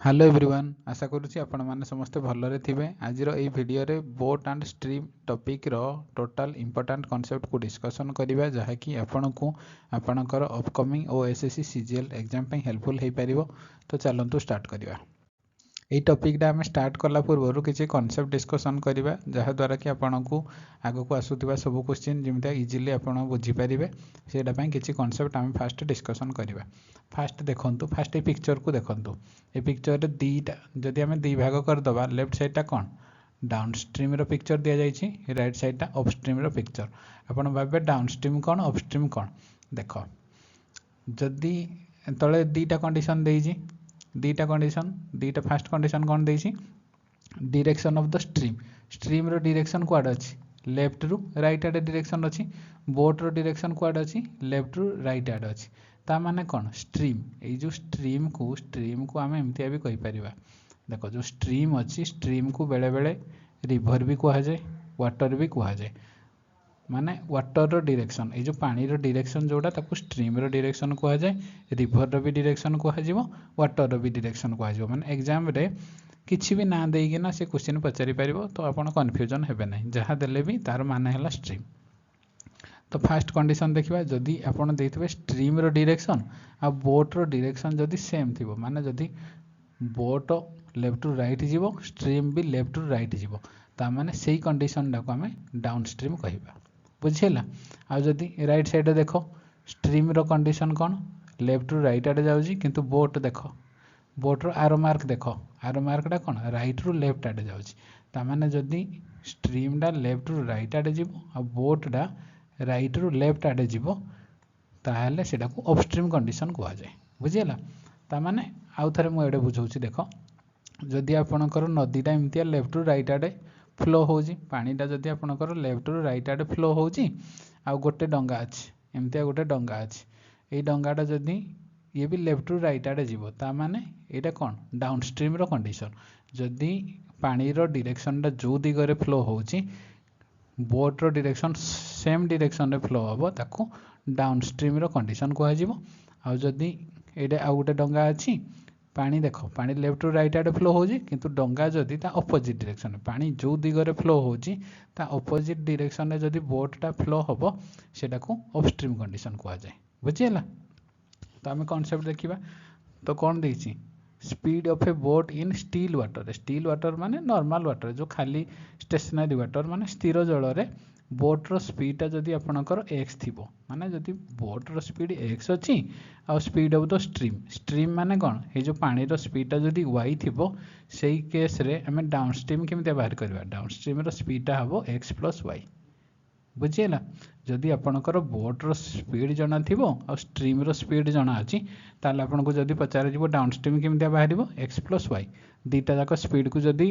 Hello everyone आशा करुच्ची आपण मैंने समस्ते भलरे थिबे। आज एई वीडियो रे बोट एंड स्ट्रीम टॉपिक रो टोटल इंपोर्टेंट कांसेप्ट को डिस्कशन करिबा जहा कि आपण को आपणकर अपकमिंग ओएसएससी सीजीएल एग्जाम पे हेल्पफुल हे परिबो। तो चलंतु स्टार्ट करिबा। এই ଟପିକଟା ଆମେ ଷ୍ଟାର୍ଟ କଲା ପୂର୍ବରୁ କିଛି କନସେପ୍ଟ ଡିସ୍କସନ୍ କରିବା ଯାହାଦ୍ୱାରା କି ଆପଣଙ୍କୁ ଆଗକୁ ଆସୁଥିବା ସବୁ କ୍ୱେଶ୍ଚିନ୍ ଯେମିତି ଇଜିଲି ଆପଣ ବୁଝିପାରିବେ। ସେଇଟା ପାଇଁ କିଛି କନସେପ୍ଟ ଆମେ ଫାଷ୍ଟ ଡିସ୍କସନ୍ କରିବା। ଫାଷ୍ଟ ଦେଖନ୍ତୁ, ଫାଷ୍ଟ এই ପିକ୍ଚରକୁ ଦେଖନ୍ତୁ। ଏ ପିକ୍ଚରରେ ଦୁଇଟା ଯଦି ଆମେ ଦୁଇ ଭାଗ କରିଦେବା, ଲେଫ୍ଟ ସାଇଡ଼ଟା କ'ଣ ଡାଉନ୍ ଷ୍ଟ୍ରିମ୍ର ପିକ୍ଚର ଦିଆଯାଇଛି, ରାଇଟ୍ ସାଇଡ଼ଟା ଅପ୍ ଷ୍ଟ୍ରିମ୍ର ପିକ୍ଚର। ଆପଣ ଭାବିବେ ଡାଉନ୍ ଷ୍ଟ୍ରିମ୍ କ'ଣ ଅପ୍ ଷ୍ଟ୍ରିମ୍ କ'ଣ। ଦେଖ, ଯଦି ତଳେ ଦୁଇଟା କଣ୍ଡିସନ୍ ଦେଇଛି, दुईटा कंडीशन दुईटा फास्ट कंडीशन कौन देछि direction of the stream stream रो डायरेक्शन क्वाड अछि लेफ्ट रु राइट आडे डायरेक्शन अछि बोट रो डायरेक्शन क्वाड अछि लेफ्ट रु राइट आडे अछि ता माने कौन स्ट्रीम ए जो स्ट्रीम को आम एमती भी कहि परिबा। देखो जो स्ट्रीम अछि स्ट्रीम को बेले बेले रिवर भी कहा जाए वाटर भी कहा जाए माने वाटर रो डायरेक्शन ए जो पानी रो डायरेक्शन जोड़ा ताको स्ट्रीम रो डायरेक्शन कहा जाए रिवर रो भी डायरेक्शन कहा जिवो वाटर रो भी डायरेक्शन कहा जिवो। माने एग्जाम रे किछि भी ना देगी ना से क्वेश्चन पचारि परिबो तो आपण कंफ्यूजन हेबे नहीं जहाँ देले भी तार माने हला स्ट्रीम। तो फास्ट कंडीशन देखिबा जदी आपण देथिबे स्ट्रीम रो डायरेक्शन आ बोट रो डायरेक्शन जदी सेम थिबो माने जदी बोट लेफ्ट टू राइट जीवो स्ट्रीम भी लेफ्ट टू राइट जीवो ता माने सेही कंडीशन डाको हमें डाउन स्ट्रीम कहिबा। बुझिला। आ जदी राइट साइड देखो स्ट्रीम रो कंडीशन कौन लेफ्ट टू राइट आडे जाउजी किंतु बोट देखो बोट रो आरो मार्क देखो आरो मार्क टा कौन राइट रु लेफ्ट आडे जाउजी ता माने जदी स्ट्रीम डा लेफ्ट रु राइट आडे जीवो आ बोट डा राइट रु लेफ्ट आडे जीवो ताहले सेटा को अपस्ट्रीम कंडीशन कहा जाए। बुझिला। ता माने आउ थरे मु एडे बुझौची देखो जदी आपणकर नदीटा एमतिया लेफ्ट रु राइट आडे फ्लो होजी पानीटा जदी आपणकर लेफ्ट रु राइट आडे फ्लो होजी आ गोटे डंगा अछि एमतिया गोटे डंगा अछि ए डंगाटा जदी ये भी लेफ्ट रु राइट आडे जीवो ता माने एटा कोन डाउन स्ट्रीम रो कंडीशन जदी पानी रो डायरेक्शनटा जो दिगरे फ्लो होजी बोट रो डायरेक्शन सेम डायरेक्शन रे फ्लो हबो ताको डाउन स्ट्रीम रो कंडीशन कहा जिवो। आ जदी एडे आ गोटे डंगा अछि पानी देखो पानी लेफ्ट रु राइट आडे फ्लो होजी किंतु डंगा जदी ता अपोजिट डायरेक्शन पानी जो दिगरे फ्लो होजी ता अपोजिट डायरेक्शन रे जदी बोटटा फ्लो हबो सेटा को अपस्ट्रीम कंडीशन कहा जाए। बुझिला। तो आम कॉन्सेप्ट देखिबा तो कौन देछि speed of a boat in still water माने नॉर्मल वाटर जो खाली स्टेशनरी वाटर माने स्थिर जल रे बोट रो स्पीड जदी आपणकर x थिबो माने जदी बोट रो स्पीड x अछि आ स्पीड ऑफ द स्ट्रीम माने कोन ए जो पानी रो स्पीड जदी y थिबो सेही केस रे हमें डाउन स्ट्रीम केमते बाहर करबा डाउन स्ट्रीम रो स्पीड हबो x + y। बुझिला। जदि आपणकर बोट रो स्पीड जना थिबो आ स्ट्रीम रो स्पीड जना अछि ताले आपनको जदि पचार जिवो डाउन स्ट्रीम केमते बाहरिबो x + y दीटा जाक स्पीड को जदि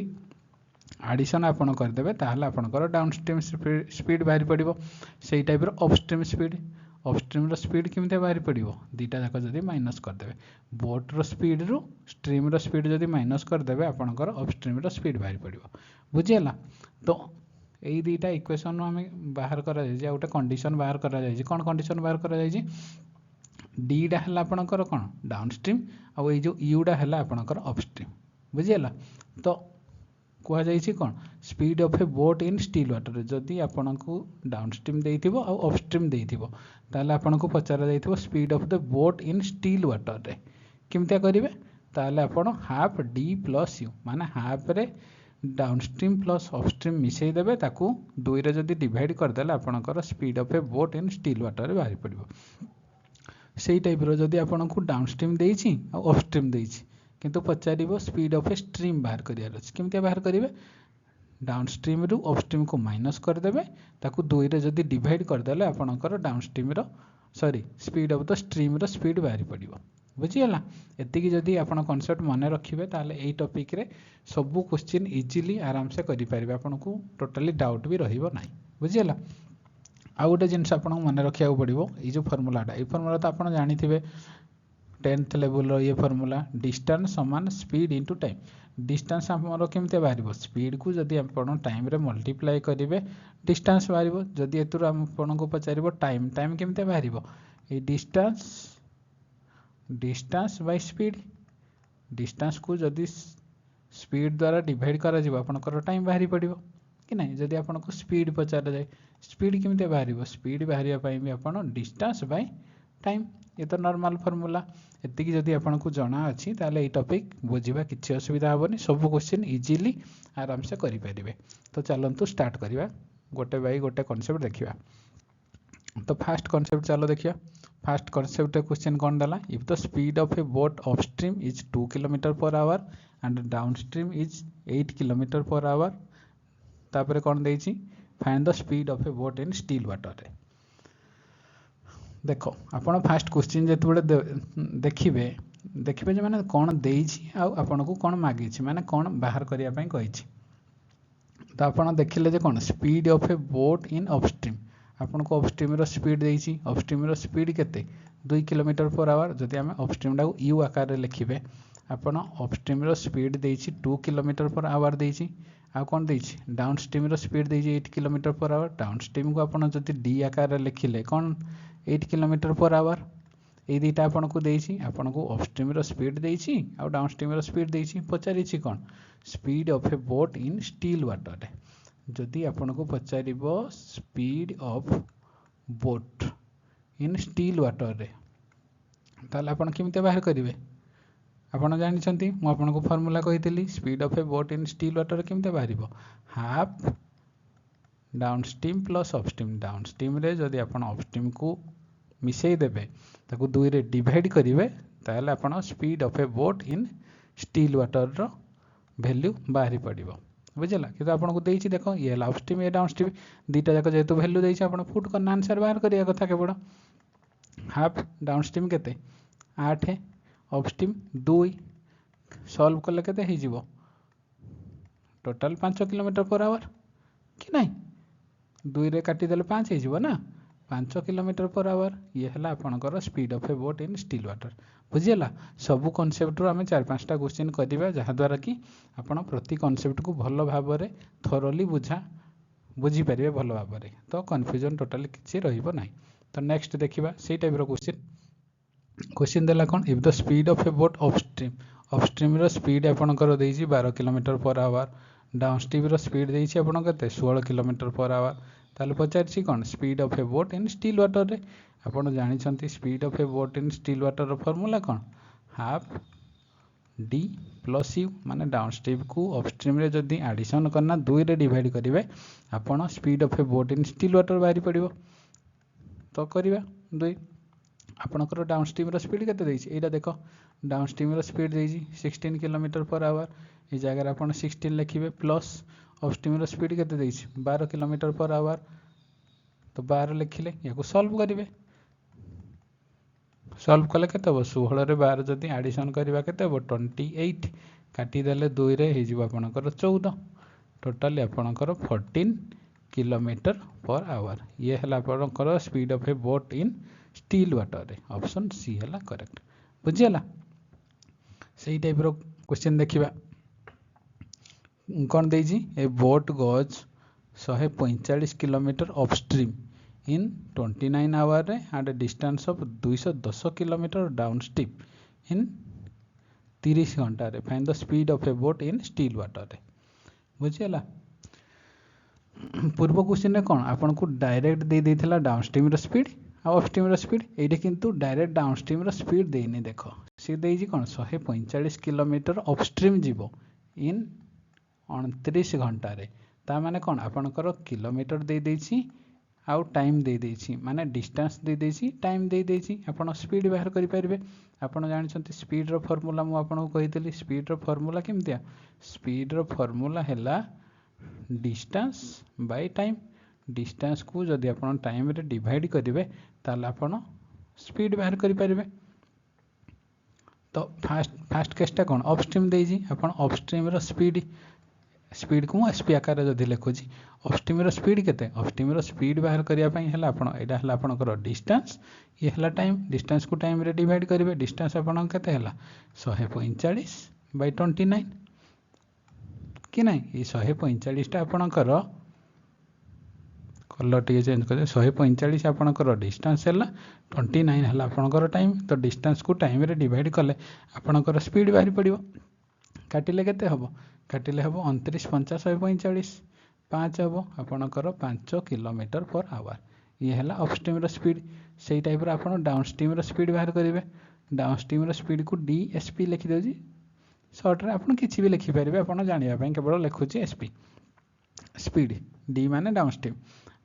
एडिशन आपण कर देबे ताहले आपणकर डाउन स्ट्रीम स्पीड बाहरी पड़िबो सेही टाइप रो अपस्ट्रीम रो स्पीड केमते बाहरी पड़िबो दीटा जाक जदि माइनस कर देबे बोट रो स्पीड रु स्ट्रीम रो स्पीड जदि माइनस कर देबे आपणकर अपस्ट्रीम रो स्पीड बाहरी पड़िबो। बुझिला। तो এই দুইটা ইকুয়েশন আমি বাহার করা যাই যে গোটে কন্ডিশন বাহার করা যাই কোন কন্ডিশন বাহার করা যাই ডিটা হল আপনার কোন ডাউন স্ট্রিম আর এই যে ইউটা হল আপনার अपस्ट्रीम। বুঝিলা। তো কুয়া যাইছি কোন speed of a boat in still water जदि आपको डाउन स्ट्रीम देइथिबो आ अपस्ट्रीम देइथिबो ताले आपको पचारा जाइथिबो speed of the boat in still water रे केमतिया करिवे ताले आपण हाफ डी प्लस यू माने हाफ रे डाउन स्ट्रीम प्लस अपस्ट्रीम मिसई देबे ताकू 2 रे जदी डिवाइड कर देला आपनकर speed of a boat in still water रे बाहरी पड़िबो। सेही टाइप रो जदी आपनको डाउन स्ट्रीम देइछि आ अपस्ट्रीम देइछि किंतु पचारिबो स्पीड ऑफ ए स्ट्रीम बाहर करियार अछि केमतिया बाहर करिवे डाउन स्ट्रीम रु अपस्ट्रीम को माइनस कर देबे ताकू 2 रे जदी डिवाइड कर देला आपनकर डाउन स्ट्रीम रो स्पीड ऑफ द स्ट्रीम रो स्पीड बाहरी पड़िबो। बुझिगला। एतिकी जदि आपण कॉन्सेप्ट मन रखिबे ताले एई टॉपिक रे सब क्वेश्चन इजीली आराम से करि परिबे आपनको टोटली डाउट भी रहिबो नाही। बुझिगला। आ गोटे जिनस आपण मन रखिया पड़िबो ए जो फार्मूलाटा ए फार्मूला तो आपण जानिथिबे 10th लेवल रो ये फार्मूला डिस्टेंस समान स्पीड इनटू टाइम डिस्टेंस हमरो केमते बाहरिबो स्पीड को जदि आपण टाइम रे मल्टीप्लाई करिवे डिस्टेंस बाहरिबो जदि एतुर आपण को पचारिबो टाइम केमते बाहरिबो ए डिस्टेंस बाय स्पीड डिस्टेंस को जदि स्पीड द्वारा डिवाइड करा जिवो आपनकर टाइम बाहरी पड़िबो कि नहीं। जदि आपनको स्पीड पचारा जाए स्पीड केमती बाहर स्पीड बाहर भी आपन डिस्टेंस बाय टाइम ये तो नॉर्मल फॉर्मूला एति जदि आपको जना अच्छी ताले ये टॉपिक बुझा किसी असुविधा हेनी सब क्वेश्चन इजीली आराम से करें। तो चलतु स्टार्ट करवा गोटे बाई गोटे कॉन्सेप्ट देखा। तो फास्ट कॉन्सेप्ट चलो देखिए। फास्ट कॉन्सेप्ट क्वेश्चन कौन देला if the speed of a boat upstream is 2 km/h and downstream is 8 km/h तापर कौन देछि find the speed of a boat in still water रे। देखो आपण फास्ट क्वेश्चन जेते देखिबे देखिबे जे माने कौन देछि आ आपण को कौन मागी माने कौन बाहर करिया पई कहिछि। तो आपण देखिले जे कौन speed of a boat in upstream आपन को अपस्ट्रीम रो स्पीड देछि अपस्ट्रीम रो स्पीड केते 2 km/h जदि आमे अपस्ट्रीम डाउ यू आकार रे लिखिबे आपन अपस्ट्रीम रो स्पीड देछि 2 km/h देछि आ कौन देछि डाउनस्ट्रीम रो स्पीड देछि 8 km/h डाउनस्ट्रीम को आपन जदि डी आकार रे लिखिले कौन 8 km/h ये दुटा आपन को देछि आपन को अपस्ट्रीम रो स्पीड देछि आ डाउनस्ट्रीम रो स्पीड देछि पचारिछि कौन speed of a boat in still water रे। जदि आपन को पचारिबो speed of boat in still water रे ताले आपन केमिते बाहर करिवे आपन जानिछंती मु आपन को फार्मूला कहितली speed of a boat in still water केमिते बाहरिबो half downstream plus upstream downstream रे जदि आपन अपस्ट्रीम को मिसई देबे ताको 2 रे डिवाइड करिवे ताले आपन speed of a boat in still water रो वैल्यू बाहरी पड़िबो बुझला। कि आपन को देछि देखो ये अपस्ट्रीम ये डाउनस्ट्रीम दीटा जाक जेतु वैल्यू देछि आपन पुट करना आंसर बाहर करिया कथा केवल हाफ डाउनस्ट्रीम केते 8 अपस्ट्रीम 2 सॉल्व कले केते हे जिवो टोटल 5 km/h कि नहीं 2 रे काटी देले 5 हे जिवो ना 5 km/h ये हला आपनकर speed of a boat in still water बुझिला। सब कॉन्सेप्ट रो हमें 4-5टा क्वेश्चन करिबा जहा द्वारा कि आपण प्रति कॉन्सेप्ट को भलो भाबरे थोरली बुझी परिबे भलो भाबरे तो कंफ्यूजन टोटली किछि रहिबो नाही। तो नेक्स्ट देखिबा सेही टाइप रो क्वेश्चन देला कोन if the speed of a boat upstream रो स्पीड आपनकर देछि 12 km/h डाउनस्ट्रीम रो स्पीड देछि आपन कते 16 km/h ताले पचारछि कोन speed of a boat in still water रे आपन जानिछंती speed of a boat in still water रो फार्मूला कोन हाफ डी प्लस यू माने डाउनस्ट्रीम को अपस्ट्रीम रे जदी एडिशन करना 2 रे डिवाइड करिवे आपन speed of a boat in still water बाहरी पड़िबो तो करिवा 2 आपनकर डाउनस्ट्रीम रो स्पीड केते देछि एटा देखो डाउनस्ट्रीम रो स्पीड देछि 16 km/h ए जगह आपन 16 लिखिबे प्लस अपस्ट्रीम रो स्पीड केते देछि 12 km/h तो 12 लिखिले याको सॉल्व करिवे सॉल्व कले केते हो 16 रे 12 जदी एडिशन करबा केते हो 28 काटी देले 2 रे हे जिवो आपनकर 14 टोटली आपनकर 14 km/h ये हला आपनकर speed of a boat in still water रे ऑप्शन सी हला करेक्ट बुझियला। सही टाइप रो क्वेश्चन देखिबा कौन देछि a boat goes 145 km upstream in 29 hour रे and distance of 210 km downstream in 30 घंटा रे find the speed of a boat in still water रे बुझियला। पूर्व क्वेश्चन रे कोन आपन को डायरेक्ट दे देथिला डाउनस्ट्रीम रो स्पीड आ अपस्ट्रीम रो स्पीड एठी किंतु डायरेक्ट डाउनस्ट्रीम रो स्पीड देइनी देखो सी देछि कोन 145 km अपस्ट्रीम जीवो इन 29 घंटा रे ता माने कोन आपनकर किलोमीटर दे देछि आउ टाइम दे देछि माने डिस्टेंस दे देछि टाइम दे देछि आपण स्पीड बाहर करि परिबे। आपण जानिछंती स्पीड रो फार्मूला मु आपण को कहितली स्पीड रो फार्मूला केमतिया स्पीड रो फार्मूला हैला डिस्टेंस बाय टाइम डिस्टेंस को जदि आपण टाइम रे डिवाइड करिवे ताला आपण स्पीड बाहर करि परिबे। तो फास्ट केसटा कोन अपस्ट्रीम देछि आपण अपस्ट्रीम रो स्पीड को एसपी आकार जदि लिखुछि अपस्ट्रीम रो स्पीड केते अपस्ट्रीम रो स्पीड बाहर करिया पई हला आपण एडा हला आपनकर डिस्टेंस ये हला टाइम डिस्टेंस को टाइम रे डिवाइड करिवे डिस्टेंस आपण केते हला 145/29 कि नहीं ये 145 टा आपनकर कलर टी चेंज कर 145 आपणकर डिस्टेंस है 29 है आपणकर टाइम तो डिस्टेंस को टाइम रे डिवाइड कले आपणकर स्पीड बाहरी पड़ो काटिले केते हम काटिले हम 29 50 145 5 हम आपणकर 5 किलोमीटर पर आवर ये है अपस्ट्रीम स्पीड से टाइप आप डाउनस्ट्रीम स्पीड बाहर करेंगे डाउनस्ट्रीम स्पीड को DSP लिखिदे सर्ट्रे आप किसी भी लिखिपारे आप जानापी केवल लिखुची SP स्पीड D माने डाउनस्ट्रीम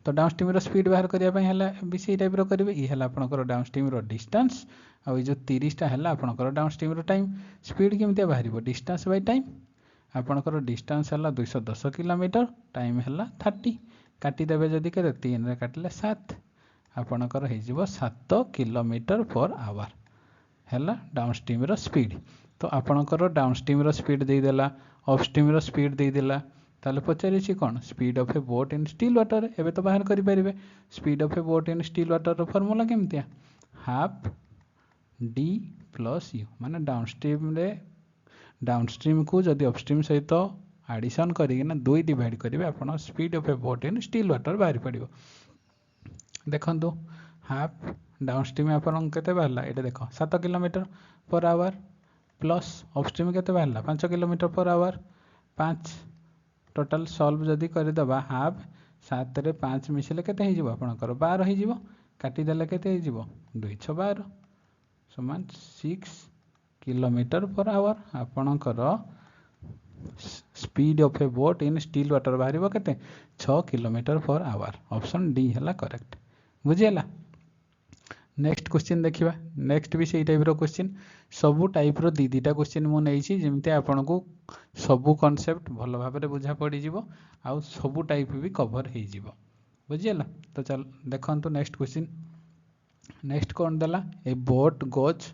तो डाउनस्ट्रीम स्पीड बाहर करने भी से टाइप करेंगे ये है आपंकर डाउनस्ट्रीम डिस्टेंस आउ जो 30टा है आपंकर डाउनस्ट्रीम टाइम स्पीड केमती बाहर डिस्टेंस बाय टाइम आपंकर डिस्टेंस है 210 किलोमीटर टाइम है 30 काटिदेवे जदि के 3 रे काटिले 7 आपणकर हो 7 किलोमीटर पर आवर है डाउनस्ट्रीम स्पीड तो आपणकर डाउनस्ट्रीम स्पीड देदेला अपस्ट्रीम स्पीड देदेला ताले पचारि कौन speed of a boat in still water एवं तो बाहर करें speed of a boat in still water formula केमतिया हाफ D प्लस U माने डाउनस्ट्रीम को जदि अपस्ट्रीम सहित एडिशन करना 2 डिवाइड करेंगे आप speed of a boat in still water बाहर पड़ो देखो हाफ डाउनस्ट्रीम आप बाहर ये देख 7 kilometre per hour plus upstream के बाहर 5 kilometre per our 5 total solve जदि करदेबा हाफ 7 रे 5 मिसिले केते हो आपणकर 12 हो काटिदेले केते हो 212 समान 6 किलोमीटर पर आवर आपणकर speed of a boat in still water बाहर केते 6 kilometre per hour option D है करेक्ट बुझीगला नेक्स्ट क्वेश्चन देखिबा नेक्स्ट भी सही टाइप रो क्वेश्चन सबू टाइप रो दीटा क्वेश्चन मु नेइछि जेमते आपन को सबू कांसेप्ट भलो भाबरे बुझा पड़ी जिवो आउ सबू टाइप भी कवर हो जिवो बुझीगला तो चल देखंतु नेक्स्ट क्वेश्चन नेक्स्ट कौन देला a boat goes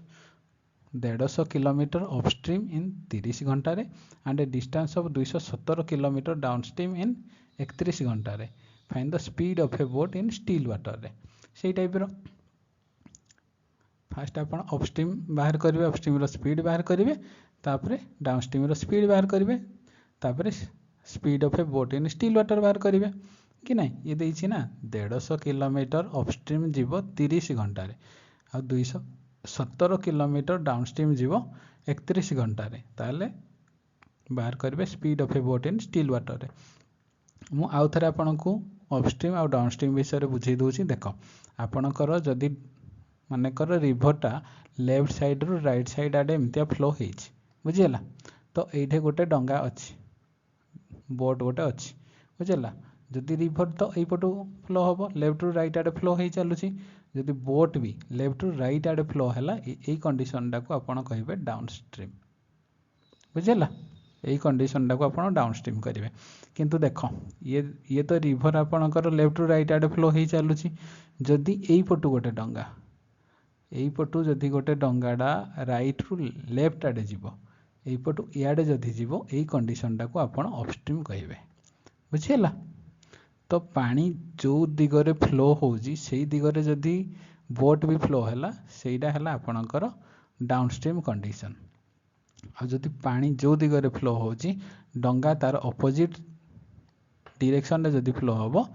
150 kilometre upstream in 30 घंटा रे and a distance of 217 kilometre downstream in 31 घंटा रे find the speed of a boat in still water रे सही टाइप रो फास्ट आप अपस्ट्रीम बाहर करेंगे अपस्ट्रीम स्पीड बाहर करेंगे तापर डाउनस्ट्रीम स्पीड बाहर करेंगे तापर speed of a boat in still water बाहर करेंगे कि नहीं ये देछि ना 150 किलोमीटर अपस्ट्रीम जीव 30 घंटा रे आ 217 किलोमीटर डाउनस्ट्रीम जीव 31 घंटा रे ताले बाहर करेंगे speed of a boat in still water रे मु आउ थरे आपन को अपस्ट्रीम और डाउनस्ट्रीम विषय बुझे दूची देख आपणकर जदि मानेकर रिभरटा लेफ्ट साइड रु राइट साइड आडे एमतिया फ्लो होइछि बुझिला तो एठे गोटे डंगा अछि बोट गोटे अछि बुझिला जदि रिभर तो एई पटु फ्लो होबो लेफ्ट रु राइट आडे फ्लो होई चालुछि जदि बोट भी लेफ्ट रु राइट आडे फ्लो हैला एई कंडीशन डा को आपण कहिबे डाउनस्ट्रीम बुझिला एई कंडीशन डा को आपण डाउनस्ट्रीम करिवे किंतु देखो ये तो रिभर आपणकर लेफ्ट रु राइट आडे फ्लो होई चालुछि जदि एई पटु गोटे डंगा एई पटु जदि गोटे डंगाडा राइट रु लेफ्ट आडे जीवो एई पटु इयाडे जदि जीवो एई कंडीशन डा को आपण अपस्ट्रीम कहिबे बुझिला तो पानी जो दिगरे फ्लो होउजी सेई दिगरे जदि बोट भी फ्लो हैला सेईडा हैला आपणकर डाउनस्ट्रीम कंडीशन आ जदि पानी जो दिगरे फ्लो होउजी डंगा तार अपोजिट डायरेक्शन रे जदि फ्लो होबो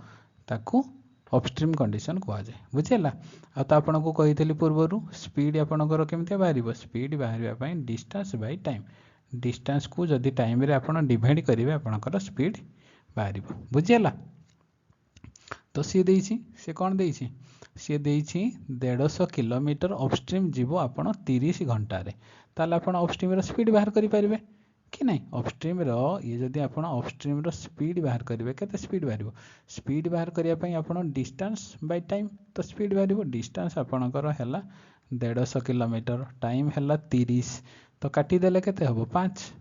ताकू अपस्ट्रीम कंडीशन कह जाए बुझेला आ तो आपन को कही पूर्वर स्पीड आपणकर केमती बाहर स्पीड बाहर डिस्टेंस बाय टाइम डिस्टेंस को जदि टाइम रे आपन डिवाइड करेंगे आपणकर स्पीड बाहर बुझेला तो सी देइछि से कौन देइछि सी देइछि 150 किलोमीटर अपस्ट्रीम जीवो आपन 30 घंटा रे ताले आपन अपस्ट्रीम रो स्पीड बाहर करि परिबे कि नहीं अपस्ट्रीम रो ये जदि आपन अपस्ट्रीम रो स्पीड बाहर करेंगे केते स्पीड बाहर स्पीड बाहर करिया पई आपन डिस्टेंस बाय टाइम तो स्पीड बाहर डिस्टेंस आपनकर हैला 150 किलोमीटर टाइम हैला 30 तो काटी देले केते हबो 5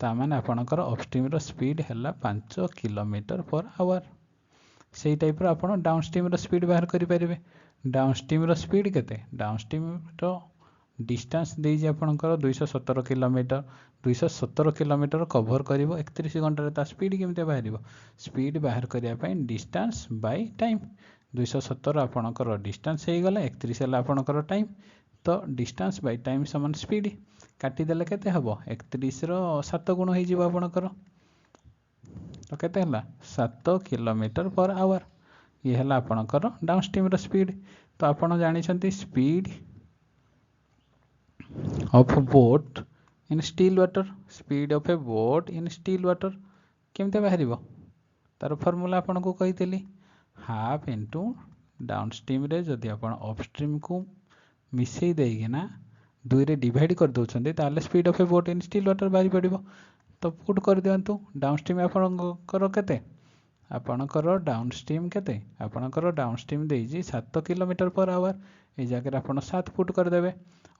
ता माने आपनकर अपस्ट्रीम रो स्पीड हैला 5 किलोमीटर पर आवर सेही टाइप रो आपन डाउनस्ट्रीम रो स्पीड बाहर करि परिबे डाउनस्ट्रीम रो स्पीड केते डाउनस्ट्रीम रो डिस्टेंस देइजे आपनकर 217 किलोमीटर 217 किलोमीटर कवर करिवो 31 घंटा रे ता स्पीड केमते बाहरिवो स्पीड बाहर करिया पई डिस्टेंस बाय टाइम 217 आपनकर डिस्टेंस हे गला 31 हला आपनकर टाइम तो डिस्टेंस बाय टाइम समान स्पीड काटी देले केते हबो 31 रो 7 गुण हे जिवो आपनकर तो केते हला 7 किलोमीटर पर आवर ये है आपणकर डाउनस्ट्रीम रो स्पीड। तो आपण जानिछंती speed of boat in still water, speed of a boat in still water केमते बाहरिबो तार फॉर्मूला आपन को कहितली हाफ इनटू डाउनस्ट्रीम रे जदि आपण अपस्ट्रीम को मिसई देगिना दुई रे डिवाइड कर दउछंती ताले speed of a boat in still water बाहरी पड़िबो। तो पुट कर दियंतु डाउनस्ट्रीम आपणकर केते आपणकर डाउनस्ट्रीम केते आपणकर डाउनस्ट्रीम देइजी 7 किलोमीटर पर आवर ए जगह आपण 7 पुट कर देबे।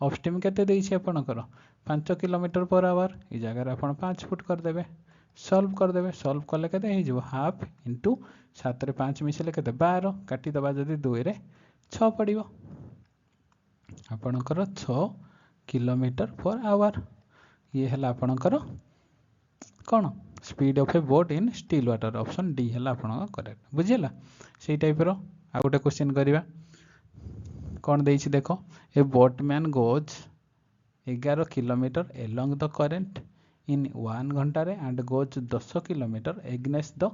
अपस्ट्रीम केते देइछि आपणकर 5 किलोमीटर पर आवर ए जगह आपण 5 पुट कर देबे। सॉल्व कर देबे, सॉल्व कले केते हे जो हाफ इनटू 7 रे 5 मिसले केते 12 काटी दबा जदी 2 रे 6 पड़िबो आपणकर 6 किलोमीटर पर आवर। ये है आपणकर कौन speed of a boat in still water option D है आपन करेक्ट बुझीला। से टाइप रो आ गोटे क्वेश्चन करिवा कौन देइछि देखो a boatman goes 11 kilometre along the current in 1 घंटा रे and goes 10 kilometre against the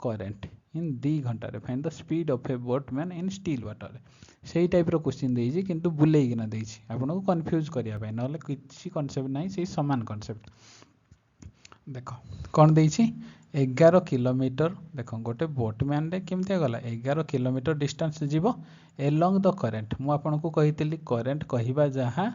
current in 2 घंटा रे find the speed of a boatman in still water. से टाइप रो क्वेश्चन देइछि किंतु बुलेई किना देइछि आपन को कंफ्यूज करिया भाई नले किछि कांसेप्ट नाही से समान कांसेप्ट। देखो कौन देइछि 11 किलोमीटर देखो गोटे बोटमैन रे केमते गला 11 किलोमीटर डिस्टेंस जीवो एलोंग द करेंट। मु आपन को कहितली करेंट कहिबा जहा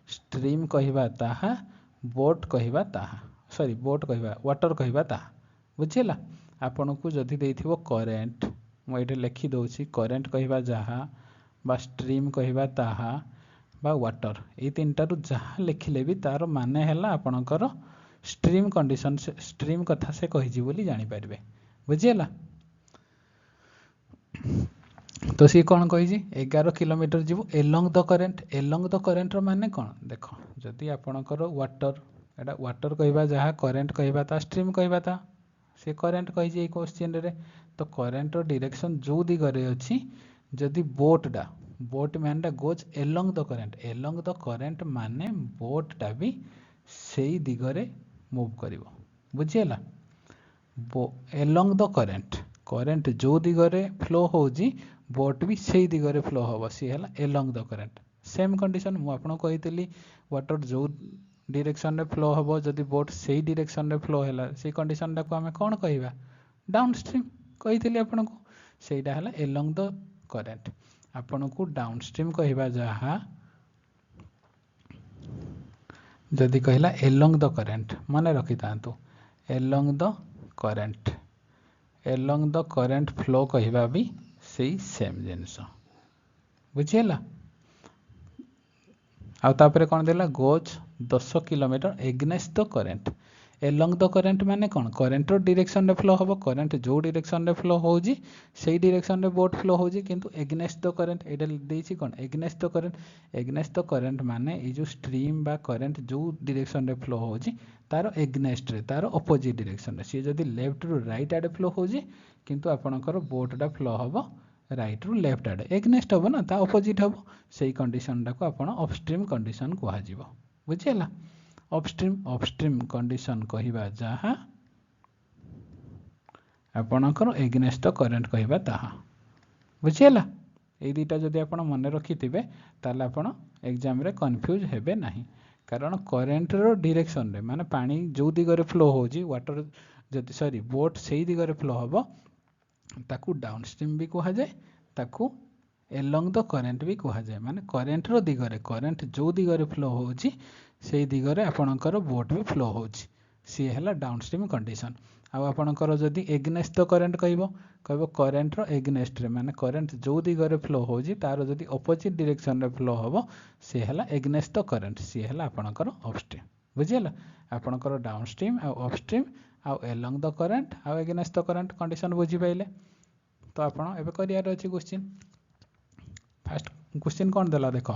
स्ट्रीम कहिबा ताहा बोट कहिबा ताहा सॉरी बोट कहिबा वाटर कहिबा ताहा बुझिला। आपन को जदि देइथिबो करेंट मु एठे लिखि दउछि करेंट कहिबा जहा बा स्ट्रीम कहिबा ताहा बा वाटर ए तीनटा रु जहा लिखिले भी तार माने हैला आपनकर स्ट्रीम कंडीशन से स्ट्रीम कथा से कहिजी बोली जानि पारबे बुझिला। तो सी कौन कहिजी 11 किलोमीटर जीवो एलोंग द करेंट रो माने कौन देखो जदि आपनकर वाटर एटा वाटर कहिबा जहा करेंट कहिबा ता स्ट्रीम कहिबा ता से करेंट कहिजी ए क्वेश्चन रे। तो करेंट रो डायरेक्शन जो दिगरे अछि जदि बोट मैन डा गोज एलोंग द करेंट माने बोट टा भी सेई दिगरे मूव करिवो बुझिला। एलोंग द करेंट जो दिगरे फ्लो होजी बोट भी सेई दिगरे फ्लो होबो सी हला along the current. Same condition मु आपन कहितली वाटर जो डायरेक्शन रे फ्लो होबो जदि बोट सेई डायरेक्शन रे फ्लो हैला से कंडीशन टा को हमें कोन कहिबा डाउनस्ट्रीम कहितली आपन को सेइडा हला एलोंग द करेंट। आपन को डाउनस्ट्रीम कहिबा जहा जदि कहला एलोंग द करेंट माने रखि तांतु एलोंग द करेंट फ्लो कहिबा भी सेई सेम जिंस बुझिला। आ तापरे कोन देला goes 10 kilometre against the current along the current माने कोन करेंट रो डायरेक्शन रे फ्लो होबो करेंट जो डायरेक्शन रे फ्लो होजी सेई डायरेक्शन रे बोट फ्लो होजी किंतु एग्नेस्ट द करेंट एडा देइछि कोन एग्नेस्ट द करेंट माने ए जो स्ट्रीम बा करेंट जो डायरेक्शन रे फ्लो होजी तारो एग्नेस्ट रे तारो अपोजिट डायरेक्शन रे से जदी लेफ्ट रु राइट आडे फ्लो होजी किंतु आपनकर बोट डा फ्लो होबो राइट रु लेफ्ट आडे एग्नेस्ट होबो ना ता अपोजिट होबो सेई कंडीशन डा को आपण अपस्ट्रीम कंडीशन कुहा जीवो बुझिला। अपस्ट्रीम कंडीशन कहिबा जहा आपनकर एग्नेस्ट द करेंट कहिबा ताहा बुझिला। ए दुटा जदि आपण मन रखिथिबे ताले आपण एग्जाम रे कंफ्यूज हेबे नाही कारण करेंट रो डायरेक्शन रे माने पानी जो दिगरे फ्लो होजी वाटर जदि सॉरी बोट सेई दिगरे फ्लो होबो ताकू डाउनस्ट्रीम भी कुहा जाय ताकू एलोंग द करेंट भी कुहा जाय माने करेंट रो दिगरे करेंट जो दिगरे फ्लो होजी सेई दिगरे आपनकर बोट भी फ्लो होजी सी हैला डाउनस्ट्रीम कंडीशन। आ आपनकर जदि एग्नेस्ट द करेंट कहबो करेंट रो एग्नेस्ट रे माने करेंट जो दिगरे फ्लो होजी तारो जदि अपोजिट डायरेक्शन रे फ्लो होबो से हैला एग्नेस्ट द करेंट सी हैला आपनकर अपस्ट्रीम बुझिला। आपनकर डाउनस्ट्रीम आ अपस्ट्रीम आ एलोंग द करेंट आ एग्नेस्ट द करेंट कंडीशन बुझी पाइले। तो आपण एबे करियार अछि क्वेश्चन फर्स्ट क्वेश्चन कोन देला देखो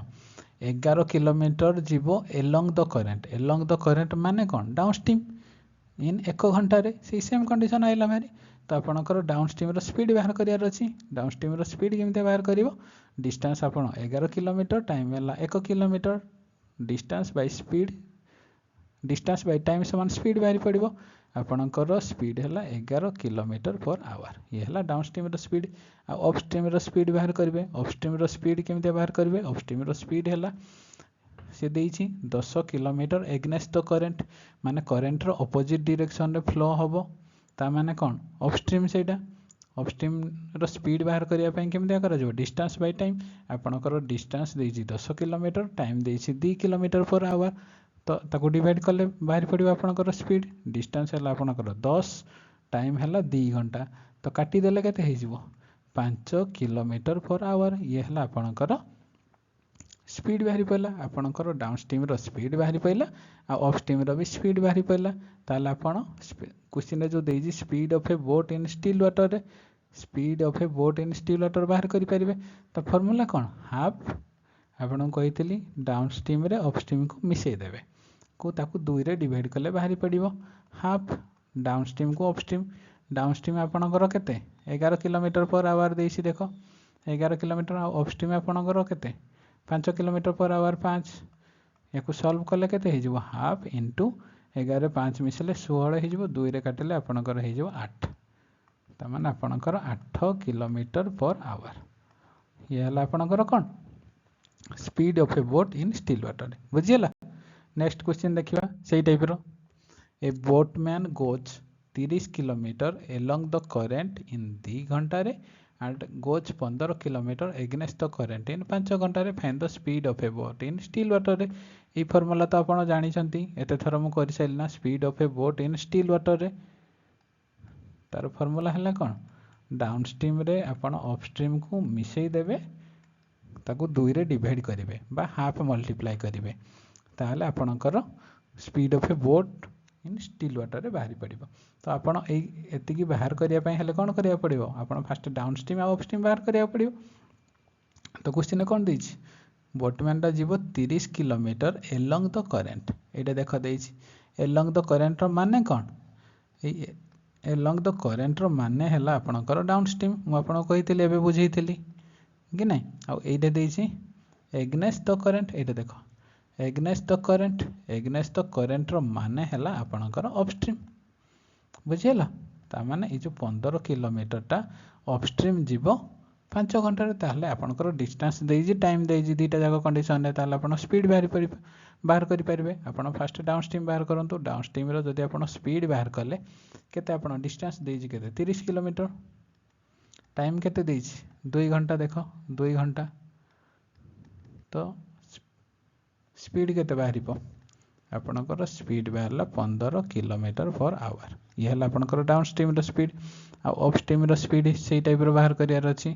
11 किलोमीटर जीवो एलोंग द करेंट माने कोन डाउनस्ट्रीम इन 1 घंटा रे से सेम कंडीशन आइला मारी। तो आपनकर डाउनस्ट्रीम रो स्पीड बाहर करियार अछि डाउनस्ट्रीम रो स्पीड केमते बाहर करिवो डिस्टेंस आपण 11 किलोमीटर टाइम हैला 1 kilometre distance by speed distance by time समान स्पीड बाहर पड़िबो आपणकर स्पीड है 11 किलोमीटर पर आवर। ये है डाउनस्ट्रीम स्पीड। अपस्ट्रीम स्पीड बाहर करेंगे। अपस्ट्रीम स्पीड केमी बाहर करेंगे? अपस्ट्रीम स्पीड है सी देछि 10 किलोमीटर एग्नेस्ट द करेन्ट, माने करेन्ट रो अपोजिट डायरेक्शन रे फ्लो हबो, ता माने कोन अपस्ट्रीम सेटा। अपस्ट्रीम रो स्पीड बाहर करिया पई केमितिया करा जो डिस्टेंस बाय टाइम। आपणकर डिस्टेंस देछि 10 किलोमीटर, टाइम देछि 2 किलोमीटर पर आवर, तो ताको डिवाइड कले बाहर पड़िबो आपणकर स्पीड। डिस्टेंस है आपणकर 10, टाइम है 2 घंटा, तो काटी देले केते हे जिवो 5 किलोमीटर पर आवर। ये है आपणकर स्पीड बाहरी पड़ा। आपणकर डाउनस्ट्रीम रो स्पीड बाहरी पड़ा, अपस्ट्रीम रो भी स्पीड बाहरी पड़ा। ताले आपण क्वेश्चन रे जो देजी speed of a boat in still water रे, speed of a boat in still water बाहर करि परिबे। तो फार्मूला कोन हाफ आपण कहितली डाउनस्ट्रीम रे अपस्ट्रीम को मिसई देबे को ताकू 2 रे डिवाइड कले बाहरी पड़िबो हाफ डाउनस्ट्रीम को अपस्ट्रीम। डाउनस्ट्रीम आपणकर केते 11 किलोमीटर पर आवर देसी देखो 11 किलोमीटर, अपस्ट्रीम आपणकर केते 5 किलोमीटर पर आवर 5। या सॉल्व कले केते हे जिवो हाफ इंटू 11 5 मिसले 16 हे जिवो, 2 रे काटिले आपणकर हे जिवो 8, त माने आपणकर 8 किलोमीटर पर आवर। ये हला आपणकर कोन speed of a boat in still water. बुझियला। नेक्स्ट क्वेश्चन देखिबा सेही टाइप रो। A boatman goes 30 kilometre along the current in 2 घंटा रे and goes 15 kilometre against the current in 5 घंटा रे। Find the speed of a boat in still water रे। ई फार्मूला तो आपण जानि छंती, एते थर मु करि सैलना speed of a boat in still water रे। तार फार्मूला हला कोन डाउनस्ट्रीम रे आपण अपस्ट्रीम को मिसई देबे, ताको 2 रे डिवाइड करिवे बा हाफ मल्टीप्लाई करिवे, ताहले आपणकर speed of a boat in still water रे बाहरी पड़िबो। तो आपण एतिकी बाहर करिया पई हेले कोन करिया पड़िबो, आपण फास्ट डाउनस्ट्रीम आ अपस्ट्रीम बाहर करिया पड़िबो। तो क्वेश्चन कोन देछि बोटमैन दा जीवो 30 किलोमीटर एलोंग द करेंट। एटा देखो देछि एलोंग द करेंट रो माने कोन, एलोंग द करेंट रो माने हला आपणकर डाउनस्ट्रीम। मु आपण कहितली एबे बुझैतली कि नै। आ एटा देछि एग्नेस्ट द करेंट। एटा देखो against the current, against the current रो माने हला आपणकर अपस्ट्रीम। बुझियला। ता माने ए जो 15 किलोमीटर टा अपस्ट्रीम जीवो 5 घंटा रे, ताहले आपणकर डिस्टेंस देजी टाइम देजी दीटा जाक कंडीशन रे, ताहले आपण स्पीड बाहर करि परिबे। आपण फास्ट डाउनस्ट्रीम बाहर करंतु। डाउनस्ट्रीम रो जदि आपण स्पीड बाहर करले केते आपण डिस्टेंस देजी केते 30 किलोमीटर, टाइम केते देजी 2 घंटा। देखो 2 घंटा, तो स्पीड केते बाहरिबो आपणकर स्पीड बाहरला 15 किलोमीटर पर आवर। ये हला आपणकर डाउनस्ट्रीम रो स्पीड। आ अपस्ट्रीम रो स्पीड सेही टाइप रो बाहर करियार अछि।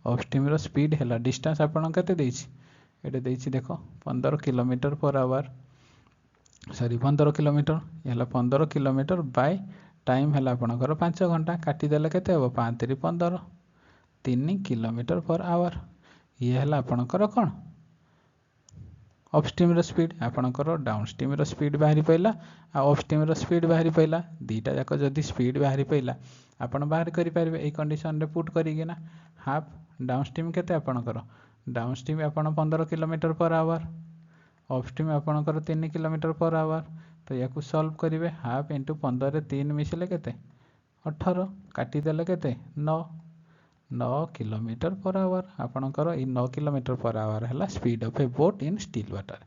अपस्ट्रीम रो स्पीड हला डिस्टेंस आपण केते देछि, एटे देछि देखो 15 kilometre per our, sorry 15 kilometre. ये हला 15 किलोमीटर बाय टाइम हला आपणकर 5 घंटा, काटी देले केते हो 5 3 15, 3 किलोमीटर पर आवर। ये हला आपणकर कोन अपस्ट्रीम रो स्पीड। आपणकर डाउनस्ट्रीम रो स्पीड बाहरी पइला आ अपस्ट्रीम रो स्पीड बाहरी पइला, दीटा जाक जदि स्पीड बाहरी पइला आपण बाहर करि परिबे ए कंडीशन रे पुट करिगिना हाफ डाउनस्ट्रीम केते आपणकर डाउनस्ट्रीम आपण 15 किलोमीटर पर आवर, अपस्ट्रीम आपणकर 3 किलोमीटर पर आवर। तो याकू सॉल्व करिवे हाफ इंटू 15 रे 3 मिसले केते 18, काटी देले केते 9 किलोमीटर पर आवर। आपणकर ई 9 किलोमीटर पर आवर है speed of a boat in still water.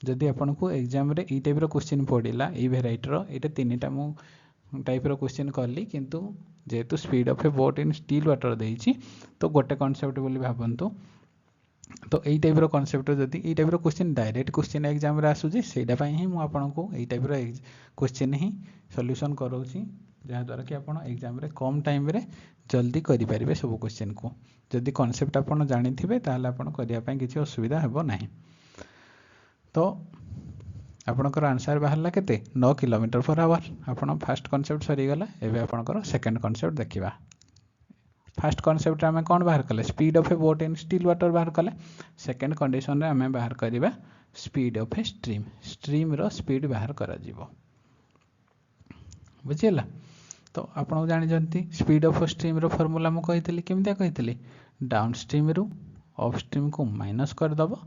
जदि आपन को एग्जाम रे ई टाइप रो क्वेश्चन पड़िला ई वेराइटी रो, एटा तीनटा मु टाइप रो क्वेश्चन करली, किंतु जेहेतु speed of a boat in still water देछि तो गोटे कॉन्सेप्ट बोली भाबंतु। तो यही टाइप रो कॉन्सेप्ट जदि ई टाइप रो क्वेश्चन डायरेक्ट क्वेश्चन एग्जाम रे आसुची, सेटा पई ही मु आपन को एही टाइप रो क्वेश्चन ही सॉल्यूशन करौची, जहाँ द्वारा कि आपन एग्जाम रे कम टाइम रे जल्दी करि परिबे सब क्वेश्चन को। जदि कॉन्सेप्ट आपन जानि थिबे ताहले आपन करिया पई किछि असुविधा हेबो नाही। तो आपनकर आंसर बाहरला केते 9 किलोमीटर पर आवर। आपन फर्स्ट कॉन्सेप्ट सरी गला, एबे आपनकर सेकंड कॉन्सेप्ट देखिबा। फर्स्ट कॉन्सेप्ट आमे कोन बाहर कले speed of a boat in still water बाहर कले। सेकंड कंडीशन रे आमे बाहर करिबा speed of a stream. Stream रो स्पीड बाहर करा जीवो। बुझियला। तो आपण जानि जंती स्पीड ऑफ स्ट्रीम रो फार्मूला मु कहितली, केमिता कहितली डाउनस्ट्रीम रु अपस्ट्रीम को माइनस कर दबो,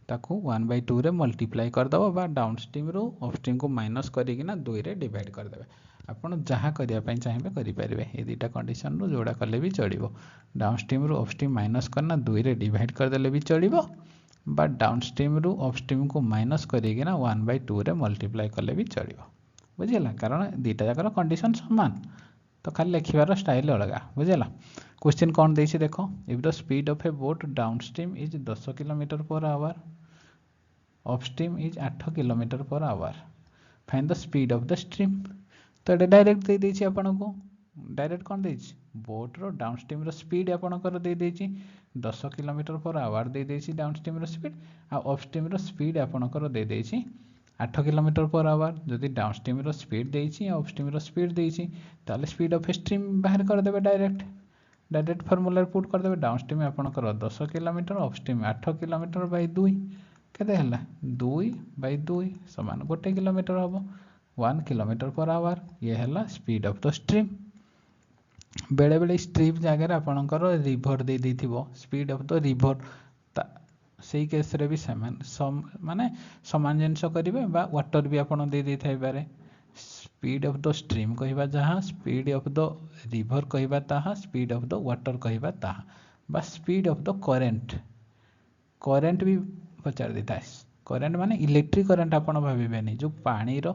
ताकू 1/2 रे मल्टीप्लाई करदेव बा डाउनस्ट्रीम रू अपस्ट्रीम को माइनस करिकिना 2 रे डिवाइड करदेवे आपण जहाँ करने चाहिए करेंगे ये दुईटा कंडीशन रू जोड़ा कले भी चलो डाउनस्ट्रीम रू अपस्ट्रीम माइनस करना 2 रे डिवाइड करदेले भी चलो बा डाउनस्ट्रीम रू अपस्ट्रीम को माइनस करिकिना 1/2 रे मल्टीप्लाई कले भी चलो बुझेगा कारण दुईटा जाकर कंडीशन समान तो खाली लिखार स्टाइल अलग बुझेगा क्वेश्चन कौन देछि देख if the speed of a boat downstream is 10 kilometre per hour upstream is 8 kilometre per our find the speed of the stream तो ये डायरेक्ट दे देछि आपन को डायरेक्ट कौन देछि बोट रो डाउनस्ट्रीम रो स्पीड आपनकर दे देछि 10 किलोमीटर पर आवर दे देछि डाउनस्ट्रीम रो स्पीड आ अपस्ट्रीम रो स्पीड आपनकर दे देछि 8 किलोमीटर पर आवर जदि डाउनस्ट्रीम रो स्पीड देछि आ अपस्ट्रीम रो स्पीड देछि ताले स्पीड ऑफ स्ट्रीम बाहर कर देबे डायरेक्ट फार्मूला पुट कर देबे डाउनस्ट्रीम आपनकर 10 किलोमीटर अपस्ट्रीम 8 किलोमीटर बाय 2 केते हला 2/2 समान 1 किलोमीटर हबो 1 किलोमीटर पर आवर ये हला स्पीड ऑफ द स्ट्रीम बेले बेले स्ट्रीम जगह आपनकर रिवर दे देथिबो स्पीड ऑफ द रिवर से केस रे भी माने समान जिनस करेंगे वाटर भी आपड़ दे थाई पारे स्पीड ऑफ द स्ट्रीम कहवा जहाँ स्पीड ऑफ द रिवर कहवा ताहा स्पीड ऑफ द वाटर कहवा ताहा बा स्पीड ऑफ द करेंट भी पचार दी था करेंट माने इलेक्ट्रिक करेंट आपड़ भावेनि जो पानी रो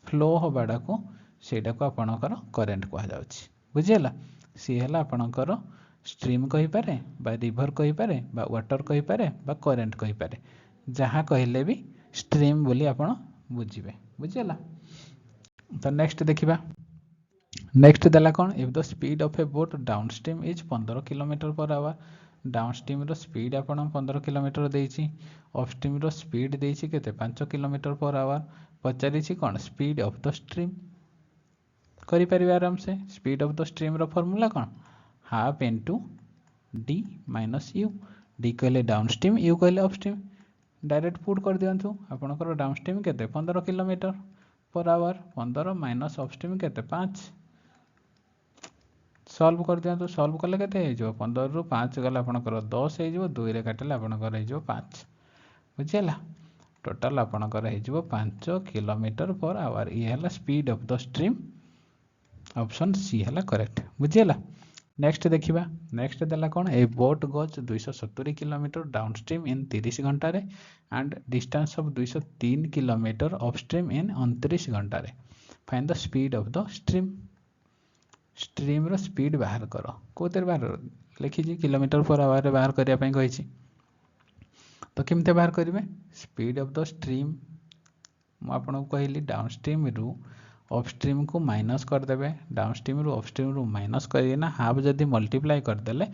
फ्लो हवाड़ा को सेटा को आपणकर करेंट कहुच्छे बुझीगला सी है आपणकर स्ट्रीम कहीपे बा रिवर कहीपे बा वाटर कहीपे बा करेंट कहीपे जहाँ कहले भी स्ट्रीम बोली आपन बुझे बुझीगला तो नेक्स्ट देखा नेक्स्ट देला कौन if the speed of a boat downstream is 15 kilometre per hour downstream रो स्पीड आपन 15 किलोमीटर देछि अपस्ट्रीम रो स्पीड देछि केते 5 किलोमीटर पर आवर पचारिछि कौन स्पीड ऑफ द स्ट्रीम करि परिबे आराम से स्पीड ऑफ द स्ट्रीम रो फार्मूला कौन half into D minus U D कहले डाउनस्ट्रीम यू कहले अपस्ट्रीम डायरेक्ट पुट कर दियंतु आपनकर डाउनस्ट्रीम केते 15 kilometre per our 15 minus upstream केते 5 सॉल्व कर दियंतु सॉल्व कले केते हे जो 15 रु 5 गला आपनकर 10 हे जो 2 रे काटले आपनकर हे जो 5 बुझियला टोटल आपनकर हे जो 5 किलोमीटर पर आवर ये हला speed of the stream option C हला करेक्ट बुझियला नेक्स्ट देखिबा नेक्स्ट देला कौन a boat goes 270 kilometre downstream in 30 घंटा रे and distance of 203 kilometre upstream in 29 घंटा रे find the speed of the stream रो स्पीड बाहर करो कोते बाहर लिखी किलोमीटर पर आवर बाहर करिया पई कहिछि तो केमते बाहर करिवे स्पीड ऑफ द स्ट्रीम मु आपन को कहली डाउनस्ट्रीम रू अपस्ट्रीम को माइनस करदेवे डाउनस्ट्रीम रू अपस्ट्रीम रू माइनस करना हाफ जदि मल्टीप्लाई करदेले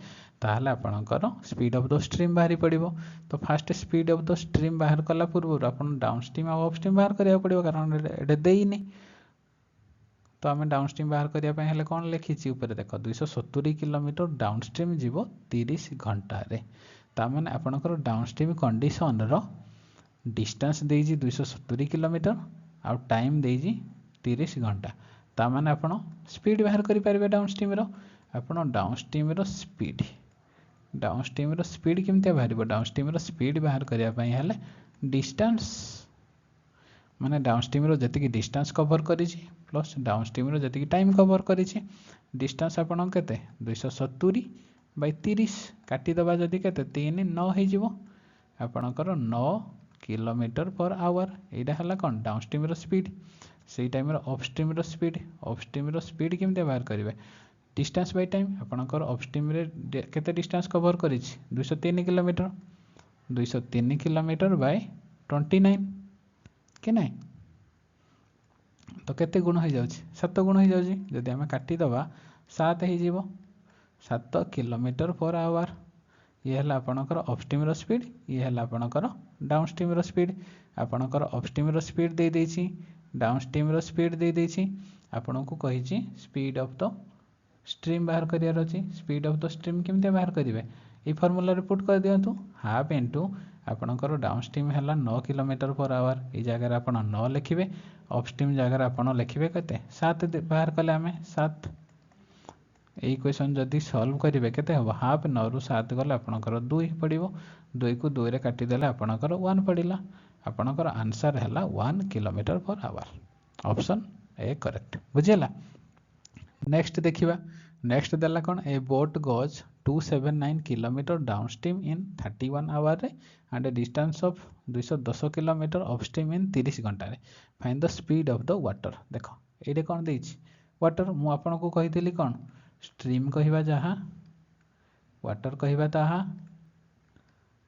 ताहले आपनकर स्पीड ऑफ द स्ट्रीम बाहरी पड़िबो तो fast speed of the stream बाहर कला पूर्व आपन डाउनस्ट्रीम और अपस्ट्रीम बाहर करिया पड़िबो कारण एडे देइनी तो आम डाउनस्ट्रीम बाहर करने हेले कौन लिखी ऊपर देख 270 किलोमीटर डाउनस्ट्रीम जीव 30 घंटा रे तामाने आपनकर डाउनस्ट्रीम कंडीशन रो डिस्टेंस देजी 270 किलोमीटर आ टाइम देजी 30 घंटा तामाने आपण स्पीड बाहर करि पारिबे डाउनस्ट्रीम रो आपण डाउनस्ट्रीम रो स्पीड केमते बाहर डाउनस्ट्रीम रो स्पीड बाहर करिया पई हेले डिस्टेंस माने डाउनस्ट्रीम रो जति डिस्टेंस कवर करिछि प्लस डाउनस्ट्रीम रो जति टाइम कवर करिछि डिस्टेंस आपण केते 270/30 काटी दबा जति केते 3 9 हे जिवो आपणकर 9 किलोमीटर पर आवर एटा हला कोन डाउनस्ट्रीम रो स्पीड से टाइम रो अपस्ट्रीम रो स्पीड केमते बाहर करिवे डिस्टेंस बाय टाइम आपणकर अपस्ट्रीम रे केते डिस्टेंस कवर करिछि 203 किलोमीटर 203 किलोमीटर बाय 29 कि नहीं तो केते गुण हो जाउछि 7 गुण हो जाउछि जदि हम काटी दबा 7 हे जीवो 7 किलोमीटर पर आवर ये हला आपणकर अपस्ट्रीम रो स्पीड ये हला आपणकर डाउनस्ट्रीम रो स्पीड आपणकर अपस्ट्रीम रो स्पीड दे देछि डाउनस्ट्रीम रो स्पीड दे देछि आपन को कहिछि स्पीड ऑफ द स्ट्रीम बाहर करियार अछि स्पीड ऑफ द स्ट्रीम केमते बाहर करिवे ए फार्मूला रे पुट कर दियंतु हाफ इनटू आपणकर डाउनस्ट्रीम हला 9 किलोमीटर पर आवर ए जगह आपन 9 लिखिबे अपस्ट्रीम जगह आपन लिखिबे कते 7 बाहर कले हमें 7 এই क्वेश्चन जदि सॉल्व करेंगे केते हम हाफ 9 रु 7 गले आपनकर 2 पड़ो 2 को 2 रे काटिदेले आपनकर 1 पड़ा आपनकर आंसर है 1 kilometre per hour option A correct बुझेला। नेक्स्ट देखिबा नेक्स्ट देला कौन a boat goes 279 kilometre downstream in 31 hour रे and a distance of 210 kilometre upstream in 30 घंटा रे find the speed of the water. देखो ये कौन देछि वाटर मु आपन को कहितली कौन स्ट्रीम कहवा जहाँ वाटर कहवा ताहा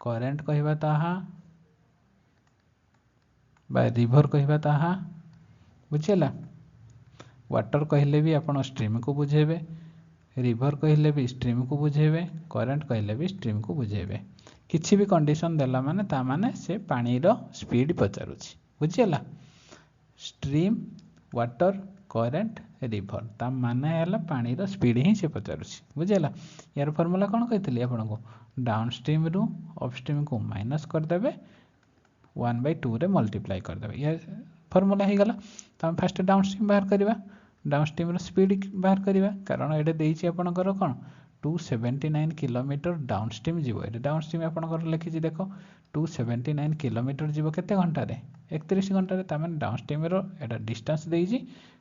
करेंट कहवा ताहा बा रिवर कहवा ताहा बुझेला। वाटर कहले भी आपन स्ट्रीम को बुझेबे रिवर कहले भी स्ट्रीम को बुझेबे करेंट कहले भी स्ट्रीम को बुझेबे किछि भी कंडीशन देला माने ता माने से पानी रो स्पीड पचारुछि बुझेला। स्ट्रीम वाटर करेंट रिवर ता माने है पानी रो स्पीड ही से पचारुछि बुझेला। यार फॉर्मूला कौन कहती आपन को डाउन स्ट्रीम रु अप स्ट्रीम को माइनस करदेवे 1/2 रे मल्टीप्लाई करदेवे ये फॉर्मूला हो गला। तो हम फास्ट डाउन स्ट्रीम बाहर करवा डाउन स्ट्रीम रो स्पीड बाहर करवा कारण ये देछि आपनकर कौन 279 किलोमीटर डाउन स्ट्रीम जीवो ये डाउन स्ट्रीम आपनकर लिखि देखो 279 किलोमीटर जीवो केते घंटा रे 31 घंटा रे तामें डाउन स्ट्रीम रो एटा डिस्टेंस देछि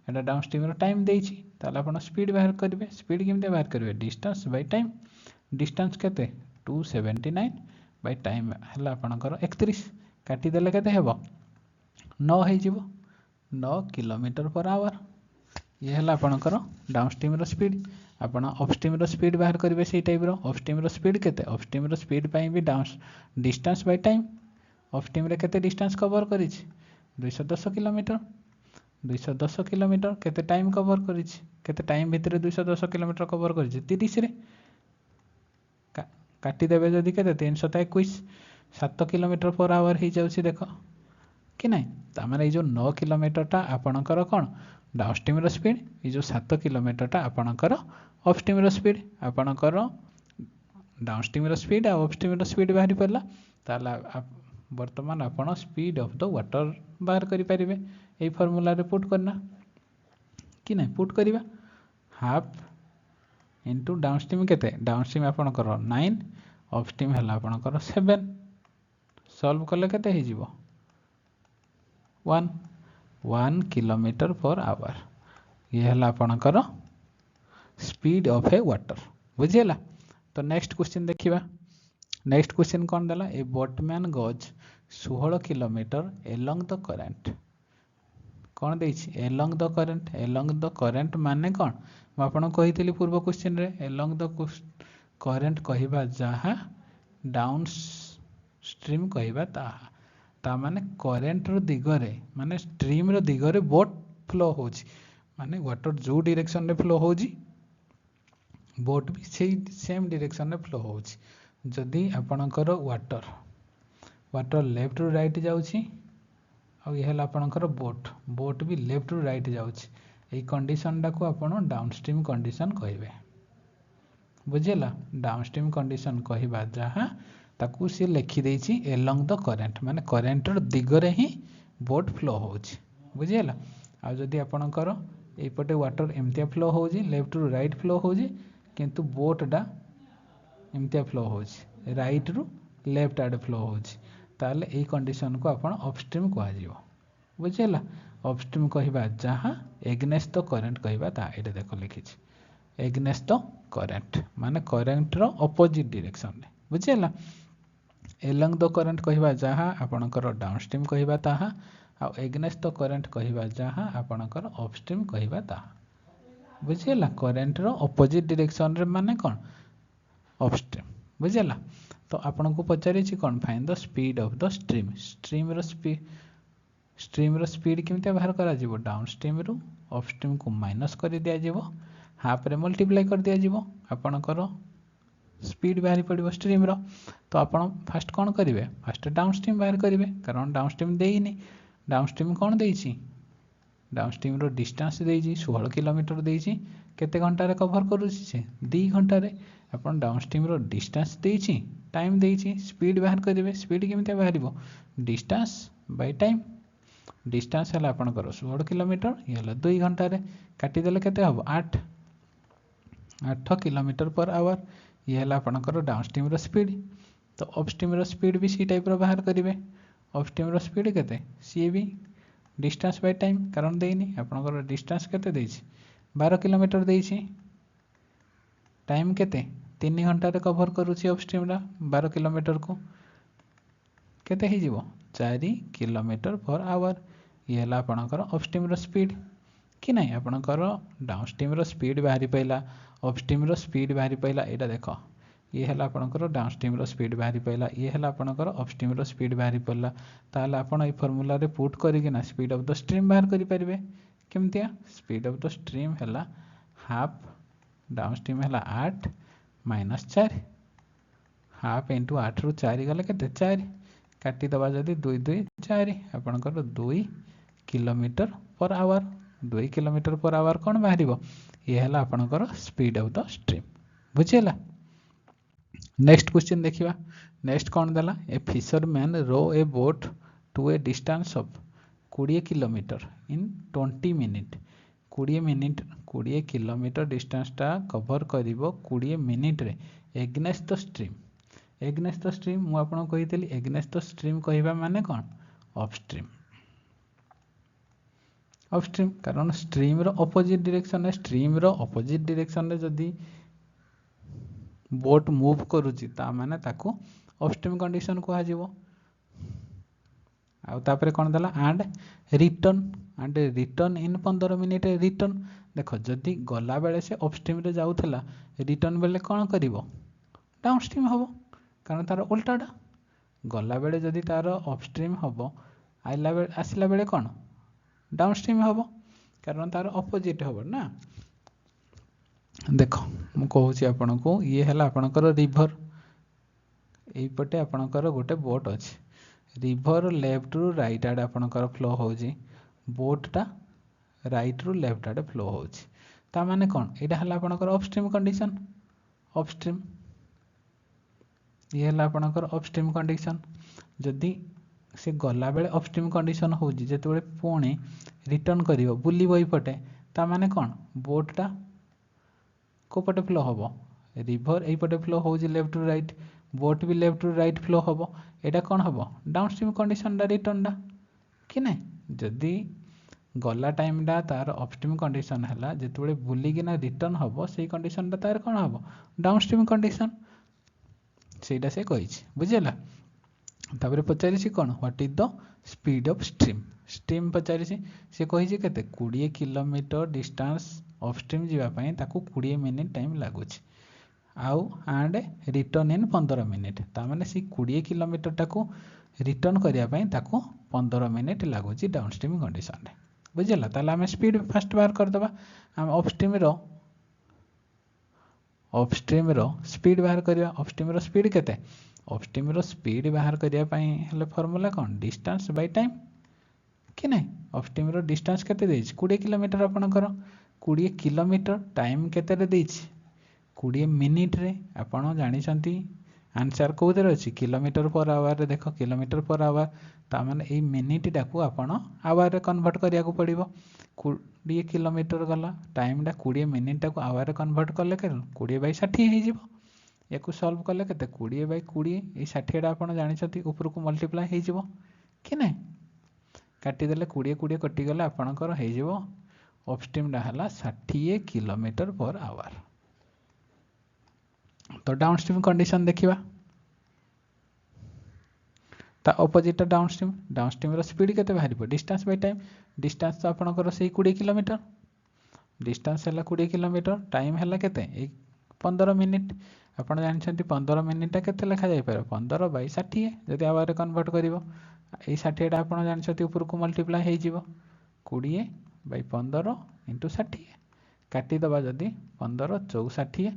एटा डाउन स्ट्रीम रो टाइम देछि ताले आपण स्पीड बाहर करिवे स्पीड केमते बाहर करिवे डिस्टेंस बाय टाइम डिस्टेंस केते 279 बाय टाइम हला आपनकर 31 काटी देले केते हेबो 9 हे जीवो 9 किलोमीटर पर आवर ये है आपनकर डाउन स्ट्रीम रो स्पीड आपण अप स्ट्रीम रो स्पीड बाहर करेंगे से टाइप रो अप स्ट्रीम रो स्पीड केते अप स्ट्रीम रो स्पीड पाई भी down distance by time up stream रे केते डिस्टेंस कवर करिछि 210 किलोमीटर 210 किलोमीटर केते टाइम कवर करिछि केते टाइम भितर 210 किलोमीटर कवर करिछि 30 रे काटी देबे जदी केते 321 7 किलोमीटर पर आवर ही जाउछि देखो कि नहीं तामाने ये जो 9 किलोमीटर आपणकर कौन डाउन स्ट्रीम रो स्पीड ये जो 7 किलोमीटर आपणकर अप स्ट्रीम रो स्पीड आपणकर डाउन स्ट्रीम रो स्पीड और अप स्ट्रीम रो स्पीड बाहरी पड़ला ताला वर्तमान आपण स्पीड ऑफ द वाटर बाहर करि परिबे ए फार्मूला रे पुट करना कि नहीं पुट करिबा हाफ इनटू डाउन स्ट्रीम केते डाउन स्ट्रीम आपणकर 9 अप स्ट्रीम हला आपणकर 7 सॉल्व कले केते हे जीवो 1 किलोमीटर पर आवर ये है आपणकर स्पीड ऑफ ए वाटर बुझेला। तो नेक्स्ट क्वेश्चन देखिबा नेक्स्ट क्वेश्चन कौन देला a boatman goes 16 kilometre along the current कौन देछि एलोंग द करेंट माने कौन मैं आपन कहितली पूर्व क्वेश्चन रे एलोंग द करेंट कहिबा जहा डाउन स्ट्रीम कहिबा ताहा ता माने करेंट रो दिगरे माने स्ट्रीम रो दिगरे बोट फ्लो होछि माने वाटर जो डायरेक्शन रे फ्लो होछि बोट भी सेम डायरेक्शन रे फ्लो होछि जदि आपणकर वाटर लेफ्ट रु राइट जाउछि आ ये हला आपणकर बोट भी लेफ्ट रु राइट जाउछि ए कंडीशन डा को आपण डाउन स्ट्रीम कंडीशन कहिबे बुझेला। डाउन स्ट्रीम कंडीशन कहिबा जहा ताकू सी लिखि देछि एलोंग द करेंट माने करेंट रो दिगरे ही बोट फ्लो होछि बुझेला। आ जदि आपणकर एपटे वाटर एमतिया फ्लो होछि लेफ्ट रु राइट फ्लो होछि किंतु बोट डा एमतिया फ्लो होछि राइट रु लेफ्ट आडे फ्लो होछि ताले ए कंडीशन को आपण अपस्ट्रीम कहा जिवो बुझेला। अपस्ट्रीम कहिबा जहा एग्नेस्ट द करेंट कहिबा ता एटे देखो लिखिछि एग्नेस्ट द करेंट माने करेंट रो अपोजिट डायरेक्शन रे बुझेला। एलोंग द करेंट कहिबा जहा आपणकर डाउनस्ट्रीम कहिबा ताहा आ एग्नेस्ट द करेंट कहिबा जहा आपणकर अपस्ट्रीम कहिबा ताहा बुझेला। करेंट रो अपोजिट डायरेक्शन रे माने कोन अपस्ट्रीम बुझेला। तो आपन को पचारि छि कोन find the speed of the stream stream रो स्पीड केमते बाहर करा जिवो डाउनस्ट्रीम रो अपस्ट्रीम को माइनस कर दिया जिवो हाफ रे मल्टीप्लाई कर दिया जिवो आपणकर स्पीड बाहरी पड़ो स्ट्रीम रो। तो आपण फास्ट कौन करेंगे फास्ट डाउनस्ट्रीम बाहर करेंगे कारण डाउनस्ट्रीम देनी डाउनस्ट्रीम कौन देछि डाउनस्ट्रीम रो डिस्टेंस देछि 16 किलोमीटर देछि केते घंटा रे कवर करूछि से 2 घंटा रे आपण डाउनस्ट्रीम रो डिस्टेंस देछि टाइम देछि स्पीड बाहर करेंगे स्पीड केमते बाहरिबो डिस्टेंस बाय टाइम डिस्टेंस है आपणकर 16 किलोमीटर ये 2 घंटा रे काटी देले केते हबो 8 8 किलोमीटर पर आवर ये है आपंकर डाउनस्ट्रीम स्पीड। तो अपस्ट्रीम स्पीड भी सी टाइप बाहर करेंगे। अपस्ट्रीम स्पीड केते सी भी डिस्टेंस बाय टाइम कारण देनी आपंकर डिस्टेंस केते देछि 12 किलोमीटर देछि टाइम केते 3 घंटा कभर करुच्ची अपस्ट्रीम 12 किलोमीटर को केते ही जीवो 4 किलोमीटर पर आवर ये है आपंकर अपस्ट्रीम स्पीड कि नहीं आपंकर डाउनस्ट्रीम स्पीड बाहरी पाइला अपस्ट्रीम स्पीड बाहरी पाइला यहाँ देख ये है आपंकर डाउनस्ट्रीम स्पीड बाहरी पाइला ये है आपंकर अपस्ट्रीम स्पीड बाहरी पड़ा ताल आपण ये फर्मूला रे पुट करना स्पीड ऑफ द स्ट्रीम बाहर करेंगे केमतिया स्पीड ऑफ द स्ट्रीम है हाफ डाउनस्ट्रीम है 8 माइनस 4 हाफ इंटू 8 रु 4 गले के 4 काटिदबा जदि 2 2 4 आपंकर 2 kilometre per our 2 kilometre per our कौन बाहर ये है आपंकर स्पीड ऑफ द स्ट्रीम बुझीगला। नेक्स्ट क्वेश्चन देखिए नेक्स्ट कौन देला a fisherman rows a boat to a distance of 20 kilometre in 20 minute 20 kilometre डिस्टेंसटा कभर करिवो 20 मिनिट रे against the stream against the stream मु आपन कहितली एग्नेस्ट द स्ट्रीम कहिबा माने कोन अपस्ट्रीम कारण स्ट्रीम रो अपोजिट डायरेक्शन रे जदी बोट मूव करुच्ची माने ताको अपस्ट्रीम कंडीशन कह तापर कौन देला and return in 15 minute return देख जदि गला बेले से अपस्ट्रीम रे जाउथला रिटर्न बेले कौन करिवो डाउनस्ट्रीम हबो कारण तार उल्टाटा गला बेले जदि तार अपस्ट्रीम हबो आइला बेले आसिला बेले कौन डाउनस्ट्रीम हबो कारण तार अपोजिट हबो ना। देख मु कहूँ आपण को ये है आपणकर रिभर यपटे आपणकर गोटे बोट अच्छे रिभर लेफ्ट रु राइट आड़े आपणकर फ्लो होची बोटा राइट रु लेफ्ट आड़े फ्लो होची ता माने कौन यहाँ है आपणकर अपस्ट्रीम कंडीशन अपस्ट्रीम ये है आपणकर अपस्ट्रीम कंडीशन जदि से गला बेले अपस्ट्रीम कंडीशन होची जेते पुणी रिटर्न करिवो बुलिबो यपटे ता माने कौन बोटा को पटे फ्लो हम रिभर यपटे फ्लो हो लेफ्ट टू राइट बोट भी लेफ्ट टू राइट फ्लो हम यहाँ कौन हम डाउनस्ट्रीम कंडीशन रिटर्न कि ना जदि गला टाइम तार अपस्ट्रीम कंडीशन है जिते बुलिकिना रिटर्न हम से कंडीशन तार कौन हम डाउनस्ट्रीम कंडीशन से कही बुझेगा। तापर पचारि कौन what is the speed of stream पचारि से कही केते 20 किलोमीटर डिस्टेंस अपस्ट्रीम जावाई 20 मिनिट टाइम लगुच आउ एंड रिटर्न इन 15 मिनिट तामाने सी 20 किलोमीटर टाको रिटर्न करने 15 मिनिट लगुच डाउनस्ट्रीम कंडीशन रे बुझेगा। ताला आम स्पीड फास्ट बाहर करदबा आम अपस्ट्रीम रो स्पीड बाहर करवा अपस्ट्रीम रो स्पीड केते अपस्ट्रीम रो स्पीड बाहर करने फॉर्मूला कौन डिस्टेंस बाय टाइम कि नहीं अपस्ट्रीम रो डिस्टेंस केते 20 किलोमीटर आपणकर 20 किलोमीटर टाइम केते 20 मिनिट रे आपण जानिसंती आंसर कोउते अछि किलोमीटर पर आवर रे देख किलोमीटर पर आवर ता माने ए मिनिट टाको आपण आवर रे कन्वर्ट करिया को पड़िबो 20 किलोमीटर गला टाइम टा 20 मिनिट टाको आवर रे कन्वर्ट करले के 20/60 हे जिवो याकू सॉल्व कले केते 20/20 ए 60 टा आपण जानिसंती ऊपर को मल्टीप्लाई हे जिवो कि नै काटी देले 20 कटि गले आपणकर हे जिवो अपस्ट्रीम टा हला 60 किलोमीटर पर आवर। तो डाउनस्ट्रीम कंडीशन देखिबा ता ऑपोजिट डाउनस्ट्रीम रो स्पीड केते बाहरिबो डिस्टेंस बाय टाइम डिस्टेंस तो आपणकर से 20 किलोमीटर डिस्टेंस है 20 किलोमीटर टाइम है केते 15 मिनिट आपण जानछंती 15 मिनिट केते लिखा जाय पारे 15/60 जदि आवर कन्वर्ट करिवो ए 60 टा आपण जानछंती ऊपर को मल्टीप्लाई हे जिवो 20/15 × 60 काटी दबा जदि 15 64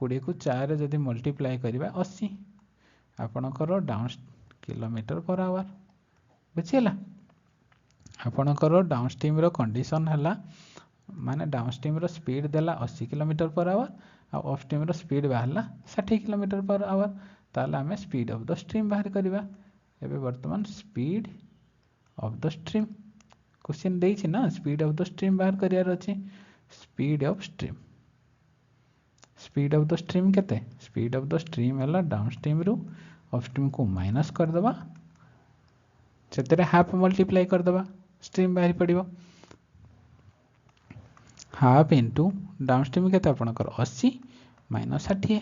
20 को 4 जदि मल्टीप्लाई करिबा 80 आपणकर डाउन किलोमीटर पर आवर बुझिला। आपणकर डाउनस्ट्रीम रो कंडीशन हला माने डाउनस्ट्रीम रो स्पीड देला 80 kilometre per our uh upstream रो स्पीड बाहरला 60 किलोमीटर पर आवर ताले हमें स्पीड ऑफ द स्ट्रीम बाहर करिबा एबे वर्तमान speed of the stream question देछि ना स्पीड ऑफ द स्ट्रीम बाहर करियार अछि speed of stream speed of the stream केते स्पीड ऑफ द स्ट्रीम है डाउन स्ट्रीम रु अपस्ट्रीम को माइनस करदे से हाफ मल्टीप्लाई करदे स्ट्रीम बाहरी पड़ो हाफ इंटू डाउन स्ट्रीम के आपंकर 80 माइनस 60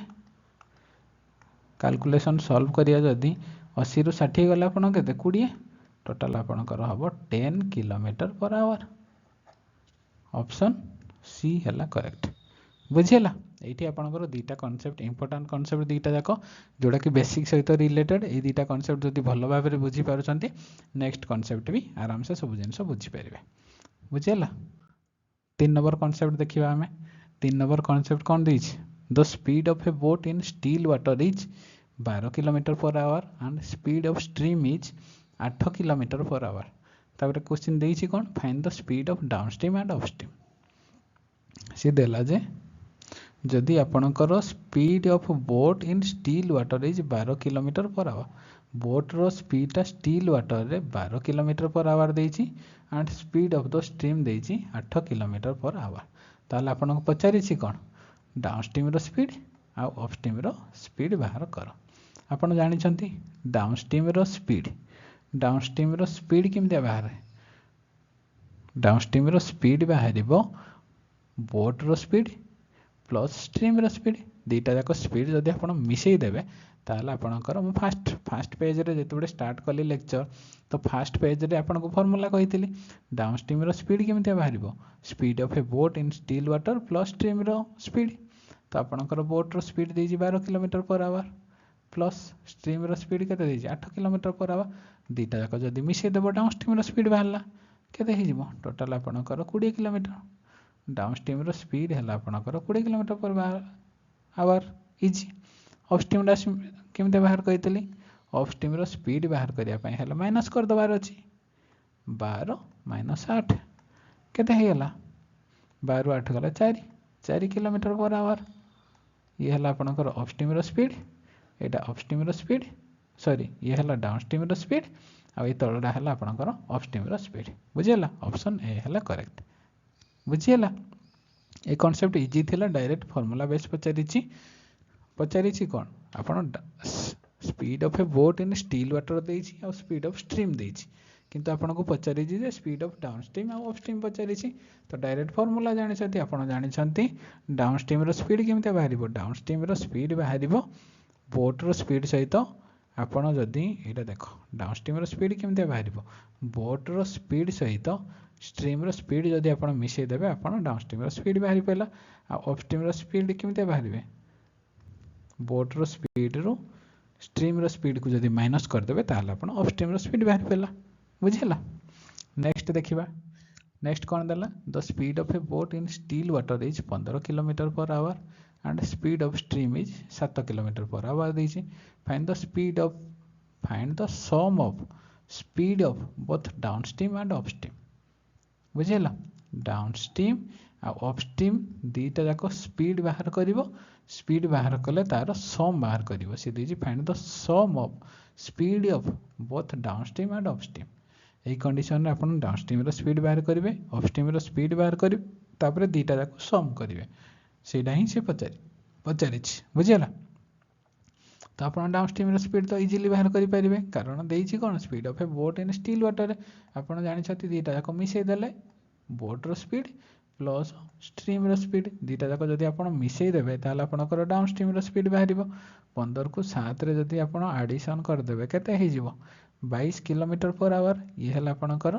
कैलकुलेशन सॉल्व करिया जदि 80 रु 60 गला आपण केते 20 टोटल आपणकर हम 10 kilometre per hour option C है करेक्ट बुझेला ये आपंकर दुईटा कॉन्सेप्ट इंपोर्टेंट कॉन्सेप्ट दुईटा जाक जोड़ा कि बेसिक सहित रिलेटेड ये दुईटा कॉन्सेप्ट जब भल भाव में बुझीपार नेक्स्ट कॉन्सेप्ट भी आराम से सब जिन बुझीपारे बुझेला 3 नंबर कॉन्सेप्ट देखा आम 3 नंबर कॉन्सेप्ट कौन देछि the speed of a boat in still water is 12 kilometre per hour and speed of stream is 8 kilometre per hour तापर क्वेश्चन देछि कौन find the speed of down stream and upstream सी देला जे जदि आपणकर speed of boat in still water is 12 kilometre per hour boat रो स्पीडटा स्टिल वाटर रे 12 किलोमीटर पर आवर देछि and speed of the stream देछि 8 किलोमीटर पर आवर ताले आपनको पचारिछि कौन डाउन स्ट्रीम रो स्पीड आ अपस्ट्रीम रो स्पीड बाहर कर आपण जानिछंती डाउन स्ट्रीम रो स्पीड केमते बाहर डाउन स्ट्रीम रो स्पीड बाहरिबो बोट रो स्पीड प्लस स्ट्रीम रो स्पीड दुईटा जाक स्पीड जदि आपण मिसई देबे ताहले आपणकर मु फास्ट पेज रे जेतबे स्टार्ट कली लेक्चर तो फास्ट पेज रे आपनको फार्मूला कहितली डाउन स्ट्रीम रो स्पीड केमते बाहरिबो speed of a boat in still water plus stream रो स्पीड तो आपणकर बोट रो स्पीड देछि 12 kilometre per hour plus stream रो स्पीड केते देछि 8 किलोमीटर पर आवर दुईटा जाक जदि मिसई देबो डाउन स्ट्रीम रो स्पीड बाहरला केते हे जिवो टोटल आपणकर 20 किलोमीटर डाउन स्ट्रीम रो स्पीड है आपणकर 20 kilometre per our easy upstream डा केमते बाहर कहितली अपस्ट्रीम रो स्पीड बाहर करिया पई हला माइनस कर दबार अछि 12 माइनस 8 केते हे गला 12 8 गला 4 किलोमीटर पर आवर ये हला आपणकर अपस्ट्रीम रो स्पीड एटा अपस्ट्रीम रो स्पीड सॉरी ये हला डाउन स्ट्रीम रो स्पीड आ ये तळडा हला आपणकर अपस्ट्रीम रो स्पीड बुझियला ऑप्शन ए हला करेक्ट बुझियला ए कांसेप्ट इजी थिला डायरेक्ट फार्मूला बेस पचारिछि कौन आपण speed of a boat in still water देछि और स्पीड ऑफ स्ट्रीम देछि किंतु आपण को पचारिछि जे स्पीड ऑफ डाउन स्ट्रीम और अपस्ट्रीम पचारिछि तो डायरेक्ट फार्मूला जानिछथि आपण जानिछथि डाउन स्ट्रीम रो स्पीड केमते बाहरिबो डाउन स्ट्रीम रो स्पीड बाहरिबो बोट रो स्पीड सहित आपण जदि एटा देखो डाउन स्ट्रीम रो स्पीड केमते बाहरिबो बोट रो स्पीड सहित स्ट्रीम रो स्पीड जदि आपण मिसई देबे आपण डाउन स्ट्रीम रो स्पीड बाहरि पइला आ अपस्ट्रीम रो स्पीड केमते बाहरिबे बोट रो स्पीड रो स्ट्रीम रो स्पीड को जदि माइनस कर देबे ताहले आपण अपस्ट्रीम रो स्पीड बाहरि पइला बुझिला नेक्स्ट देखिबा नेक्स्ट कोन देला the speed of a boat in still water is 15 kilometre per hour and speed of stream is 7 kilometre per hour देछि find the sum of speed of both down stream and upstream बुझेला down stream आ upstream दुईटा जाक speed बाहर करिवो speed बाहर कले तार सम बाहर करिवो से देछि find the sum of speed of both down stream and upstream एई कंडीशन रे आपण डाउन स्ट्रीम रो स्पीड बाहर करिवे अपस्ट्रीम रो स्पीड बाहर करिवे तापरे दुईटा जाक सम करिवे सेटा ही से पचारिछि बुझियला तो आपण डाउन स्ट्रीम रो स्पीड तो इजीली बाहर करि परिवे कारण देछि कोन speed of a boat in still water आपण जानि छथि दुईटा जाक मिसई देले बोट रो स्पीड प्लस स्ट्रीम रो स्पीड दुईटा जाक जदि आपण मिसई देबे ताले आपणकर डाउन स्ट्रीम रो स्पीड बाहरिबो 15 को 7 रे जदि आपण एडिशन कर देबे केते हे जिवो 22 किलोमीटर पर आवर ये हला आपणकर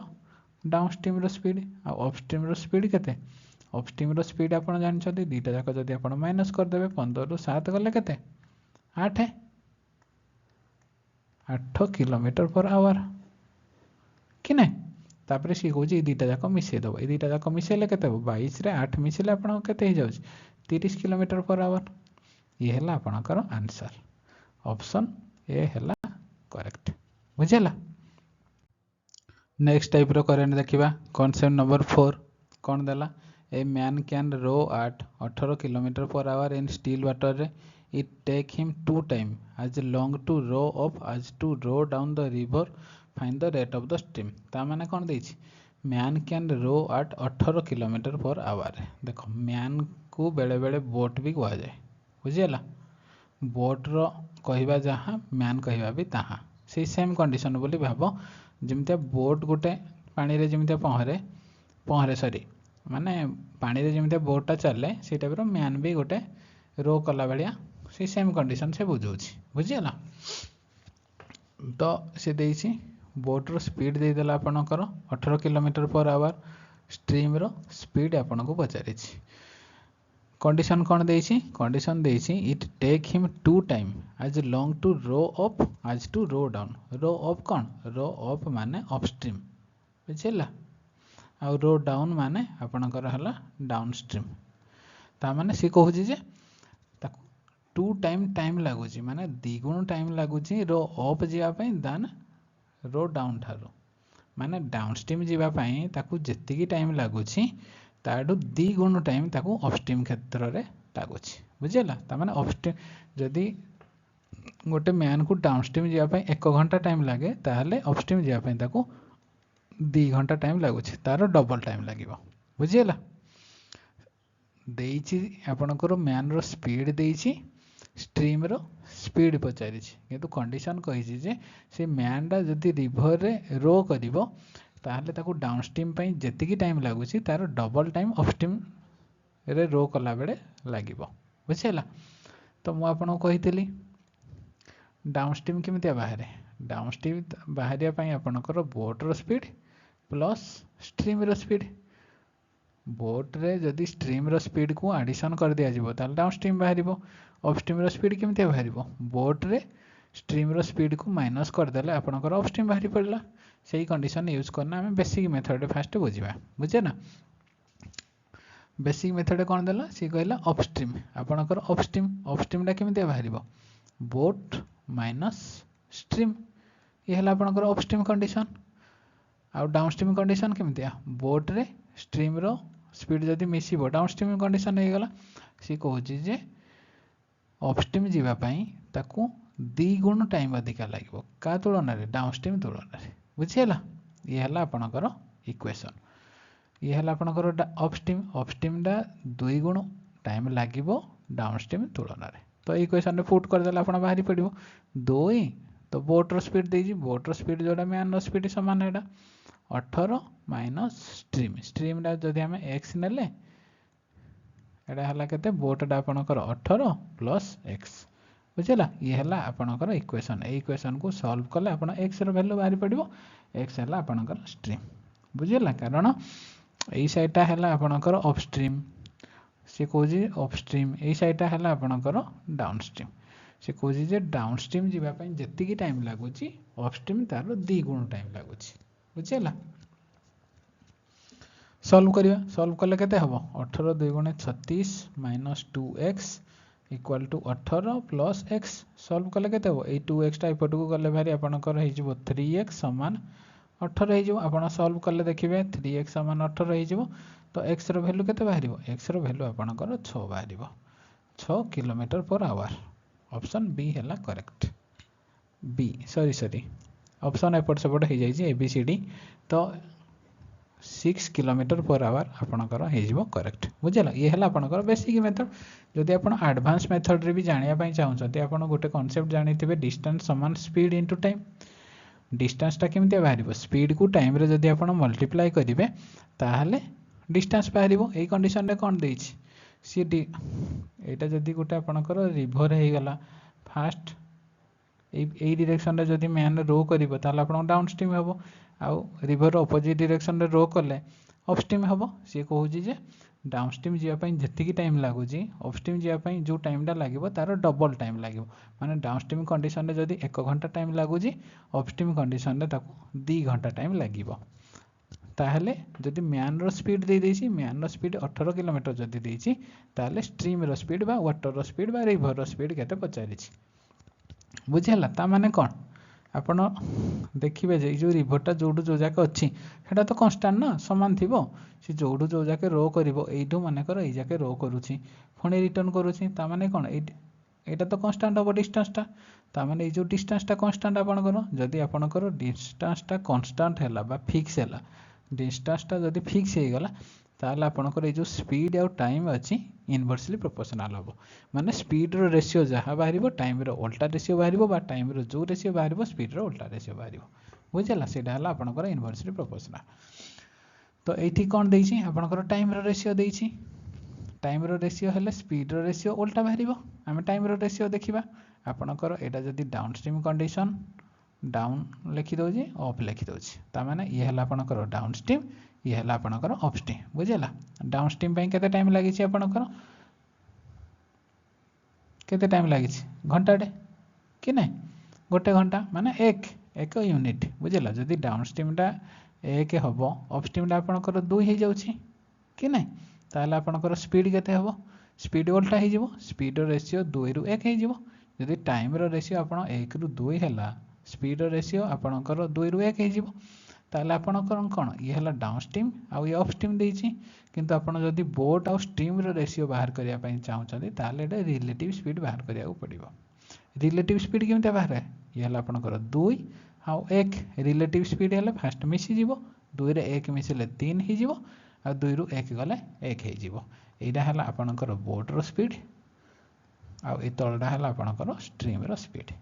डाउन स्ट्रीम रो स्पीड आ अपस्ट्रीम रो स्पीड केते अपस्ट्रीम रो स्पीड आपण जानि छथि दुईटा जाक जदि आपण माइनस कर देबे 15 रु 7 गले केते 8 किलोमीटर पर आवर कि नहीं तापर सी कौच दुईटा जाक मिसई दब दुईटा जाक मिसेले के 22 रे 8 मिसेले आप 30 किलोमीटर पर आवर ये है आपणकर आंसर ऑप्शन ए है करेक्ट बुझेला नेक्स्ट टाइप रो करेंट देखिबा कॉन्सेप्ट नंबर 4 कौन देला a man can row at 18 kilometre per hour in still water रे it take him 2 time as long to row up as to row down the river find the rate of the stream ता माने कौन देछि man can row at 18 kilometre per hour देखो man को बेले बेले boat भी कहा जाए बुझीगला बोट्र कहवा जहाँ मैन कहवा भी ताहाँ से सेम कंडीशन बोली भाव जमती बोट गोटे पानी रे जमती पहरे पहरे सरी माने पानी रे जमती बोटा चले से टाइप मैन भी गोटे रो कला भाया से सेम कंडीशन से बुझाऊँ बुझीगला तो सी देसी बोट्र स्पीड देदेला आपणकर 18 किलोमीटर पर आवर स्ट्रीम रो स्पीड आपन को पचारि कंडीशन कौन देसी कंडीशन देसी it take him two time as long to row up as to row down row up कौन रो अप माने अपस्ट्रीम बुझेला आ रो डाउन माने आपणकर हला डाउन स्ट्रीम ता माने सी कहूँ जे ताकू टू टाइम लगुच माने द्विगुण टाइम लगुच रो अप जावाई देन रो डाउन ठारू माने डाउन स्ट्रीम जावाई ताकू जेतिकी टाइम लगुच ताडू द्विगुण टाइम ताकू अपस्ट्रीम क्षेत्र में लगुच बुझेला तामाने अपस्ट्रीम जदि गोटे मैन को डाउन स्ट्रीम जावाई 1 घंटा टाइम लगे ताहले अपस्ट्रीम जावाई ताकू 2 घंटा टाइम लगुच तार डबल टाइम लगे बुझेला देइछि आपणकर मैन रो स्पीड देइछि स्ट्रीम रो स्पीड पचारि किंतु कंडीशन कही जे से मैन टा जदि रिवर रे रो करिवो ताहले ताकू डाउन स्ट्रीम पई जेतिकी टाइम लगुच तार डबल टाइम अपस्ट्रीम रे रो कला बेले लागिवो बुझेला तो मु आपन कहितली डाउन स्ट्रीम केमितिया बाहरे डाउन स्ट्रीम बाहरिया पई आपनकर बोट रो स्पीड प्लस स्ट्रीम रो स्पीड बोट रे जदि स्ट्रीम रो स्पीड को एडिशन कर दिया जिवो ताल डाउन स्ट्रीम बाहरिवो अपस्ट्रीम रो स्पीड केमितिया बाहरिवो बोट रे स्ट्रीम रो स्पीड को माइनस कर देले आपनकर अपस्ट्रीम बाहरी पड़ला सही कंडीशन यूज करना आम बेसिक मेथड फास्ट बुझा बुझे ना बेसिक मेथड कौन देला सी कहला अपस्ट्रीम आपनकर अपस्ट्रीम केमितिया बाहर बोट माइनस स्ट्रीम ये है आपनकर अपस्ट्रीम कंडीशन आउ डाउन स्ट्रीम कंडीशन केमितिया बोट रे स्ट्रीम रो स्पीड जदि मिसिबो डाउन स्ट्रीम कंडीशन हो गला सी कहूँ जे अपस्ट्रीम जीवाई ताकू 2 गुण टाइम अधिका लगे क्या तुलन में डाउन स्ट्रीम तुलन में बुझीगला ये है आपणकर इक्वेशन ये है आपणकर अपस्ट्रीम टा 2 गुण टाइम लगे डाउन स्ट्रीम तुलन में तो इक्वेशन पुट करदे आप बाहरी पड़ो 2 तो बोट्र स्पीड देजी बोट्र स्पीड जोड़ा मैन स्पीड सामान है 18 माइनस स्ट्रीम टा जदि आम एक्स नेले एटा हला केते बोटा आपणकर 18 प्लस एक्स बुझेला ये है आपणकर इक्वेशन ए इक्वेशन को सॉल्व कले आपण एक्स रो वैल्यू बाहरी पड़ो एक्स है आपणकर स्ट्रीम बुझेला कारण यही साइडटा है आपणकर अपस्ट्रीम सी कौजी अपस्ट्रीम यही साइडटा है आपणकर डाउन स्ट्रीम सी कौजी जे डाउन स्ट्रीम जीवाई जेतिकी टाइम लगुच अपस्ट्रीम तार 2 गुण टाइम लगुच बुझेला सॉल्व करिया सॉल्व कले केते हबो 18 2 गुणे 36 minus 2x equal to 18 plus x solve कले केते हो 2x टा एपट को गले भारी आपनकर हे जिवो 3x समान 18 हे जिवो आपण सॉल्व कले देखिबे 3x समान 18 हे जिवो तो x रो वैल्यू केते बाहरिबो x रो वैल्यू आपनकर 6 बाहरिबो 6 kilometre per hour option B हैला करेक्ट बी सॉरी ऑप्शन एपट सेपट हे जाई जे ABCD तो 6 किलोमीटर पर आवर आपणकर हो करेक्ट बुझेला ये है आपणकर बेसिक मेथड जदि आप एडवांस मेथड रे भी जानिया चाहते आप गोटे कॉन्सेप्ट जानी थे डिस्टेंस समान स्पीड इंटू टाइम डिस्टेंस टा केमिति बाहर स्पीड को टाइम रे जदि आप मल्टीप्लाई करेंगे ताहले डिस्टेंस बाहर यही कंडीशन रे कौन देछि सी डी एटा जदि गोटे आपणकर रिवर हो गला फास्ट यही डायरेक्शन रे जदि मैन रो करिवो ताहले आपन डाउन स्ट्रीम हेबो आउ रिवर अपोजिट डायरेक्शन रे रो कले अपस्ट्रीम हेबो सी कहूँ जे डाउन स्ट्रीम जावाई जेतिकी टाइम लगुच अपस्ट्रीम जावाई जो टाइमटा लगे तार डबल टाइम लगे माने डाउन स्ट्रीम कंडीशन रे जदि 1 घंटा टाइम लगुच अपस्ट्रीम कंडीशन रे ताकू 2 घंटा टाइम लगे ताहले जदि मैन रो स्पीड दे देछि मैन रो स्पीड 18 किलोमीटर जदि देछि ताहले स्ट्रीम रो स्पीड बा वाटर रो स्पीड बा रिवर रो स्पीड केते पचारिछि बुझेला ता माने कोन आपण देखिए जे जो रिवरटा जोडू जो जाके अच्छी सेटा तो कांस्टेंट ना समान थिबो से जोडू जो जाके रो करिवो एइठो माने कर एइ जाके रो करूछि फणी रिटर्न करूछि ता माने कोन एटा तो कांस्टेंट हो डिस्टेंस टा ता माने ए जो डिस्टेंस टा कांस्टेंट आपण करो जदी आपण करो डिस्टेंस टा कांस्टेंट हैला बा फिक्स हैला डिस्टेंस टा जदी फिक्स हे गला ताहले आपनकर ए जो स्पीड आउ टाइम अछि इनवर्सली प्रोपोर्शनल हम माने स्पीड रो रेशियो जहाँ बाहर टाइम रो उल्टा रेशियो बाहर टाइम रो जो रेशियो बाहर स्पीड रो उल्टा रेशियो बाहर बुझेला सेटा हला आपनकर इनवर्सली प्रोपोर्शनल। तो एठी कोन देछि आपनकर टाइम रो रेशियो देछि टाइम रो रेशियो हेले स्पीड रो रेशियो उल्टा बाहर आम टाइम रो रेशियो देखा आपनकर एटा जदि डाउनस्ट्रीम कंडीशन डाउन लिखि दउछि अप लिखि दउछि ता माने ये हला आपनकर डाउनस्ट्रीम ये हला आपनकर अपस्ट्रीम बुझेला। डाउनस्ट्रीम पे केते टाइम लागि छि आपनकर केते टाइम लागि छि घंटाटे कि नै गोटे घंटा माने एक यूनिट बुझेला। जदि डाउनस्ट्रीम टा 1 हबो अपस्ट्रीम टा आपनकर 2 हे जाउछि कि नै ताहले आपनकर स्पीड केते हबो स्पीड उल्टा हे जिवो स्पीड रेशियो 2 रु 1 हे जिवो। जदि टाइम रो रेशियो आपण 1 रु 2 हैला स्पीड रेशियो आपनकर 2 रु 1 हे जिवो ताहले आपनकर कोन ये हला डाउनस्ट्रीम आ ये अपस्ट्रीम देछि किंतु आपण जदि बोट आ स्ट्रीम रो रेशियो बाहर करिया पई चाहउछथि ताहले एटा रिलेटिव स्पीड बाहर करिया पड़िबो। रिलेटिव स्पीड केमते बाहर ये हला आपनकर 2 आ 1 रिलेटिव स्पीड हले फास्ट मिसी जिवो 2 रे 1 मिसिले 3 हे जिवो आ 2 रु 1 गले 1 हे जिवो। एटा हला आपनकर बोट रो स्पीड आ ए तळडा हला आपनकर स्ट्रीम रो स्पीड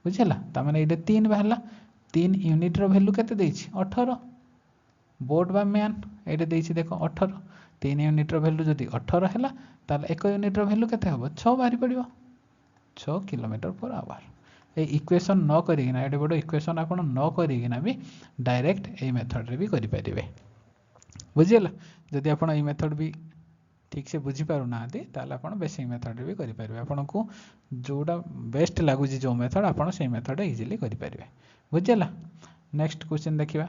बुझेला। ता माने एटा 3 बाहरला 3 यूनिट रो वैल्यू केते देछि 18 बोट बा मैन एटा देछि देखो 18 3 यूनिट रो वैल्यू जदि 18 हैला ताले 1 यूनिट रो वैल्यू केते हबो 6 बाहरी पड़िबो 6 kilometre per our. A equation न करिगिना एटा बडो इक्वेशन आपण न करिगिना भी डायरेक्ट ए मेथड रे भी करि परिबे बुझेला। जदि आपण ए मेथड भी ठीक से बुझी पारु ना दे ताले आपण बेसिक मेथड रे भी करि परिबे आपण को जोडा बेस्ट लागु जी जो मेथड आपण से मेथड इजीली करि परिबे बुझेला। नेक्स्ट क्वेश्चन देखिबा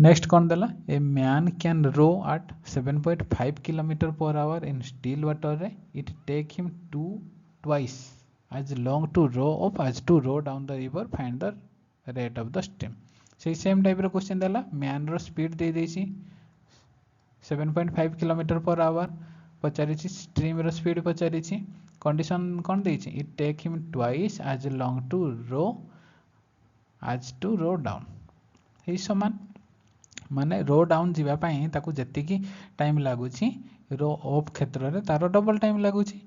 नेक्स्ट कौन देला a man can row at 7.5 kilometre per hour in still water रे it take him twice as long to row up as to row down the river find the rate of the stream। से same type रो question देला man रो speed दे देछि 7.5 kilometre per hour पचारि stream रो speed पचारि condition कौन देछि it take him twice as long to row as to row down हे समान माने रो डाउन जीवा पई ताकू जति की टाइम लागुछि रो अप क्षेत्र रे तारो डबल टाइम लागुछि।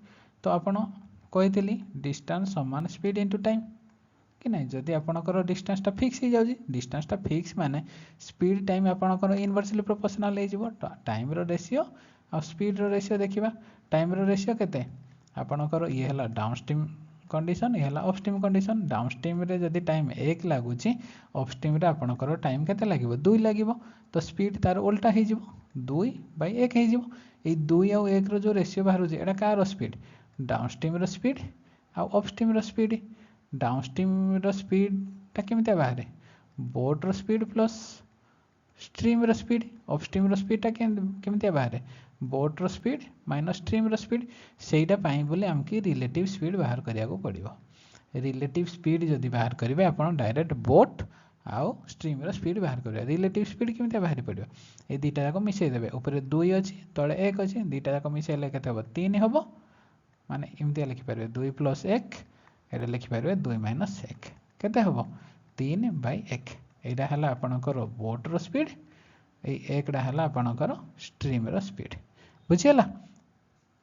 तो आपण कहितली डिस्टेंस समान स्पीड इनटू टाइम कि नहीं जदि आपनकर डिस्टेंस टा फिक्स हो जाउछि डिस्टेंस टा फिक्स माने स्पीड टाइम आपनकर इनवर्सली प्रोपोर्शनल हे जिवो टाइम रो रेशियो आ स्पीड रो रेशियो देखिबा टाइम रो रेशियो केते आपनकर ये हला डाउनस्ट्रीम कंडीशन ये हला अपस्ट्रीम कंडीशन डाउनस्ट्रीम रे जदि टाइम 1 लागुछि अपस्ट्रीम रे आपनकर टाइम केते लागिवो 2 लागिवो तो स्पीड तार उल्टा हे जिवो 2/1 हे जिवो। ए 2 आ 1 रो जो रेशियो बाहरु जे एटा कार स्पीड डाउनस्ट्रीम रो स्पीड आ अपस्ट्रीम रो स्पीड डाउनस्ट्रीम रो स्पीड ता केमिता बाहर बोट रो स्पीड प्लस स्ट्रीम रो स्पीड अपस्ट्रीम रो स्पीड ता केमिता बाहर बोट रो स्पीड माइनस स्ट्रीम रो स्पीड सेटा पाई बोले हमकी रिलेटिव स्पीड बाहर करिया को पड़िबो। रिलेटिव स्पीड जदि बाहर करिवे आपण डायरेक्ट बोट आउ स्ट्रीम रो स्पीड बाहर करिया रिलेटिव स्पीड केमिता बाहर पड़िबो ए दीटा जाको मिसै देबे ऊपर 2 अछि तळे 1 अछि दीटा जाको मिसैले केते हबो 3 हबो माने इमतिया लिखि पारबे 2 + 1 एटा लिखि पारबे 2 - 1 केते हबो 3/1 एटा हला आपनकर बोट रो स्पीड ए एकडा हला आपनकर स्ट्रीम रो स्पीड बुझियला।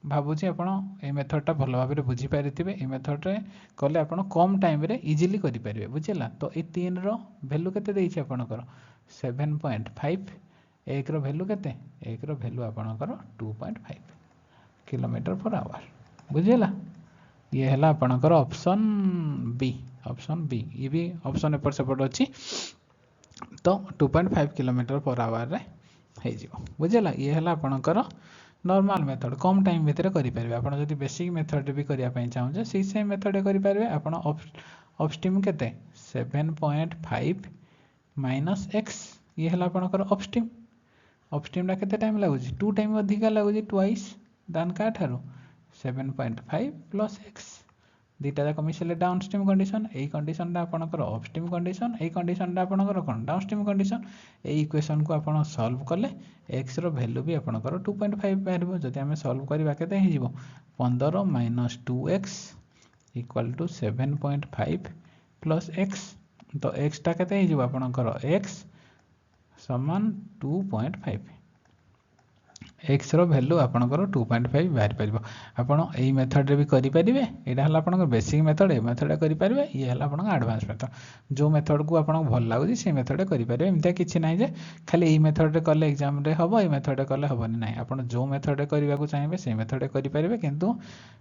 भाबुछि आपण ए मेथड टा भलो भाबरे बुझी पारिथिबे ए मेथड रे कले आपण कम टाइम रे इजीली करि पारिबे बुझियला। तो ए 3 रो वैल्यू केते देछि आपनकर 7.5 1 रो वैल्यू केते 1 रो वैल्यू आपनकर 2.5 किलोमीटर पर आवर बुझियला। ये हला आपनकर ऑप्शन बी ये भी ऑप्शन एपर सेपट अछि तो 2.5 किलोमीटर पर आवर रे हे जिवो बुझियला। ये हला आपनकर नॉर्मल मेथड कम टाइम भितर करि पारिबे आपण जदि बेसिक मेथड भी करिया पई चाहू से सेम मेथड करि पारिबे आपण अपस्ट्रीम केते 7.5 - x ये हला आपनकर अपस्ट्रीम ला केते टाइम लागुछि 2 टाइम अधिका लागुछि ट्वाइस दान का ठारो 7.5 + x दीटा जाक मिसले डाउनस्ट्रीम कंडीशन ए कंडीशन टा आपनकर अपस्ट्रीम कंडीशन ए कंडीशन टा आपनकर कोन डाउनस्ट्रीम कंडीशन ए इक्वेशन को आपण सॉल्व कले x रो वैल्यू भी आपनकर 2.5 बाहरबो जदि हमें सॉल्व करबा केते हे जिवो 15 - 2x = 7.5 + x तो x टा केते हे जिवो आपनकर x = 2.5 एक्स रो भैल्यू आपंकर 2.5 बाहरी पार आपड़ यही मेथड भी करेंगे। यहाँ है आप बेसिक मेथड ए मेथड करेंगे। ये है आप एडवांस मेथड जो मेथड को आपको भल लगुच से मेथड करेंगे। एमती किसी ना जे खाली यही मेथड कले एग्जाम हम ये मेथड कले हेनी ना आप जो मेथड करने को चाहिए से मेथड करेंगे किंतु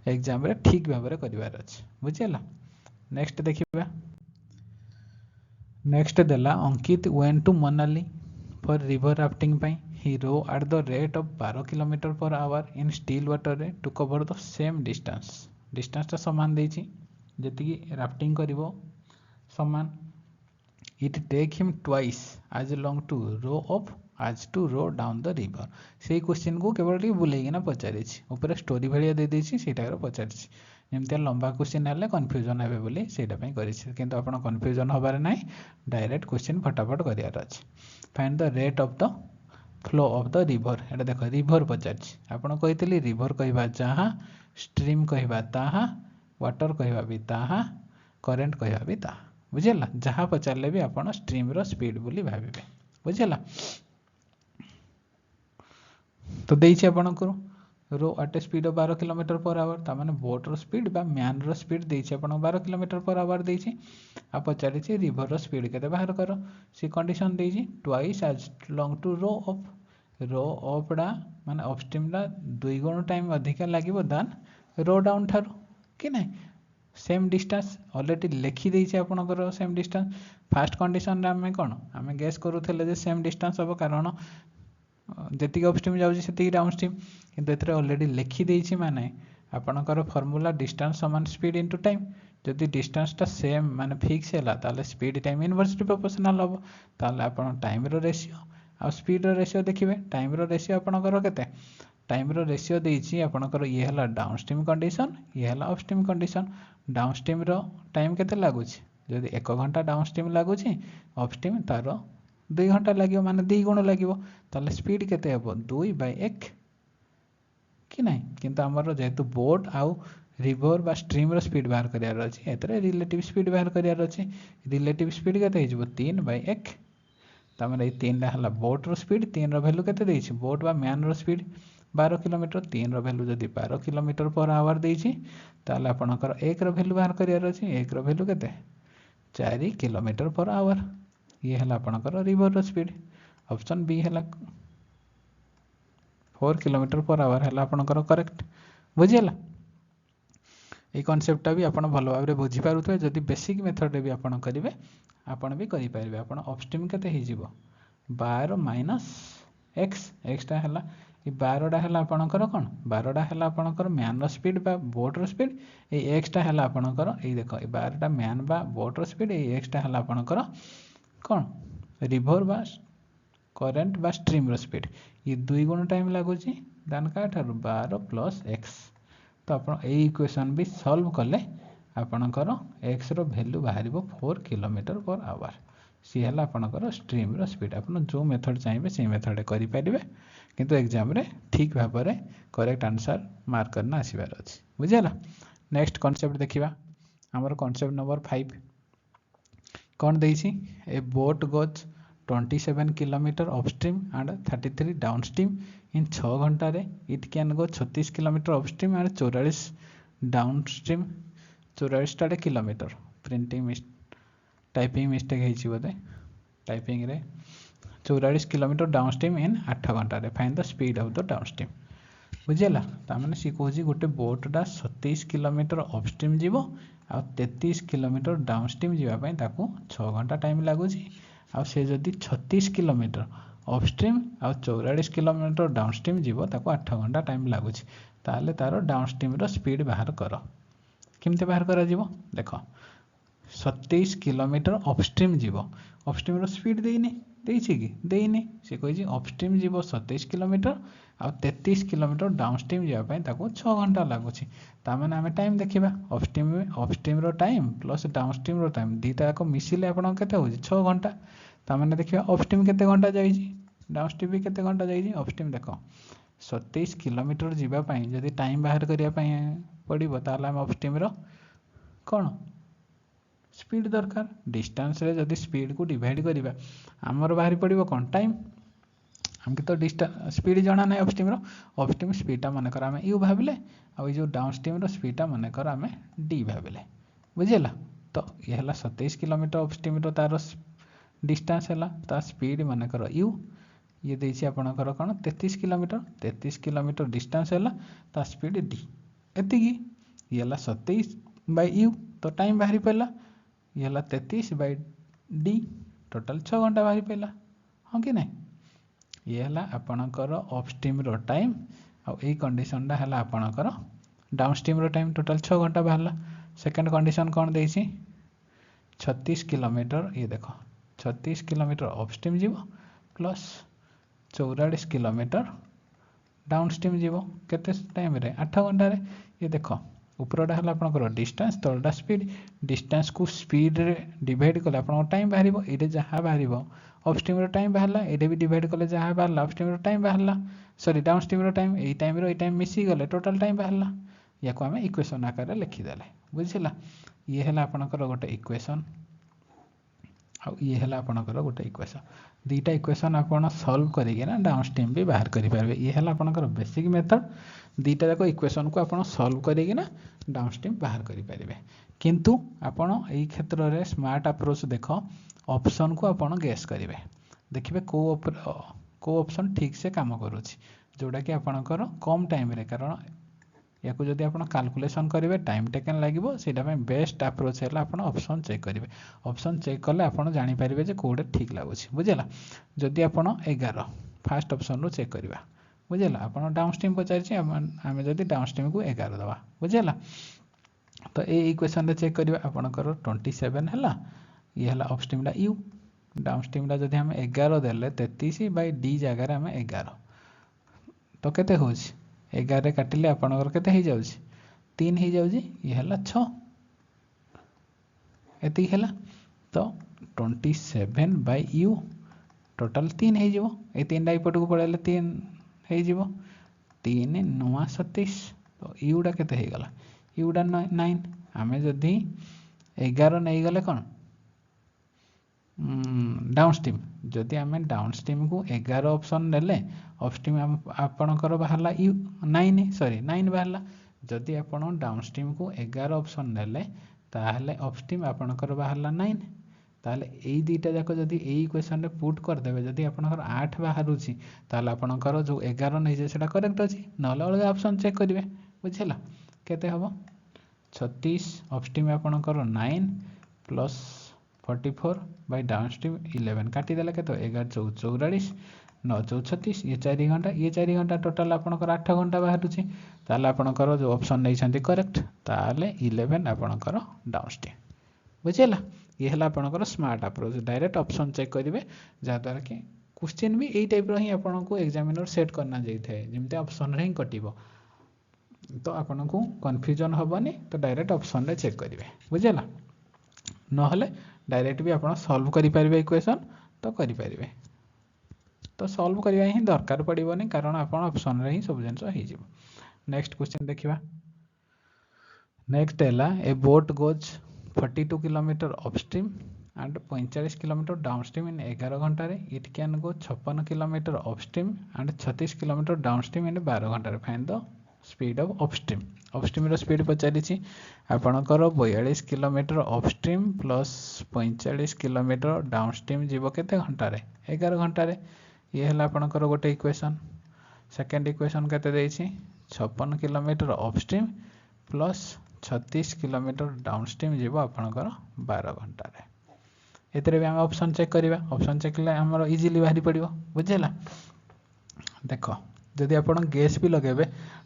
एग्जाम ठीक भाव में करार अच्छे बुझीगला। नेक्स्ट देखिए नेक्स्ट देला Ankit went to Manali for river rafting पाई he row at the rate of 12 kilometre per hour in still water रे to cover the same distance डिस्टेंसटा सामान देछि जति राफ्टिंग करिवो सामान it take him twice as long to row up as to row down the river से question को केवल बुलेकिना पचारि ऊपर स्टोरी भाया दे देछि सेटा पचारि जमी लंबा क्वेश्चन है कन्फ्यूजन हे बोली सेटापी किंतु आप कन्फ्यूजन हबार ना डायरेक्ट क्वेश्चन फटाफट करार अच्छे। Find the rate of the flow of the river एटा देख रिवर पचारि आपड़ कही रिवर कहवा जहाँ स्ट्रीम कहवा ताहा वाटर कहवा भी ताहा करेन्ट कहवा भी ताहा बुझेगा जहाँ पचारे भी आप स्ट्रीम रो स्पीड बोली भावे बुझेगा। तो देइछि आपनकर row at a speed of 12 kilometre per hour तामाने बोट रो स्पीड बा मैन रो स्पीड देइछि आपन 12 किलोमीटर पर आवर देइछि आ पचारिछि रिवर रो स्पीड केते बाहर करो सी कंडीशन देइछि twice as long to row up डा माने अपस्ट्रीम डा 2 गुण टाइम अधिक लागिवो दान रो डाउन थारो कि नै सेम डिस्टेंस ऑलरेडी लिखि देइछि आपनकर सेम डिस्टेंस फर्स्ट कंडीशन रे हमें कोन हमें गेस करूथले जे सेम डिस्टेंस हो कारण जी अपस्ट्रीम जाऊँगी डाउनस्ट्रीम किंतु एथरे ऑलरेडी लिखि देइछि माने आपनकर फॉर्मूला डिस्टेंस समान स्पीड इनटू टाइम जदि डिस्टेंसटा सेम माने फिक्स है ताले स्पीड टाइम इनवर्सली प्रोपोर्शनल हम ताले आपन टाइम रो रेशियो आ स्पीड रो रेशियो देखिए टाइम रो रेशियो आपनकर केते टाइम रो रेशियो देइछि आपनकर ये हला डाउनस्ट्रीम कंडीशन ये हला अपस्ट्रीम कंडीशन डाउनस्ट्रीम रो टाइम केते लागुछि जदि 1 घंटा डाउनस्ट्रीम लागुछि अपस्ट्रीम तार 2 घंटा लगे माने 2 गुण लगे ताले स्पीड केते हेबो 2/1 कि नहीं किंतु आमर जेहेतु बोट आउ रिवर बा स्ट्रीम रो स्पीड बाहर करियार अछि एतरे रिलेटिव स्पीड बाहर करियार अछि रिलेटिव स्पीड केते हिजबो 3/1 तामने 3 टा हला बोट रो स्पीड 3 रो वैल्यू केते देछि बोट बा मैन रो स्पीड 12 किलोमीटर 3 रो वैल्यू जदि 12 किलोमीटर पर आवर देछि ताले आपनकर 1 रो वैल्यू बाहर करियार अछि 1 रो वैल्यू केते 4 किलोमीटर पर आवर ये है आपनकर रिवर रो स्पीड ऑप्शन बी है 4 किलोमीटर पर आवर है आपनकर करेक्ट बुझीगला। ये कॉन्सेप्टटा भी आप भल भाव में बुझी पारुथे जदि बेसिक मेथड रे भी आपन करेंगे आपन भी करि पारिबे आपन अपस्ट्रीम केते ही जीवो 12 माइनस एक्स एक्सटा है ये 12टा है आपनकर कोन 12टा है आपनकर मैन रो स्पीड बा बोट रो स्पीड ये एक्सटा है आपनकर ये देखो 12टा मैन बा बोट रो स्पीड ये एक्सटा है आपनकर कौन रिवर बा करेन्ट बा स्ट्रीम रो स्पीड ये 2 गुण टाइम लगुच दान का 12 प्लस एक्स तो आप इक्वेशन भी सॉल्व कले आपणकर एक्स रो वैल्यू बाहर 4 किलोमीटर पर आवर सी है आपणकर स्ट्रीम रो स्पीड आप जो मेथड चाहिए से मेथड करेंगे किंतु एग्जाम रे ठीक भाव में करेक्ट आंसर मार्क करना आसबार अच्छे बुझेगा। नेक्स्ट कॉन्सेप्ट देखिबा हमर कॉन्सेप्ट नंबर 5 कौन देइछि a boat goes 27 kilometre upstream and 33 downstream in 6 घंटा रे it can go 36 kilometre upstream and 44 downstream 44 kilometre printing typing mistake बोधे टाइपिंग रे 44 किलोमीटर डाउनस्ट्रीम इन 8 घंटा रे find the speed of the downstream बुझेगा ताने सी कह गोटे बोटा 27 किलोमीटर अपस्ट्रीम जीवो आ 33 किलोमीटर डाउनस्ट्रीम जावाई 6 घंटा टाइम लगुच आ से जदि 36 किलोमीटर अपस्ट्रीम आ 44 किलोमीटर डाउनस्ट्रीम जीवो 8 घंटा टाइम लगुच ताले तार डाउनस्ट्रीम रो स्पीड बाहर कर केमते बाहर करा जीवो देख 27 किलोमीटर अपस्ट्रीम जीवो अपस्ट्रीम रो स्पीड देइने देइछि कि देइने से कहि अपस्ट्रीम जीवो 27 किलोमीटर आ 33 किलोमीटर डाउनस्ट्रीम जावाई 6 घंटा लगुच ताମାନେ आमे टाइम देखिबा अपस्ट्रीम रो टाइम प्लस डाउनस्ट्रीम रो टाइम दीटा को मिसिले आपण केते होछि 6 घंटा ताମାନେ देखिबा अपस्ट्रीम केते घंटा जाईछि डाउनस्ट्रीम भी केते घंटा जाईछि अपस्ट्रीम देखो 27 किलोमीटर जीवा पई जदी टाइम बाहर करिया पई पड़िबो ताला हम अपस्ट्रीम रो कोन स्पीड दरकार डिस्टेंस रे जदी स्पीड को डिवाइड करिबा हमर बाहर पड़िबो कोन टाइम हमके तो डिस्टेंस स्पीड जना ना अपस्ट्रीम अपस्ट्रीम स्पीडटा मनकर आम यू भाविले आउ जो डाउनस्ट्रीम स्पीडटा मनकर आम डी भाविले बुझेगा। तो ये है 27 किलोमीटर अपस्ट्रीम तार डिस्टेंस है ता स्पीड मनकर यू ये देछि आपणकर कौन 33 किलोमीटर डिस्टेंस है ता स्पीड डी एति ये 27 बाय यू तो टाइम बाहरी पड़ा ये 33 बाय डी टोटाल 6 घंटा बाहरी पड़ा हाँ कि नहीं। ये है आपणकर अपस्ट्रीम टाइम आई कंडीशन है आपणकर डाउनस्ट्रीम टाइम टोटाल 6 घंटा बाहर। सेकेंड कंडीशन कौन देछि 36 किलोमीटर ये देख 36 किलोमीटर अपस्ट्रीम जीव प्लस 44 किलोमीटर डाउनस्ट्रीम जीव केते टाइम रे 8 घंटा रे। ये देख उपरटा है आपंकर डिस्टेंस तलटा स्पीड डिस्टेंस को स्पीड रे डिवाइड कले आप टाइम बाहर ये जहाँ बाहर अपस्ट्रीम टाइम बाहर ये भी डिवाइड कले जहाँ बाहर अपस्ट्रीम टाइम बाहर सॉरी डाउनस्ट्रीम टाइम ये टाइम मिसी गले टोटाल टाइम बाहर या को आम इक्वेशन आकार लिखिदेले बुझला। ये है आपंकर गोटे इक्वेशन ये है आपंकर गोटे इक्वेशन दीटा इक्वेशन आपन सॉल्व करिना डाउनस्ट्रीम भी बाहर करेंगे। ये है आपंकर बेसिक मेथड दीटा जाक इक्वेशन को आपन सॉल्व करिना डाउनस्ट्रीम बाहर करेंगे। किंतु आपन एई क्षेत्र में स्मार्ट अप्रोच देख ऑप्शन को आपन गेस करेंगे देखिए को ऑप्शन ठीक से काम करुच्ची जोटा कि आपंकर कम टाइम रे कारण या जदि आप कैलकुलेशन करेंगे टाइम टेकन लगे से बेस्ट अप्रोच है आप ऑप्शन चेक करेंगे। ऑप्शन चेक कले आप जानीपारे जो कौटे ठीक लगुच बुझेगा। जदि आप 11 फास्ट ऑप्शन रू चेक करवा बुझेगा आप डाउनस्ट्रीम पचार आम जदि डाउनस्ट्रीम को 11 दवा बुझेगा। तो ये इक्वेशन चेक करवा आपंकर 27 है ये है अपस्ट्रीम यू डाउनस्ट्रीम जदि आम 11 देले 33 बाय डी जगार आम 11 तो केते हो 11 काटिले आपणकर केते हो जाउछि 3 हो जाउछि ये है 6 एति है तो 27 बाय यू टोटाल 3 हो ये 3 इपट को पड़े 3 हो 3 9 27 तो यूटा केते हो गला यूटा 9 आम जदि 11 नहीं गले कौन डाउनस्ट्रीम जदि आम डाउनस्ट्रीम को 11 ऑप्शन नेले अपस्ट्रीम आपणकर बाहर यू 9 सॉरी 9 बाहर जदि आप डाउनस्ट्रीम को 11 ऑप्शन नेले ताहले अपस्ट्रीम आपणकर बाहर 9 ताहले एई दीटा जाक जदि एई इक्वेशन रे पुट करदेबे जदि आपणकर 8 बाहरुची ताहले आपणकर जो 11 नहीं जे सेटा करेक्ट अछि नले अलग ऑप्शन चेक करिवे बुझिला केते हबो 36 अपस्ट्रीम आपणकर 9 प्लस 44 बाय डाउनस्ट्रीम 11 काटिदेला के 11 14 44 9 14 36 ये 4 घंटा टोटाल आपणकर 8 घंटा बाहर ताले आपणकर जो ऑप्शन नहीं करेक्ट ताले 11 आपणकर डाउनस्ट्रीम बुझेला। ये है आपणकर smart approach direct option check करेंगे जहाँद्वारा कि क्वेश्चन भी यही टाइप ही आपन को एग्जामिनर सेट करना जाए जमी ऑप्शन रे ही कटिबो तो आपन को कन्फ्यूजन हेनी तो डायरेक्ट ऑप्शन रे चेक करेंगे बुझेला। नहले डायरेक्ट भी आप सॉल्व करें इक्वेशन तो करें तो सॉल्व करवा ही दरकार पड़ोनी कारण आप ऑप्शन रे ही सब जिन हो। नेक्स्ट क्वेश्चन देखिए नेक्स्ट है a boat goes 42 kilometre upstream and 45 kilometre downstream in 11 घंटा it can go 56 kilometre upstream and 36 kilometre downstream in 12 घंटा find the speed of upstream upstream speed पचारि आपणकर 42 kilometre upstream plus 45 kilometre downstream जीव केते घंटा 11 घंटा ये है आपणकर गोटे इक्वेशन। सेकेंड इक्वेशन केते देछि 56 kilometre upstream plus 36 kilometre downstream जीव आपणकर 12 घंटा एतरे भी आम ऑप्शन चेक करवा ऑप्शन चेक ले हमर इजीली बाहरी पड़ो बुझेला। देख जदि आप गेस भी लगेबे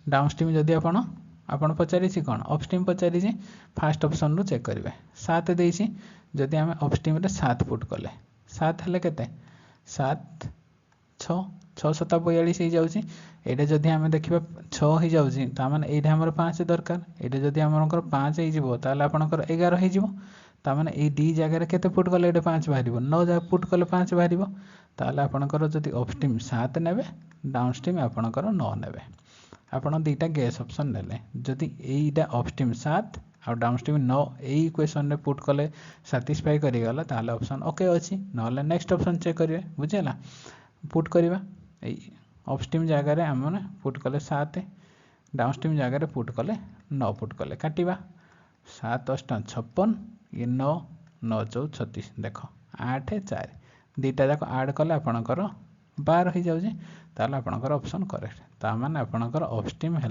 डाउनस्ट्रीम जदि आपन पचारि कौन अपस्ट्रीम पचारि फास्ट ऑप्शन रू चेक करेंगे 7 देछि जदि आम अपस्ट्रीम रे 7 पुट कले 7 हेले केते 7 6 6 7 42 हो जाउछि एटा जदि आम देखिबा 6 हो जाउछि ता माने एटा हमर 5 दरकार एटा जदि हमरकर 5 हो जिवो ताले आपनकर 11 हो जिवो ता माने ए डी जगह केते पुट कले एटा 5 बाहरिबो 9 जगह पुट कले 5 बाहरिबो ताले आपनकर जदि अपस्ट्रीम 7 नेबे डाउनस्ट्रीम आपनकर 9 नेबे आपन दीटा गैस ऑप्शन नेले जदि एटा अपस्ट्रीम 7 और डाउनस्ट्रीम 9 यही इक्वेशन रे पुट कले सैटिस्फाई करिगला ताले ऑप्शन ओके अछि नले नेक्स्ट ऑप्शन चेक करिवे बुझेला पुट करवा अपस्ट्रीम जगार आम पुट कले 7, डाउनस्ट्रीम जगार पुट कले 9 पुट कले काटिबा 7 8 56 ये 9 9 4 36 देख 8 4 दुईटा जाक आड कले आपणकर 12 हो जाऊे ताल आपणकर ऑप्शन करेक्ट ताने आपणकर अपस्ट्रीम है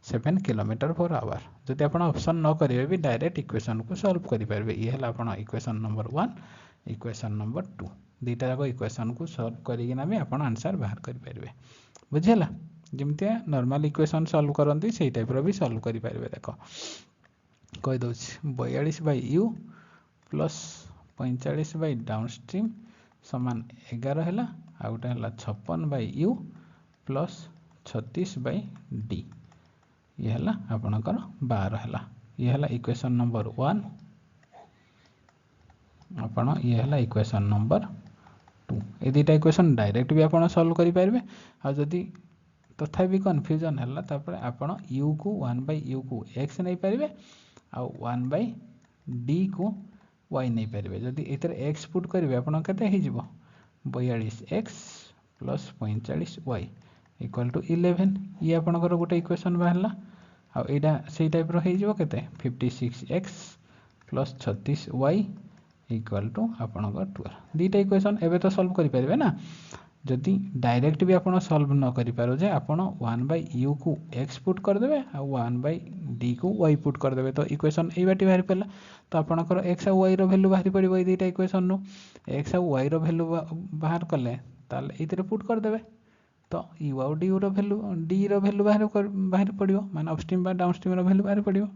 7 km/h जदि आप ऑप्शन न करेंगे भी डायरेक्ट इक्वेशन को सॉल्व करेंगे ये है आप इक्वेशन नंबर 1 इक्वेशन नंबर 2 दुईटा जाक इक्वेशन को सॉल्व करना भी आप आंसर बाहर करेंगे बुझेगा जमती नॉर्मल इक्वेशन सॉल्व करती से टाइप भी सॉल्व करेंगे देख कहीदे 42/u प्लस 45 डाउनस्ट्रीम समान 11 है आ गोटे है 56/u प्लस 36/d ये है आपणकर 12 है ये है इक्वेशन नंबर 1 आपण ये है इक्वेशन नंबर 2 ये दुईटा इक्वेशन डायरेक्ट भी आप सॉल्व करेंगे आदि तथापि कन्फ्यूजन है तापर आपण u को 1/u को x नहीं पारे आ 1/d को y नहीं पारे जदि इधर x पुट करेंगे आप 42x plus 45y equal to 11 ये आपणकर गोटे इक्वेशन बाहर आईटा से टाइप हो 56x plus 36y equal to आपणकर 12 दुईटा इक्वेशन एवं तो सॉल्व करेंगे ना जदि डायरेक्ट भी आप सॉल्व न करें जे आप 1/u को x पुट करदे आ 1/d को y पुट करदे तो इक्वेशन ये बाटी बाहरी पड़ा तो आपंकर x आ y वैल्यू बाहरी पड़ो ये दुईटा इक्वेशन नु x आ y वैल्यू बाहर कले ये पुट करदे तो u आ d वैल्यू d बाहर पड़ो माने अपस्ट्रीम डाउनस्ट्रीम वैल्यू बाहर पड़ो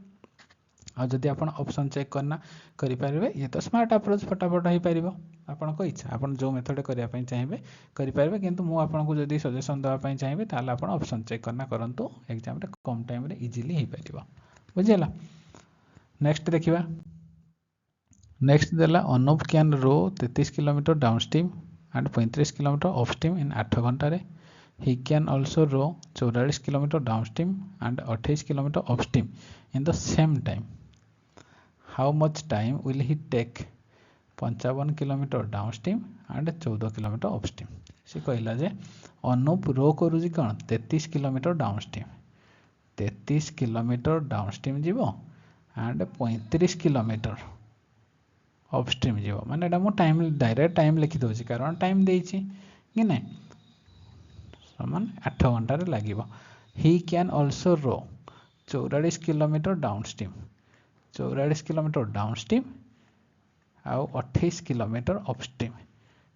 आदि आप ऑप्शन चेक करना करेंगे ये तो स्मार्ट अप्रोच फटाफट हो पार आपण इच्छा आप जो मेथड करने चाहिए करेंगे किंतु मुझे जब सजेसन देवाई चाहिए ताल आप ऑप्शन चेक करना करूँ एग्जाम कम टाइम इजिली हो पार बुझेगा नेक्स्ट देखा नेक्स्ट देला Anup can row 33 kilometre downstream and 35 kilometre upstream in 8 घंटे he can also row 44 kilometre downstream and 28 kilometre upstream in the same time how much time will he take 55 kilometre downstream and 14 kilometre upstream से कहला जे Anup row करुँच कौन 33 kilometre downstream 33 kilometre downstream जीव and 35 kilometre upstream जीव माने एटा मो time direct time लिखि दउची कारण टाइम देइछि कि नै समान 8 घंटा रे लागिवो he can also row 44 kilometre downstream 44 kilometre downstream आउ 28 किलोमीटर अपस्ट्रीम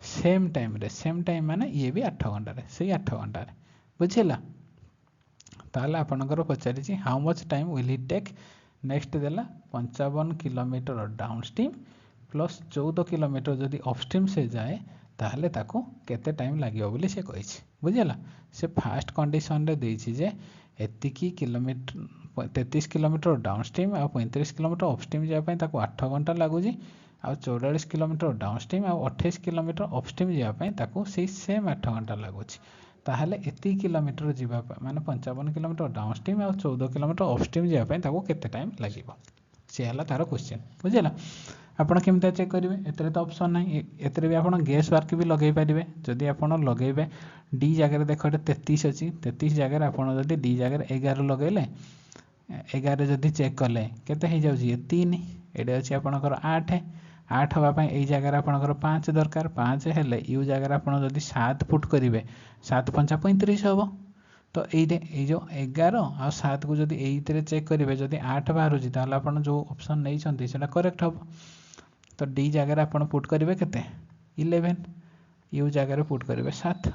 सेम टाइम माने ये भी 8 घंटा रे से 8 घंटा रे बुझिला ताले आपनकर पचारि how much time will he take next देला 55 किलोमीटर डाउनस्ट्रीम प्लस 14 किलोमीटर जदि अपस्ट्रीम से जाए ताहले ताको केते टाइम लागियो बोली से कहिछि बुझिला से फास्ट कंडीशन रे देछि जे एतिकी किलोमीटर 33 किलोमीटर डाउनस्ट्रीम आ 35 किलोमीटर अपस्ट्रीम जाय ताको 8 घंटा लागुजी आ 44 किलोमीटर डाउनस्ट्रीम आ 28 किलोमीटर अपस्ट्रीम जाय ताको से सेम 8 घंटा लागुची ताहले एति किलोमीटर जीवा माने 55 किलोमीटर डाउनस्ट्रीम आ 14 किलोमीटर अपस्ट्रीम जाय ताको केते टाइम लागिवो से हला तार क्वेश्चन बुझिला आपन केमता चेक करेंगे एतरे तो ऑप्शन नहीं एतरे भी आपन गेस वर्क भी लगे पारे जदि आपन लगेबे डी जगह देख 33 अच्छी 33 जगह आपन जदि डी जगह 11 लगेले 11 जदि चेक कले केते हो जाउची 3 एडे अछि आपनकर 8 8 हवा पई एई जगह आपनकर 5 दरकार 5 हेले यू जगह आपन जदि 7 पुट करिवे 7 5 35 हबो तो ये जो 11 आ 7 को जदि एइतरे चेक करेंगे जदि 8 बाहर होची ताले आपन जो ऑप्शन नहीं छंती सेटा करेक्ट हबो तो डी जगह आप पुट करेंगे केते 11 यू जगह पुट करेंगे 7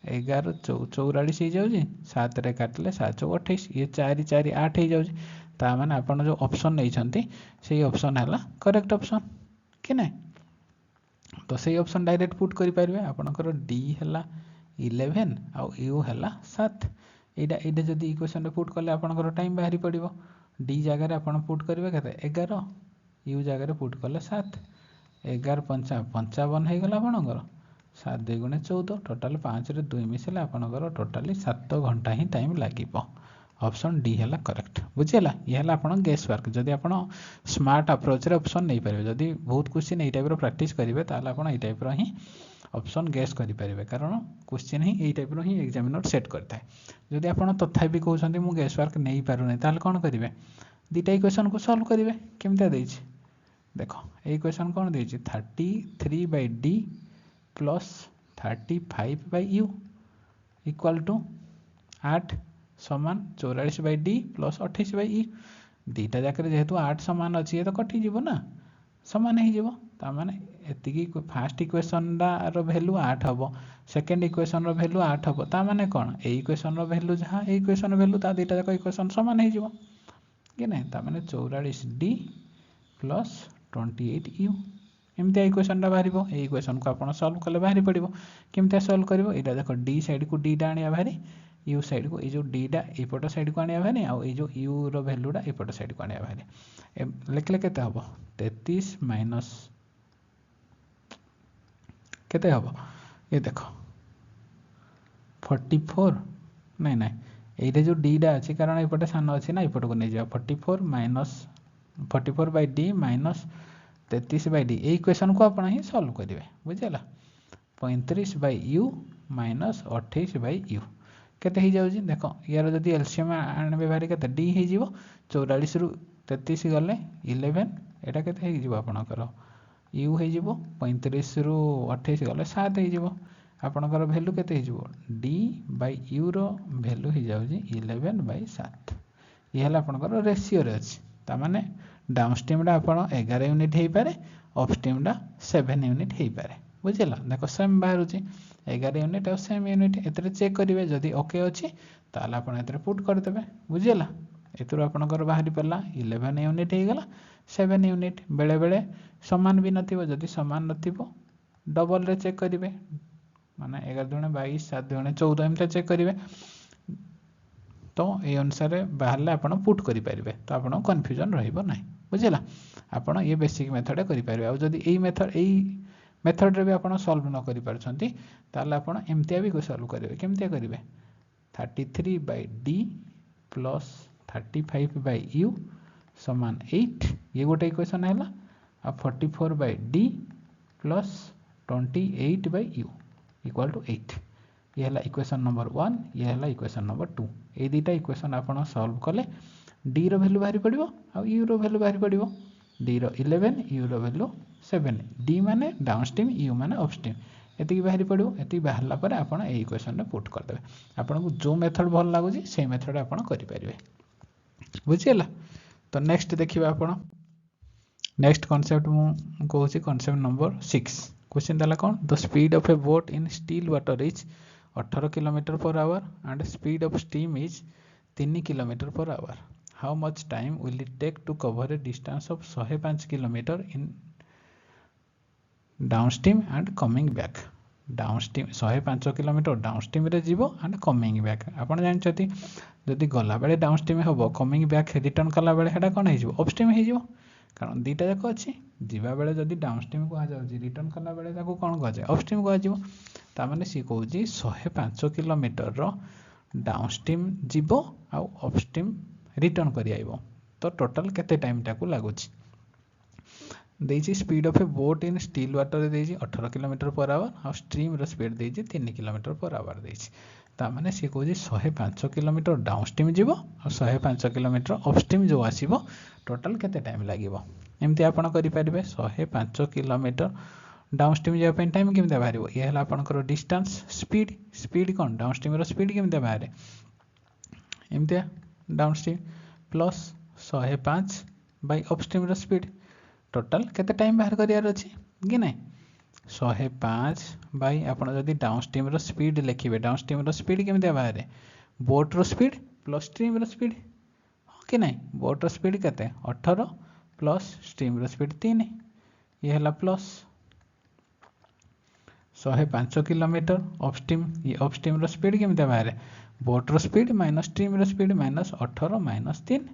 11 44 हो जाऊँगी 7 रे काटिले 7 28 ये 4 4 8 हो जाऊँगी ता माने आपन जो ऑप्शन नहीं छंती से ऑप्शन है करेक्ट ऑप्शन कि नहीं तो से ऑप्शन डायरेक्ट पुट करि पारबे आपनकर डी है 11 आउ यू है 7 एटा जदि इक्वेशन रे पुट कले आपनकर टाइम बाहरी पड़िबो डी जगह आपन पुट करेंगे केते 11 यू जगह पुट कले 7 11 5 55 हो गला आपनकर 7 2 गुणे 14 टोटाल 5 रे 2 मिसले आपनकर टोटाली 7 घंटा ही टाइम लागिबो ऑप्शन डी है करेक्ट बुझिला ये है आपन गेस वर्क जदि आपन स्मार्ट अप्रोच रे ऑप्शन नहीं पारे जदि बहुत क्वेश्चन ए टाइप रो प्रैक्टिस करिवे ताले आपन ए टाइप रो ही ऑप्शन गेस करें कारण क्वेश्चन ही यही टाइप ही एग्जामिनर सेट करता है जदि आप तथापि कहते मु गेस वर्क नहीं पारुनी ताल कौन करेंगे दुटा इक्वेशन को सॉल्व करेंगे केमती देख ये इक्वेशन कौन देती 33/d plus 35/u equal to 8 समान 44/d प्लस 28/e दुटा जाक जेहेतु 8 सामान अच्छी ये तो कटिज ना सामान होने एति फास्ट इक्वेशन वैल्यू 8 हम सेकेंड इक्वेशन वैल्यू 8 हम ताने कौन ये इक्वेशन वैल्यू जहाँ ये इक्वेशन वैल्यू ता दुटा जाक इक्वेशन सामान हो कि नहीं ताने 44d प्लस 28u एमती इक्वेशन बाहर ये इक्वेशन को आप सॉल्व कले बाहरी पड़ो केमती सॉल्व कर यहाँ देख d साइड को d आने बाहरी u साइड को ये डीटा एपट साइड को आने बाहरी आउ ये u रैल्यूटा एपट साइड को आने बाहरी लिखले केते हम 33 माइनस केते हम ये देख 44 नहीं नहीं ये जो डीटा अच्छी कारण एपटे सान अच्छी ना एपट को नहीं जा 44 माइनस 44/d माइनस 33/d ये इक्वेशन को आप ही सॉल्व करेंगे बुझेगा 35/u माइनस 28/u केते ही जाउजी देख यार जदि एलसीएम आने बाहरी के डी हो 44 रु 33 गले 11 एटा केते हो आपणकर यू हो 35 रु 28 गले 7 हो आपणकर भैल्यू केते हो डी बाय यू रो भैल्यू हो जाउजी 11/7 ये हला आपणकर रेशियो रे अछि ता माने डाउनस्ट्रीमटा आप 11 यूनिट हो पारे अपस्ट्रीमटा 7 यूनिट हो पारे बुझेगा देख सेम बाहर 11 यूनिट और सेम यूनिट ए चेक करेंगे जदि ओके अच्छी ताल आप पुट करदे बुझेगा एथुर आपंकर बाहरी पड़ा 11 यूनिट होगला 7 यूनिट बेले बेले सामान भी नथिबो जदि सामान नथिबो डबल रे चेक करेंगे माने 11 दूने 22 7 दूने 14 एमती चेक करेंगे तो ये अनुसार बाहर आप पुट करेंगे तो आप कन्फ्यूजन रहिबो नाही बुझेगा आप ये बेसिक मेथड करेंगे आ जदि यही मेथड रे भी आप सॉल्व न करि पारछंती ताले आप एमतिया भी सॉल्व करेंगे केमतिया करेंगे 33/d प्लस 35/u समान 8 ये गोटे इक्वेशन है आ 44/d plus 28/u equal to 8 ये है इक्वेशन नंबर 1 ये है इक्वेशन नंबर 2 ये दुटा इक्वेशन आप सॉल्व कले d रो वैल्यू बाहरी पड़ो आ u रो वैल्यू बाहरी पड़ो d रो 11 u रो वैल्यू 7 d माने डाउनस्ट्रीम u माने अपस्ट्रीम एति बाहरी पड़ो एति बाहरला पर आपण ए इक्वेशन रे पुट कर देबे आपन को जो मेथड भल लागुची से मेथड आपण करि परिबे बुझियला तो नेक्स्ट देखिबा आपण नेक्स्ट कांसेप्ट मु कहूची कांसेप्ट नंबर 6 क्वेश्चन दला कोन the speed of a boat in still water is 18 km/h and speed of steam is 3 km/h how much time will it take to cover a distance of 105 km in downstream and coming back downstream 105 kilometre downstream रे जीवो and coming back आपण जानछथि जदि गला बेले downstream हबो coming back return कला बेले हेडा कोन हेजिवो upstream हेजिवो कारण दुटा जाक अछि जीवा बेले जदि डाउनस्ट्रीम को आ जाउची रिटर्न कला बेले ताको कोन कहजे अपस्ट्रीम को आजिवो ता माने सी कहउची 105 किलोमीटर रो डाउनस्ट्रीम जीवो आ अपस्ट्रीम रिटर्न करि आइबो तो टोटल केते टाइम टाको लागुची देजी speed of a boat in still water देजी 18 km/h और स्ट्रीम रो स्पीड देजी 3 km/h देजी ता माने से कहउची 105 किलोमीटर डाउनस्ट्रीम जीवो और 105 किलोमीटर अपस्ट्रीम जो आसीबो टोटल केते टाइम लागिवो एमती आपण करि परिबे 105 किलोमीटर डाउनस्ट्रीम जे पे टाइम केमते बाहरिवो ये हला आपनकर डिस्टेंस स्पीड स्पीड कोन डाउनस्ट्रीम रो स्पीड केमते बाहरे एमते डाउनस्ट्रीम प्लस 105 बाय अपस्ट्रीम रो स्पीड टोटल केते टाइम बाहर करियार अछि कि नहीं 105 बाय आपण जदि डाउनस्ट्रीम रो स्पीड लिखिबे डाउनस्ट्रीम रो स्पीड केमते बाहरे बोट रो स्पीड प्लस स्ट्रीम रो स्पीड कि नहीं बोट रो स्पीड केते 18 प्लस स्ट्रीम रो स्पीड 3 ये हला प्लस 105 किलोमीटर अपस्ट्रीम ये अपस्ट्रीम रो स्पीड केमते बाहरे बोट रो स्पीड माइनस स्ट्रीम रो स्पीड माइनस 18 माइनस 3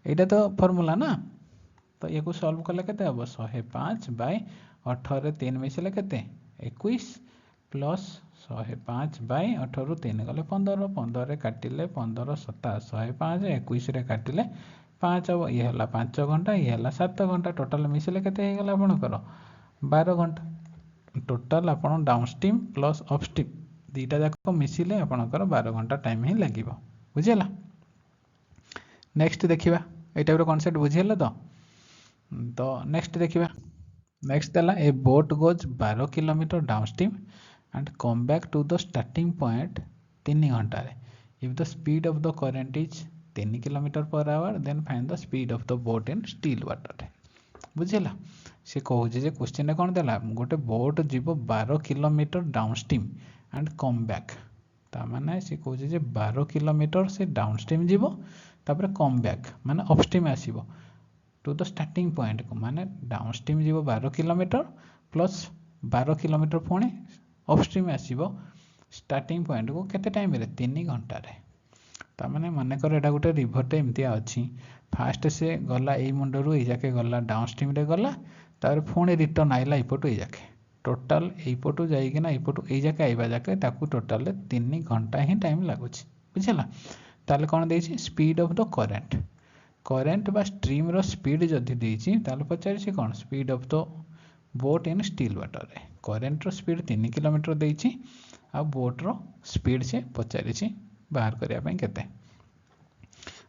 एटा तो फार्मूला ना तो ये को सॉल्व कले केते हबो 105 बाय 18 3 मिसले केते 21 प्लस 105 बाय 18 3 गले 15 15 रे काटिले 15 27 105 21 रे काटिले 5 हबो ये हला 5 घंटा ये हला 7 घंटा टोटल मिसले केते हे गला आपण करो 12 घंटा टोटाल आपण डाउनस्ट्रीम प्लस अपस्ट्रीम दीटा जाक मिसिले आपणकर 12 घंटा टाइम ही लागिबो बुझिला। नेक्स्ट देखिबा ए टाइप रो कांसेप्ट बुझिला तो नेक्स्ट देखिबा नेक्स्ट देला a boat goes 12 kilometre downstream and come back to the starting point 3 घंटा रे if the speed of the current is 3 kilometre per hour then find the speed of the boat in still water बुझिला। से कहूँ जे question कौन देला गोटे boat जीव 12 kilometre downstream and come back ताने से कहूँ जे 12 किलोमीटर से डाउनस्ट्रीम जीव तापर कम बैक माने अपस्ट्रीम आसीबो टू द स्टार्टिंग पॉइंट को माने डाउनस्ट्रीम जीव 12 किलोमीटर प्लस 12 किलोमीटर पुणी अपस्ट्रीम आसीबो स्टार्टिंग पॉइंट को केते टाइम रे 3 घंटा रे ताने मन कर एटा गोटे रिभरटे एमतिया अछि फास्ट से गला एई मुंडरू ए जाके गला डाउनस्ट्रीम रे गला तार पुणी रिटर्न आइला एपटू ए जाके टोटाल एपटू जाइकिना एपटू ए जाके आइबा जाके ताकू टोटाल 3 घंटा ही टाइम लागुछि बुझिला। ताले कोन देछि speed of the current current बा स्ट्रीम रो स्पीड जदि देछि ताले पचारि कोन speed of the boat in still water रे करंट रो स्पीड 3 किलोमीटर देछि आ बोट रो स्पीड से पचारि बाहर करिया पई केते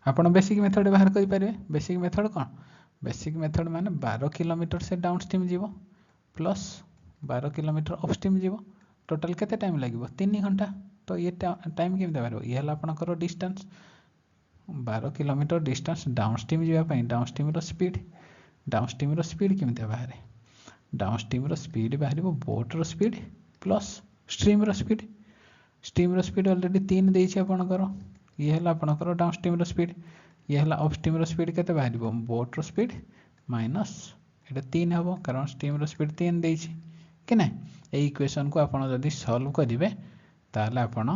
आपण बेसिक मेथड बाहर करि पारे। बेसिक मेथड कोन बेसिक मेथड माने 12 किलोमीटर से डाउनस्ट्रीम जीवो प्लस 12 किलोमीटर अपस्ट्रीम जीवो टोटल केते टाइम लागिवो 3 घंटा तो ये टाइम केम देबारो ये हला आपनकर डिस्टेंस 12 किलोमीटर डिस्टेंस डाउनस्ट्रीम जीवा पई डाउनस्ट्रीम रो स्पीड केम दे बाहर डाउनस्ट्रीम रो स्पीड बाहरिबो बोट रो स्पीड प्लस स्ट्रीम रो स्पीड ऑलरेडी 3 देछि आपनकर ये हला आपनकर डाउनस्ट्रीम रो स्पीड ये हला अपस्ट्रीम रो स्पीड केते बाहरिबो बोट रो स्पीड माइनस एटा 3 हबो कारण स्ट्रीम रो स्पीड 3 देछि कि नै ए इक्वेशन को आपण जदी सॉल्व करिवे ताले आपण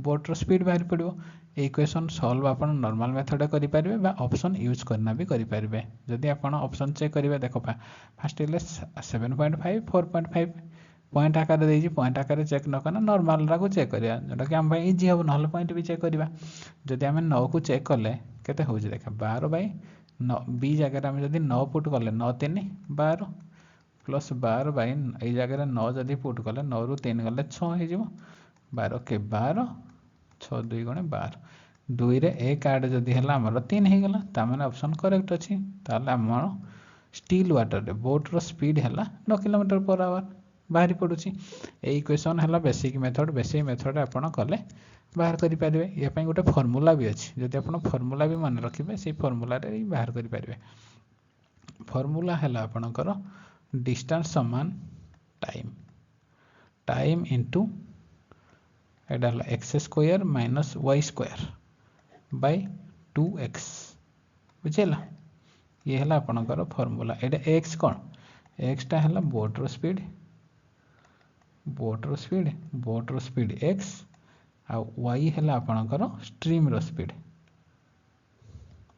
बोट रो स्पीड बाहर पड़िबो ए इक्वेशन सॉल्व आपण नॉर्मल मेथड करि परिबे बा ऑप्शन यूज करना भी करि परिबे जदी आपण ऑप्शन चेक करिवे देखो फर्स्ट इले 7.5 4.5 पॉइंट आकार देछि पॉइंट आकार चेक न करना नॉर्मल रा को चेक करिया जोटा कि हम भाई इजी हो नहले पॉइंट भी चेक करिवा जदी हम 9 को चेक करले केते हो जे देखा 12 बाय 9 बी जगह हम जदी 9 पुट करले 9 3 12 प्लस 12 बाय ए जगह 9 जदी पुट करले 9 रु 3 गले 6 हे जिवो 12 के 12 6 2 गुणे 12 2 रे 1 ऐड जदी हला हमर 3 हे गला ता माने ऑप्शन करेक्ट अछि ताले हमर स्टील वाटर रे बोट रो स्पीड हला 9 किलोमीटर पर आवर बाहरी पड़ुछि ए इक्वेशन हला बेसिक मेथड आपण कले बाहर करि परिबे ये पई गोटे फार्मूला भी अछि जदि आपण फार्मूला भी मन रखिबे से फार्मूला रे बाहर करि परिबे फार्मूला हला आपणकर डिस्टेंस समान टाइम इनटू एडा x square minus y square by 2x बुझेला ये हला आपणकर फार्मूला एडा x कोन x टा हला बोट रो स्पीड x आ y हला आपणकर स्ट्रीम रो स्पीड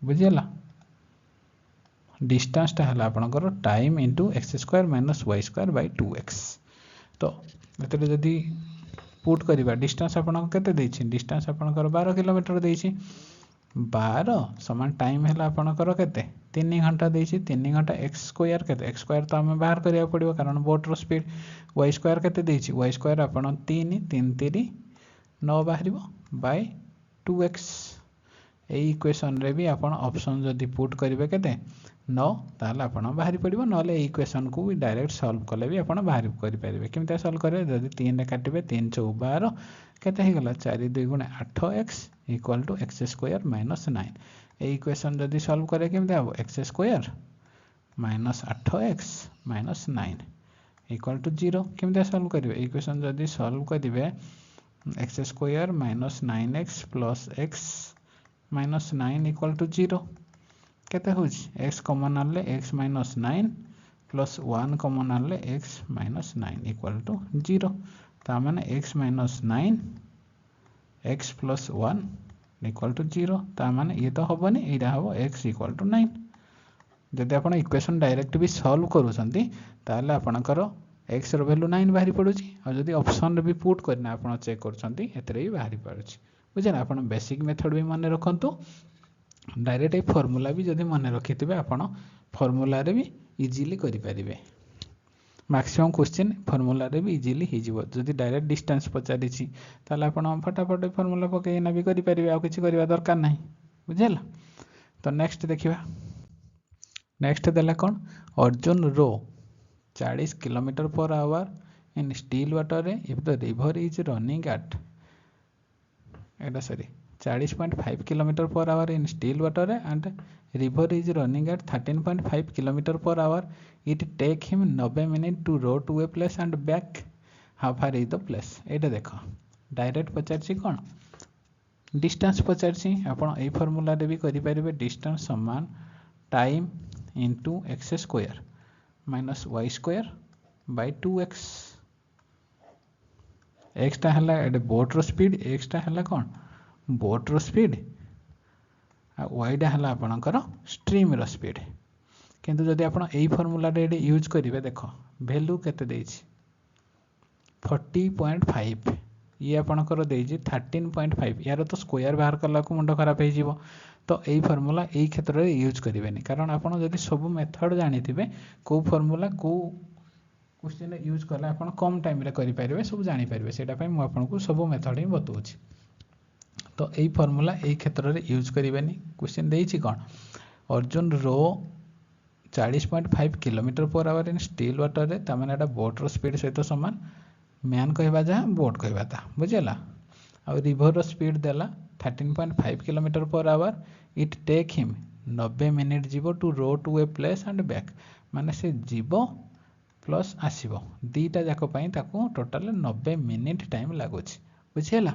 बुझेला डिस्टेंस टा हला आपणकर time into x square minus y square by 2x तो एतरे जदी पुट करिबा डिस्टेंस आपन केते देछि डिस्टेंस आपनकर 12 किलोमीटर देछि 12 समान टाइम हला आपनकर केते 3 घंटा देछि 3 घंटा x स्क्वायर केते x स्क्वायर तो हमें बाहर करिया पड़िबो कारण बोट रो स्पीड y स्क्वायर केते देछि y स्क्वायर आपन 3 3 3 9 बाहरिबो बाय 2x ए इक्वेशन रे भी आपन ऑप्शन जदी पुट करिवे केते 9 ताले आपन बाहरी पड़िबो नले ए इक्वेशन को भी डायरेक्ट सॉल्व कले भी आपन बाहरी करि परिबे केमते सॉल्व करे जदी 3 रे काटिबे 3 4 12 केते हे गला 4 2 गुणे 8x equal to x square minus 9 ए इक्वेशन जदी सॉल्व करे केमते आबो x square minus 8x minus 9 equal to 0 केमते सॉल्व करिवे इक्वेशन जदी सॉल्व करिवे x square minus 9x plus x minus 9 equal to 0 केते हो x कॉमन आले x माइनस 9 प्लस 1 कॉमन आले x माइनस 9 इक्वल टू 0 ता माने x minus 9 x plus 1 equal to 0 ता माने ये तो होबनी एटा होबो x इक्वल टू 9 जदि आपण इक्वेशन डायरेक्ट भी सॉल्व करूछंती ताले आपणकर x रो वैल्यू 9 बाहरी पडुची और जदि ऑप्शन रे भी पुट करना आपण चेक करछंती एतरे ही बाहरी पडुची बुझे ना आपण बेसिक मेथड भी माने रखंतु डायरेक्ट ए फार्मूला भी जदि माने रखिथिबे आपण फार्मूला रे भी इजीली करि परिबे मैक्सिमम क्वेश्चन फॉर्मूला रे भी इजीली हो जदि डायरेक्ट डिस्टेंस पचारि ताले आपण फटाफट फॉर्मूला पकईना भी करि परिबे आ किछि करबा दरकार नाही बुझेला। तो नेक्स्ट देखिबा नेक्स्ट देला कोन Arjun row 40 kilometre per hour in still water if the river is running at एटा sorry 40.5 kilometre per hour in still water and river is running at 13.5 kilometre per hour it take him 90 minute to row to a place and back how far is the place. एटा देख direct पचारछि कोन distance पचारछि आपण ए formula रे भी करि परिबे distance समान time into x square minus y square by 2x x टा हला एडे बोट रो स्पीड एक्स टा हला कोन बोट रो स्पीड आ वाई टा हला आपनकर स्ट्रीम रो स्पीड। किंतु जदि आपण एई फार्मूला रे यूज करिवे देखो वैल्यू केते देछि 40.5 ये आपनकर देछि 13.5 यार तो स्क्वायर बाहर करला को मुंड खराब हे जिवो। तो एई फार्मूला एई क्षेत्र रे यूज करिवेनी कारण आपण जदि सब मेथड जानिथिबे को फार्मूला को क्वेश्चन यूज कला आपण कम टाइम रे करि परिबे सब जानि परिबे सेटा पय मु आपन को सब मेथड ही बतौछि। तो एई फार्मूला एई क्षेत्र रे यूज करिवेनी क्वेश्चन देछि कोन Arjun row 40.5 kilometre per hour in still water रे ता माने एटा बोट रो स्पीड सहित समान मैन कहबा जा बोट कहबा ता बुझेला। आ रिवर रो स्पीड देला 13.5 kilometre per hour it take him 90 minute जीवो to row to a place and back माने से जीवो प्लस आसीबो दीटा जाक पई ताको टोटल 90 मिनिट टाइम लागुछि बुझेला।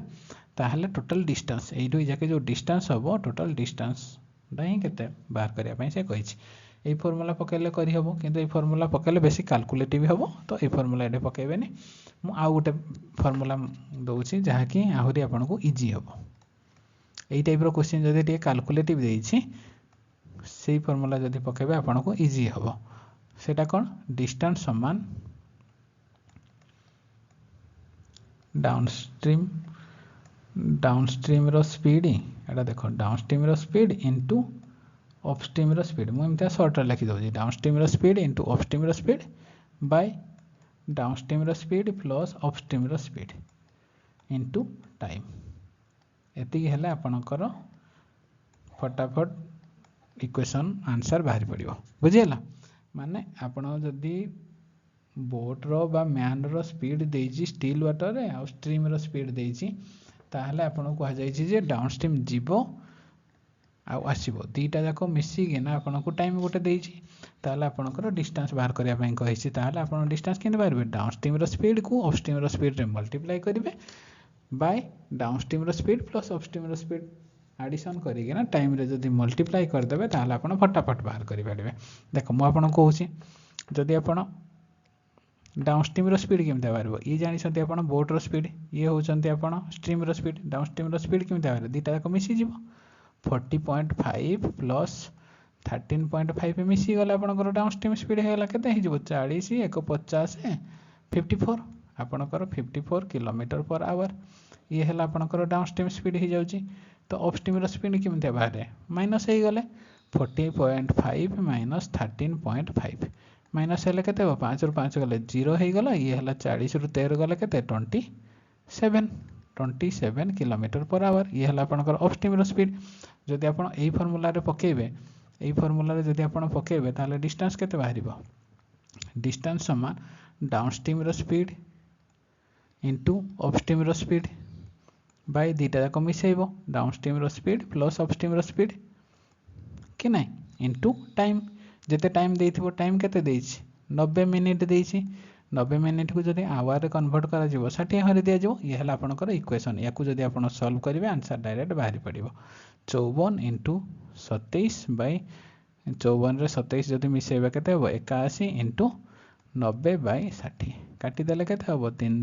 ताहले टोटल डिस्टेंस एई दुई जाके जो डिस्टेंस हबो टोटल डिस्टेंस दाही केते बाहर करिया पई से कहिछि। एई फार्मूला पकेले करि हबो किंतु एई फार्मूला पकेले बेसी कैलकुलेटिव हबो तो एई फार्मूला एडे पकेबेनी मु आ गुटे फार्मूला दउछि जहा कि आहुरी आपन को इजी हबो। एई टाइप रो क्वेश्चन जदि टे कैलकुलेटिव देछि सेई फार्मूला जदि पकेबे आपन को इजी हबो सेटा कोन डिस्टेंस समान डाउनस्ट्रीम रो स्पीड एटा देखो डाउनस्ट्रीम रो स्पीड इनटू अपस्ट्रीम रो स्पीड मु एमता शॉर्ट लिखि दउछि डाउनस्ट्रीम रो स्पीड इनटू अपस्ट्रीम रो स्पीड बाय डाउनस्ट्रीम रो स्पीड प्लस अपस्ट्रीम रो स्पीड इनटू टाइम एति हेला आपनकर फटाफट इक्वेशन आंसर बाहर पड़िबो बुझियला। माने आपण जदि बोट रो बा मैन रो स्पीड देछि स्टिल वाटर रे आ स्ट्रीम रो स्पीड देछि ताहले आपण को जाय छि जे डाउनस्ट्रीम जीवो आ आसीबो दीटा जाको मिसी के ना आपण को टाइम गोटे देछि ताहले आपनकर डिस्टेंस बाहर करिया पई कहिछि ताहले आपण डिस्टेंस केन बाहरबे डाउनस्ट्रीम रो स्पीड को अपस्ट्रीम रो स्पीड रे मल्टीप्लाई करिवे बाय डाउनस्ट्रीम रो स्पीड प्लस अपस्ट्रीम रो स्पीड एडिशन करिके ना टाइम रे जदि मल्टीप्लाई कर देबे ताहले आपण फटाफट बाहर करि पारिबे। देखो मु आपण कहूछि जदि आपण डाउनस्ट्रीम रो स्पीड केमते बाहरबो ये जानि सते आपण बोट रो स्पीड ये होचंती आपण स्ट्रीम रो स्पीड डाउनस्ट्रीम रो स्पीड केमते बाहर दीटा जाक मिसी जिवो 40.5 प्लस 13.5 मिसी गला आपनकर डाउनस्ट्रीम स्पीड हेला केते हि जिवो 40 150 54 आपनकर 54 किलोमीटर पर आवर ये हेला आपनकर डाउनस्ट्रीम स्पीड हि जाउची। तो अपस्ट्रीम रो स्पीड केमते बाहर माइनस हे गले 40.5 माइनस 13.5 माइनस हेले केते 5 रु 5 गले 0 हे गला ये हेला 40 रु 13 गले केते 27 किलोमीटर पर आवर ये हेला आपनकर अपस्ट्रीम रो स्पीड। जदि आपण एई फार्मूला रे पकेबे एई फार्मूला रे जदि आपण पकेबे ताले डिस्टेंस केते बाहरिबो डिस्टेंस समान डाउनस्ट्रीम रो स्पीड इनटू अपस्ट्रीम रो स्पीड बाय दीटा जाक मिसेइबो डाउनस्ट्रीम रो स्पीड प्लस अपस्ट्रीम रो स्पीड कि नहीं इनटू टाइम जेते टाइम देइथिबो टाइम केते देइछि 90 मिनिट देइछि 90 मिनिट को जदि आवर रे कन्वर्ट करा जिवो 60 हरे दिया जिवो ये हला आपनकर इक्वेशन याकू जदि आपण सॉल्व करिवे आंसर डायरेक्ट बाहरी पड़िबो 54 इनटू 27 बाय 54 रे 27 जदि मिसेइबा केते हो 81 इनटू 90 बाय 60 काटी देले केते हो 3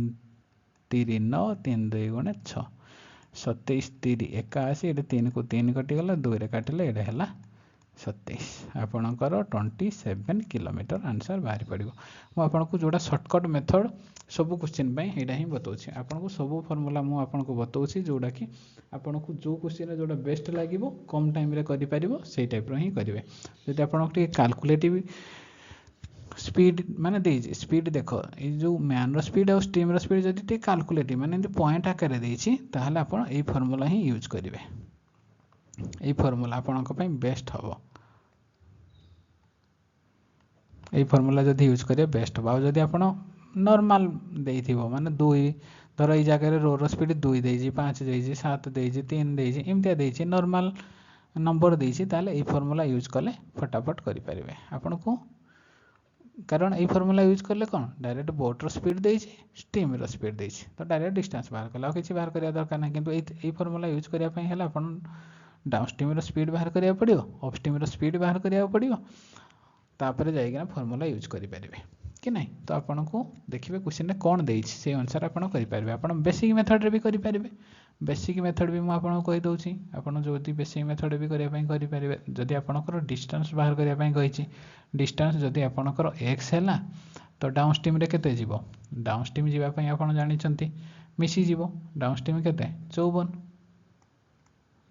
3 9 3 2 गुणे 6 27 3 81 एटे 3 को 3 कटि गला 2 रे काटिले एडे हला 27 आपनकर 27 किलोमीटर आंसर बाहरी पड़िबो। मु आपनको जोडा शॉर्टकट मेथड सब क्वेश्चन पई एडा ही बतौछि आपनको सब फार्मूला मु आपनको बतौछि जोडा कि आपनको जो क्वेश्चन रे जोडा बेस्ट लागिवो कम टाइम रे करि परिबो सेही टाइप रो ही करिवे। जदि आपनको टे कैलकुलेटिव स्पीड माने देइछि स्पीड देखो ए जो मैन रो स्पीड और स्ट्रीम रो स्पीड जदि टे कैलकुलेटिव माने एंती पॉइंट आकार देइछि ताहले आपण ए फार्मूला ही यूज करिवे ए फार्मूला आपण को पई बेस्ट हबो ए फार्मूला जदि यूज करिवे बेस्ट हबो जदि आपण नॉर्मल देइथिबो माने 2 धर ए जगह रे रो रो स्पीड 2 देइछि 5 देइछि 7 देइछि 3 देइछि एमतिया देइछि नॉर्मल नंबर देइछि ताहले ए फार्मूला यूज कले फटाफट करि परिवे आपण को कारण ये फार्मूला यूज करले कौन डायरेक्ट बोट रो स्पीड देइछि स्टीम रो स्पीड देइछि तो डायरेक्ट डिस्टेंस बाहर कला किछि बाहर करिया दरकार नै किंतु ए फार्मूला यूज करिया पई हला अपन डाउन स्ट्रीम रो स्पीड बाहर करिया पड़ियो अप स्ट्रीम रो स्पीड बाहर करिया पड़ियो तापर जाइना फार्मूला यूज करि परिबे कि नहीं तो आपन को देखिबे क्वेश्चन रे कोन देइछि से अनुसार आपन करि परिबे आपन बेसिक मेथड रे भी करि परिबे बेसिक मेथड भी मैं आपन कहि दउछि आपन जोति बेसिक मेथड भी करिया पई करि परिबे जदि आपनकर डिस्टेंस बाहर करिया पई कहिछि डिस्टेंस जदि आपनकर x हैला तो डाउन स्ट्रीम रे केते जीवो डाउन स्ट्रीम जीवा पई आपन जानि छंती मिसी जीवो डाउन स्ट्रीम केते 54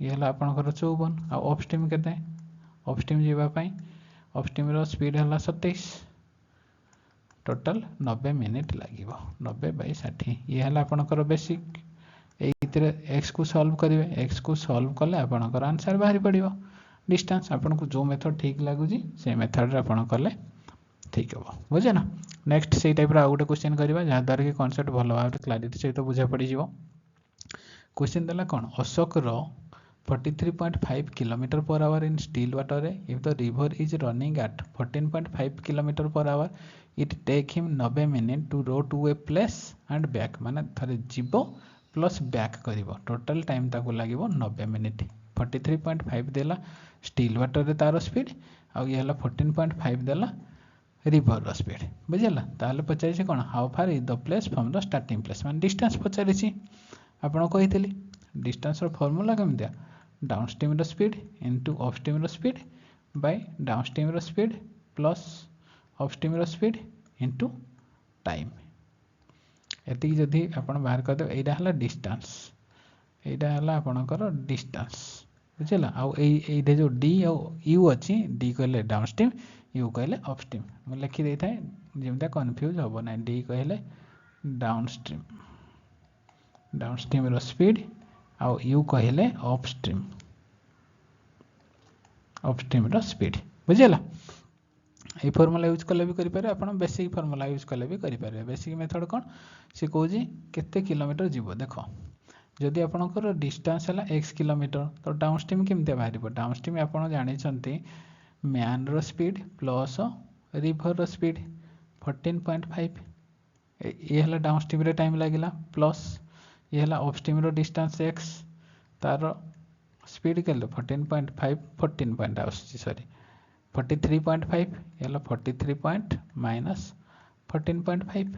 ये हैला आपनकर 54 आ अप स्ट्रीम केते अप स्ट्रीम जीवा पई अप स्ट्रीम रो स्पीड हैला 27 टोटल 90 मिनिट लागिवो 90/60 ये हैला आपनकर बेसिक एइतरे x को सॉल्व करिवे x को सॉल्व कले आपनकर आंसर बाहरी पड़िबो डिस्टेंस आपन को जो मेथड ठीक लागु जी से मेथड रे आपन कले ठीक हो बुझे ना नेक्स्ट से टाइप रा आउट क्वेश्चन करबा जहा द्वारा कि कांसेप्ट भलो भाव क्लैरिटी सहित बुझा पड़ी जीवो क्वेश्चन देला कोन Ashok row 43.5 kilometre per hour in still water if the river is running at 14.5 kilometre per hour it take him 90 minute to row to a place and back माने थरे जीवो प्लस बैक करिवो टोटल टाइम ताको लागिवो 90 minute 43.5 देला still water रे तारो speed आ ये हला 14.5 देला रिवर रो स्पीड बुझला ताले पचारि छै कोन how far is the place from the starting place माने डिस्टेंस पचारि छी आपण कहितली डिस्टेंस रो फार्मूला केम दिया डाउन स्ट्रीम रो स्पीड इनटू अप स्ट्रीम रो स्पीड बाय डाउन स्ट्रीम रो स्पीड प्लस अप स्ट्रीम रो स्पीड इनटू टाइम एति जदि आपण बाहर कर दे एडा हला डिस्टेंस एडा हला आपनकर डिस्टेंस बुझला आ एदे जो d और u अछि d कहले डाउन स्ट्रीम u कहले अप स्ट्रीम मैं लिखि देता है जेमता कंफ्यूज होबो ना d कहले डाउन स्ट्रीम रो स्पीड आ u कहले अप स्ट्रीम रो स्पीड बुझला ए फार्मूला यूज कले भी करि पारे आपण बेसिक फार्मूला यूज कले भी करि पारे बेसिक मेथड कोन से कहूजी केते किलोमीटर जीवो देखो जदि आपनकर डिस्टेंस हला x किलोमीटर तो डाउन स्ट्रीम केमते बाहरिबो डाउन स्ट्रीम आपण जानि छंती मैन रो स्पीड प्लस रिवर रो स्पीड 14.5 ये हला डाउन स्ट्रीम रे टाइम लागिला प्लस ये हला अप स्ट्रीम रो डिस्टेंस x तार स्पीड केले 14.5 सॉरी 43.5 ये हला 43 माइनस 14.5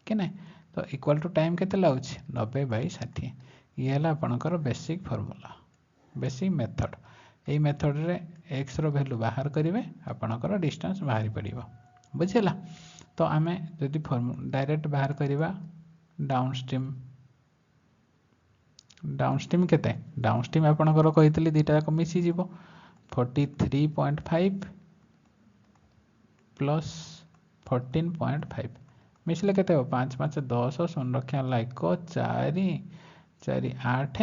के नै तो इक्वल टू टाइम केते लाउछ 90/60 ये हला आपनकर basic formula basic method a method रे x रो वैल्यू बाहर करिवे आपनकर डिस्टेंस बाहरी पड़िबो बुझिला तो आमे जदि डायरेक्ट बाहर करिवा डाउन स्ट्रीम केते डाउन स्ट्रीम आपनकर कहितली दीटा को मिसी जीवो 43.5 प्लस 14.5 मिसले केते हो 5 5 10 शून्य रखिया लाइक 4 4 8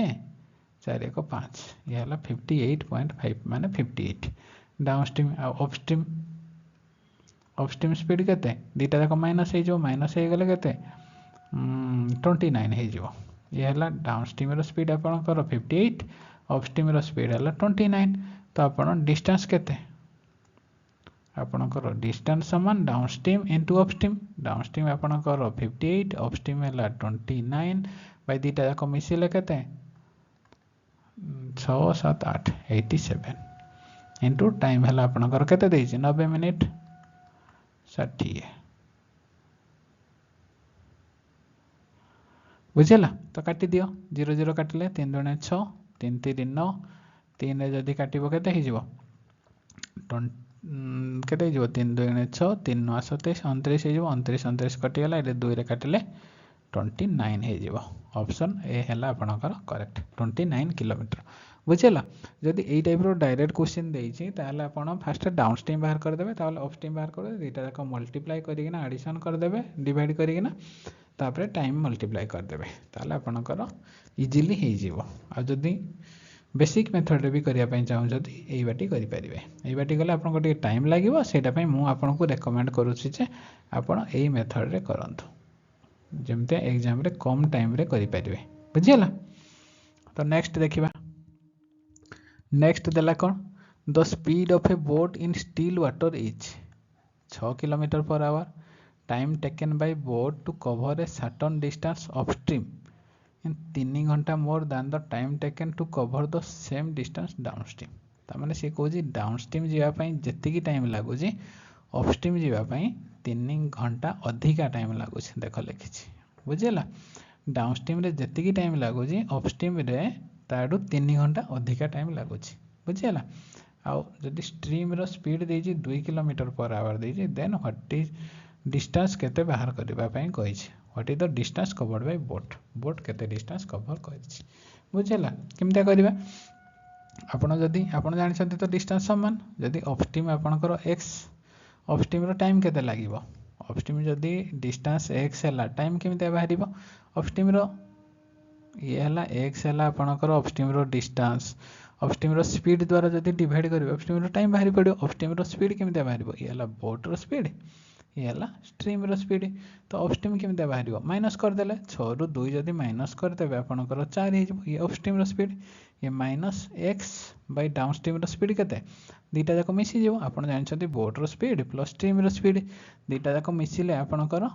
4 1 5 ये हला 58.5 माने 58 down stream up stream speed केते दीटा जाक माइनस हे जो माइनस हे गेले केते 29 हे जो ये हला डाउन स्ट्रीम रो स्पीड आपन कर 58 अप स्ट्रीम रो स्पीड हला 29 तो आपन डिस्टेंस केते आपनकर डिस्टेंस समान down stream into up stream आपनकर 58 अप स्ट्रीम हला 29 बाय दीटा जाक मिसिले केते 6 7 8 87 इनटू टाइम हला आपनकर केते देछि 90 मिनिट 60 बुझला तो काटी दियो 0 0 काटले 3 2 6 3 3 9 3 रे जदी काटिबो केते हे जिवो केते जिवो 3 2 6 3 9 27 29 हे जिवो 29 29 कटि गला ए 2 रे काटले 29 हे जिवो ऑप्शन ए हला आपनकर करेक्ट 29 किलोमीटर बुझेगा जदि यही टाइप डायरेक्ट क्वेश्चन देती ताहले आपण फास्ट डाउन स्ट्रीम बाहर करदे ताहले अप स्ट्रीम बाहर करदे दुईटा जाक मल्टीप्लाई करना एडिशन करदे डिवाइड करना तापर टाइम मल्टीप्लाई करदे ताहले आपणकर इजिली हो जदि बेसिक मेथड रे भी करने चाहूँगी यही बाटी करेंगे यही बाटी गले आपको टे टाइम लगे से मुझे रेकमेंड करुचे आपड़ यही मेथड रे करंतु जमते एग्जाम रे कम टाइम रे करें बुझीगला। तो नेक्स्ट देखिबा नेक्स्ट देला कौन the speed of a boat in still water is 6 km/h time taken by boat to cover a certain distance upstream in 3 घंटा more than the time taken to cover the same distance downstream तार सी कौन downstream जावाई जी time लगुच upstream जावाई 3 घंटा अधिका time लगुच देख लिखी बुझेगा डाउनस्ट्रीम रे जी टाइम लगुच अपस्ट्रीम रे ताडू 3 घंटा अधिका टाइम लगुच बुझेगा आउ जदि स्ट्रीम रो स्पीड देजी 2 km/h देजी देन व्हाट इज डिस्टेंस केते बाहर करबा कही what is the distance covered by boat boat केते डिस्टेंस कवर करिछि बुझेला केमता करबा आपण जदि आपण जानि तो डिस्टेंस समान जदि अपस्ट्रीम आपनकर x अपस्ट्रीम रो टाइम केते लागिवो अपस्ट्रीम जदि डिस्टेंस x हैला टाइम केमता बाहरिबो अपस्ट्रीम रो ये हैला x हैला आपनकर अपस्ट्रीम रो डिस्टेंस अपस्ट्रीम रो स्पीड द्वारा जदि डिवाइड करिवो अपस्ट्रीम रो टाइम बाहरी पड़ो अपस्ट्रीम रो स्पीड केमता बाहरिबो ये हैला बोट रो स्पीड ये हैला स्ट्रीम रो स्पीड तो अपस्ट्रीम केमता बाहरिबो माइनस कर देले 6 रु 2 जदि माइनस कर देबे आपनकर 4 हे जबो ये अपस्ट्रीम रो स्पीड ये माइनस x बाय डाउनस्ट्रीम रो स्पीड केते दीटा जाक मिसी जेबो आपण जानछथि बोट रो स्पीड प्लस स्ट्रीम रो स्पीड दीटा जाक मिसिले आपनकर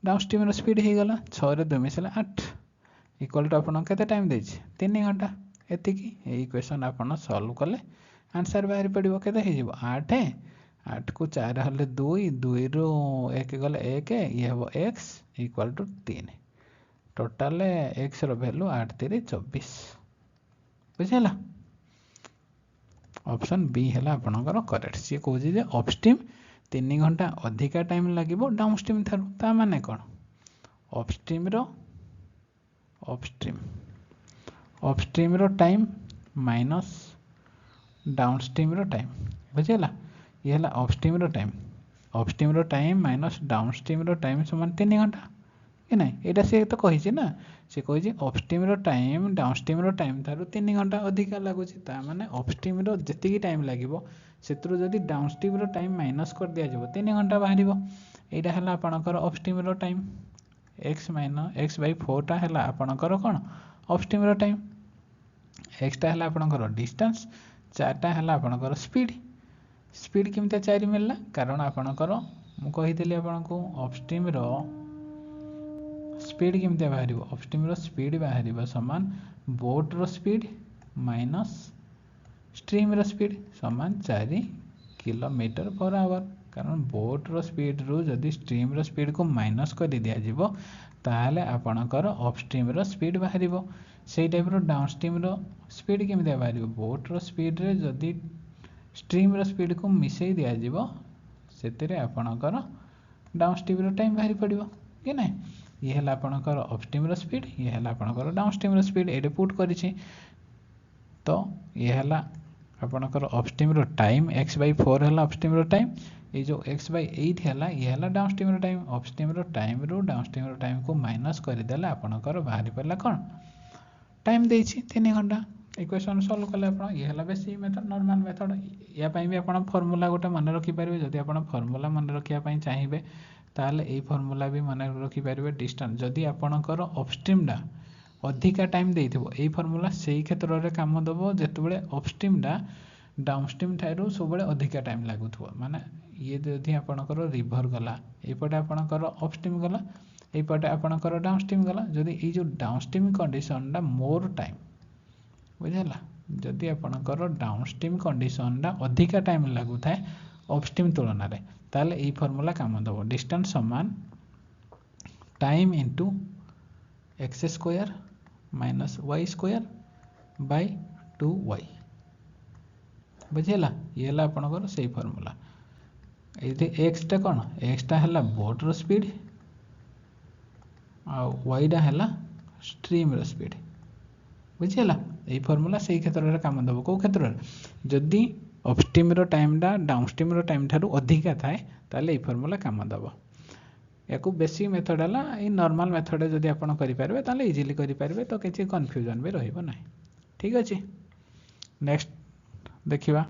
डाउनस्ट्रीम रो स्पीड हे गला 6 रे 2 मिसिले 8 इक्वल टू आपन केते टाइम देछि 3 घंटा एतिकी यही क्वेश्चन आपन सॉल्व कले आंसर बाहर पड़ो केते हे जिवो 8 8 को 4 हले 2 2 रु 1 गले 1 ये हम x equal to 3 total x रो वैल्यू 8 3 24 बुझेला ऑप्शन बी है आपनकर करेक्ट सी कहूँ जे अपस्ट्रीम 3 घंटा अधिका टाइम लगिवो डाउनस्ट्रीम थारु ता माने कोन अपस्ट्रीम रो टाइम माइनस डाउनस्ट्रीम रो टाइम बुझेला ये है अपस्ट्रीम रो टाइम माइनस डाउनस्ट्रीम रो टाइम समान 3 घंटा कि ना यहाँ सी तो कही ना सी कही अपस्ट्रीम रो टाइम डाउनस्ट्रीम रो टाइम थारु 3 घंटा अधिका लगुच माने अपस्ट्रीम रो जति टाइम लगिवो सेतरु जदि डाउनस्ट्रीम रो टाइम माइनस कर दिया जाबो 3 घंटा बाहरिबो एटा हला आपनकर अपस्ट्रीम रो time x minus x by 4 टा हला आपनकर कोन अपस्ट्रीम रो टाइम x टा हला आपनकर डिस्टेंस 4 टा हला आपनकर स्पीड केमता 4 मिलला कारण आपनकर मु कहितली आपनको अपस्ट्रीम रो स्पीड केमता बाहरिबो अपस्ट्रीम रो स्पीड बाहरिबो समान बोट रो स्पीड माइनस स्ट्रीम रो स्पीड समान 4 km/h कारण बोट रो स्पीड रू जदि स्ट्रीम रो स्पीड को माइनस कर दिया जिवो ताहले आपनकर अपस्ट्रीम रो स्पीड बाहरिबो सेही टाइप रो डाउनस्ट्रीम रो स्पीड केमता बाहरिबो बोट रो स्पीड रे जदि स्ट्रीम रो स्पीड को मिसई दिया जिवो सेतेरे आपनकर डाउनस्ट्रीम रो टाइम बाहरी पड़िबो कि नै ये हला आपनकर अपस्ट्रीम रो स्पीड ये हला आपनकर डाउनस्ट्रीम रो स्पीड एडे पुट करिछि तो ये हला आपनकर अपस्ट्रीम रो टाइम x बाय 4 हला अपस्ट्रीम रो टाइम ये जो x बाय 8 हला ये हला डाउनस्ट्रीम रो टाइम अपस्ट्रीम रो टाइम रो डाउनस्ट्रीम रो टाइम को माइनस कर देला आपनकर बाहरी पड़ला कोन टाइम देछि 3 घंटा इक्वेशन सॉल्व कले आपण ये हला बेसिक मेथड नॉर्मल मेथड या पई भी आपण फार्मूला गोटे मन रखि परिबे जदि आपण फार्मूला मन रखिया पई चाहिबे ताले ए फार्मूला भी मन रखि परिबे डिस्टेंस जदि आपनकर अपस्ट्रीम डा अधिका टाइम देइथिबो ए फार्मूला सेही क्षेत्र रे काम दबो जेतबेले अपस्ट्रीम डा डाउनस्ट्रीम थाइरो सबले अधिका टाइम लागुथबो माने ये जदि आपनकर रिवर गला ए पटे आपनकर अपस्ट्रीम गला ए पटे आपनकर डाउनस्ट्रीम गला जदि ए जो डाउनस्ट्रीम कंडीशन डा मोर टाइम बुझला जदि आपनकर डाउनस्ट्रीम कंडीशन डा अधिका टाइम लागु थाए अपस्ट्रीम तुलना रे ताले ए फार्मूला काम दबो डिस्टेंस समान time into x square minus y square by 2y बुझेला ये हला आपनकर सही फार्मूला एते x टा कोन x टा हला बोट रो स्पीड आ y टा हला स्ट्रीम रो स्पीड बुझेला এই ফর্মুলা সেই ক্ষেত্ରରେ কাମ দেବ କେଉଁ କ୍ଷେତ୍ରରେ ଯଦି ଅପଷ୍ଟ୍ରିମ୍ର ଟାଇମ୍ଟା ଡାଉନଷ୍ଟ୍ରିମ୍ର ଟାଇମ୍ ଠାରୁ ଅଧିକା ଥାଏ ତାହେଲେ এই ଫର୍ମୁଲା କାମ ଦେବ। याकू बेसिक मेथड है ये नॉर्मल मेथड जदि आप करेंगे तो इजिली करेंगे तो किसी कन्फ्यूजन भी रही ना। ठीक अच्छे नेक्स्ट देखा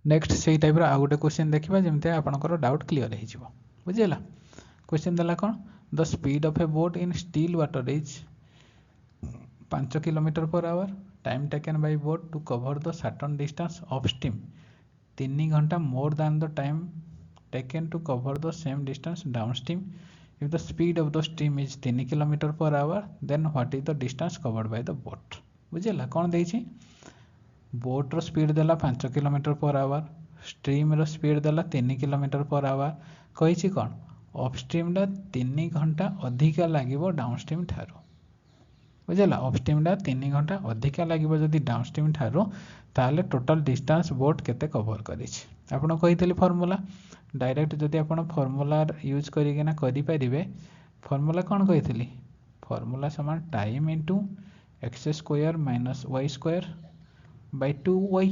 नेक्स्ट से टाइप आउ गोटे क्वेश्चन देखा जमी आपंकर डाउट क्लीयर हो बुझेगा। क्वेश्चन देला कौन the speed of a boat in still water is 5 km/h time taken by boat to cover the certain distance of stream 3 घंटा more than the time taken to cover the same distance downstream. If the speed of the stream is 3 km/h then what is the distance covered by the boat? बुझेला कौन देछि boat रो speed देला 5 km/h stream रो speed देला 3 km/h कहिछि कौन upstream ला 3 घंटा अधिका लागिवो डाउनस्ट्रीम ठारो बुझेला अपस्ट्रीम ला 3 घंटा अधिका लागिवो जदि डाउनस्ट्रीम ठारो ताले टोटल डिस्टेंस बोट केते कवर करिछि आपण कहितली फार्मूला डायरेक्ट जदि आप फर्मूला यूज करें फर्मूला कौन कही फर्मूला समान time into x square minus y square by 2y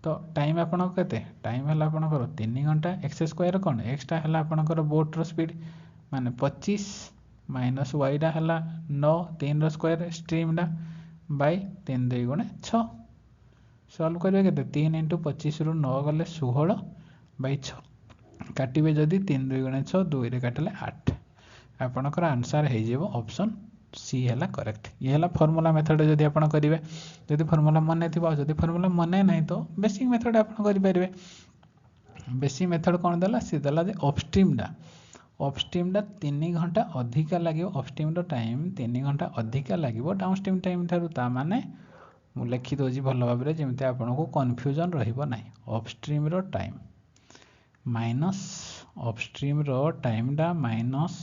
तो टाइम आपण के टाइम है आपंकर 3 घंटा एक्स स्क्वायर कौन एक्सटा है आपंकर बोट्र स्पीड माने 25 माइनस वाईटा है 9 3 स्क्वायर स्ट्रीमटा बाय 3 2 गुणे 6 सल्व करेंगे के 3 इंटू 25 रु 9 गले 16 बाय 6 काटिबे जदि 3 2 गुणे 6 2 रे काटले 8 आपनकर आंसर हो ऑप्शन सी है करेक्ट। ये है फॉर्मूला मेथड जदि आप करेंगे जदि फॉर्मूला मन थी जदि फॉर्मूला मन ना तो बेसिक मेथड आप करेंगे। बेसिक मेथड कौन देला सी देला जे अपस्ट्रीम 3 घंटा अधिका लगे अपस्ट्रीम टाइम 3 घंटा अधिका लगे डाउनस्ट्रीम टाइम ठारू ता माने मु लिखि दोजी भल भाव में जमी आपको कन्फ्यूजन रहिबो नाही अपस्ट्रीम रो टाइम माइनस अपस्ट्रीम रो टाइम डा माइनस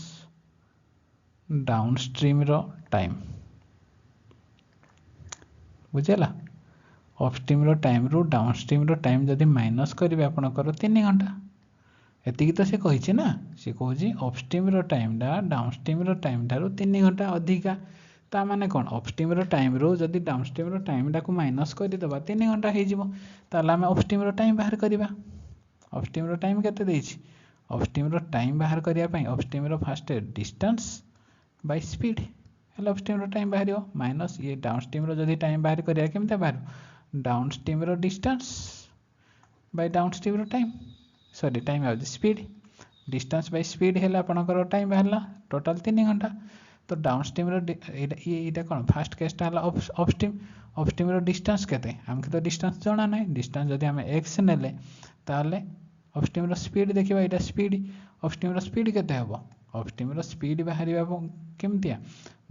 डाउनस्ट्रीम रो टाइम बुझेला अपस्ट्रीम रो टाइम रु डाउनस्ट्रीम रो टाइम जदि माइनस करेंगे आपंकर 3 घंटा एतिकी तो से कही ना सी कहे अपस्ट्रीम रो टाइम डा डाउनस्ट्रीम रो टाइम ठारू 3 घंटा अधिका ता माने कौन अपस्ट्रीम रो टाइम रो जदि डाउनस्ट्रीम रो टाइम टाको माइनस कर देबा 3 घंटा हो जिवो ताला हम अपस्ट्रीम रो टाइम बाहर करबा अपस्ट्रीम रो टाइम केते देछि अपस्ट्रीम रो टाइम बाहर करिया पई अपस्ट्रीम रो फर्स्ट डिस्टेंस बाय स्पीड हेला अपस्ट्रीम रो टाइम बाहर माइनस ये डाउनस्ट्रीम रो जदि टाइम बाहर करिया केमते बाहर डाउनस्ट्रीम रो डिस्टेंस बाय डाउनस्ट्रीम रो टाइम सॉरी टाइम आ स्पीड डिस्टेंस बाय स्पीड हेला आपनकर टाइम बाहरला टोटल 3 घंटा तो डाउनस्ट्रीम ये कौन फास्ट केसटा है अपस्ट्रीम डिस्टेंस केते हमके तो डिस्टेंस जाना ना डिस्टेंस जदि हम एक्स नेले ताले अपस्ट्रीम स्पीड देखिबा एटा स्पीड अपस्ट्रीम स्पीड केते हबो अपस्ट्रीम स्पीड बाहरिबा केमतिया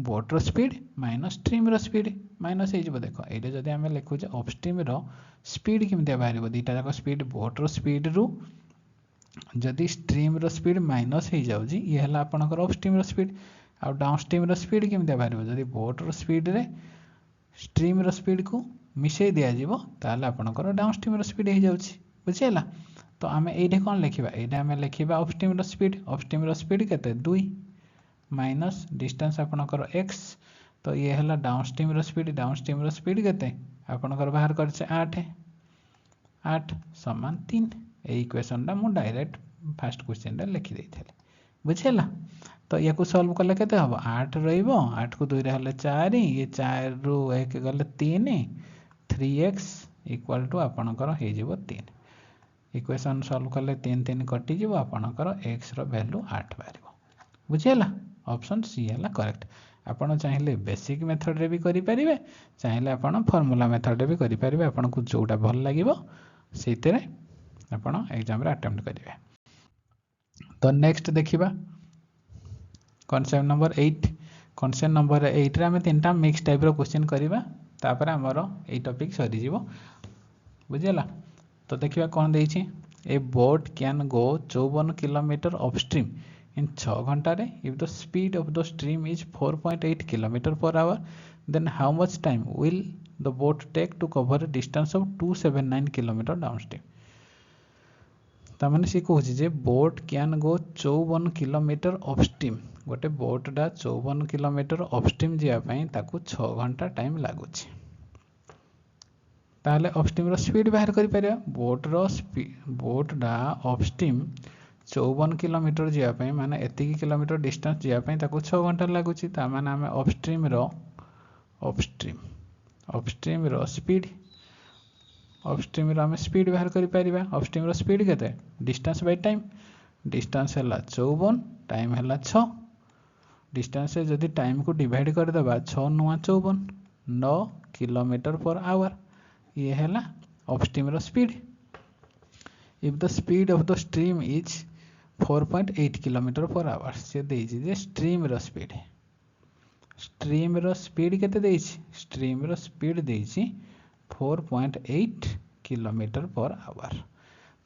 बोट्र speed minus stream speed minus हो देख ये जदि हम लिखुचे अपस्ट्रीम स्पीड केमतिया बाहर दुईटा जाक स्पीड बोट्र स्पीड रु जदि स्ट्रीम स्पीड माइनस हो जाउजी ये हला आपनकर अपस्ट्रीम स्पीड आ डाउनस्ट्रीम स्पीड केमतिया बाहर जदि बोट्र स्पीड रे स्ट्रीम स्पीड को मिसई दिया जिवो ताले आपनकर डाउनस्ट्रीम स्पीड हो जाउची बुझियला तो आम ये कौन लिखा ये आम लिखा अपस्ट्रीम स्पीड केते 2 माइनस डिस्टेंस आपनकर एक्स तो ये है डाउनस्ट्रीम स्पीड केते आपनकर बाहर कर 8 समान 3 ये इक्वेशन टा मु डायरेक्ट फास्ट क्वेश्चन लिखी देइथले बुझेला तो या सल्व कले केते हम 8 रहिबो 8 को 2 रे हले 4 ये 4 रु 1 गले 3 3x इक्वल टू आपनकर हे जिवो 3 इक्वेशन सॉल्व कले 3 3 कटि जिवो आपनकर x रो वैल्यू 8 बारिबो बुझेला ऑप्शन सी है करेक्ट। आपण चाहिले बेसिक मेथड रे भी करि परिबे चाहिले आपण फार्मूला मेथड रे भी करि परिबे आपण को जोटा भल लागिवो सेतिरे आपण एग्जाम रे अटेम्प्ट करिवे। तो नेक्स्ट देखिबा कॉन्सेप्ट नंबर 8 कॉन्सेप्ट नंबर 8 रे हम तीनटा मिक्स टाइप रो क्वेश्चन करिबा तापर हमरो ए टॉपिक सरी जिवो बुझेला। तो देखिए कौन देछि a boat can go 54 kilometre upstream in 6 घंटा रे if the speed of the stream is 4.8 km/h then how much time will the boat take to cover distance of 279 kilometre downstream. तामाने सी कहूँ जे boat can go 54 kilometre upstream गोटे बोटा 54 kilometre upstream जावाई ताकू 6 घंटा टाइम लगुच ताहले अपस्ट्रीम स्पीड बाहर कर बोटा अपस्ट्रीम 54 किलोमीटर जावाई माने एतिकी किलोमीटर डिस्टेंस जावाई ताकू 6 घंटा लगुच तामाने आमे अपस्ट्रीम स्पीड अपस्ट्रीम आम स्पीड बाहर कर अपस्ट्रीम स्पीड केते डिस्टेंस बाय टाइम डिस्टेंस है 54 टाइम है 6 डिस्टेंस जदि टाइम को डिवाइड करदेबा 6 नुआ 54 9 किलोमीटर पर आवर ये है upstream speed if the speed of the stream is 4.8 kilometre per our से देजे स्ट्रीम स्पीड केते देछि स्ट्रीम स्पीड देछि 4.8 किलोमीटर पर आवर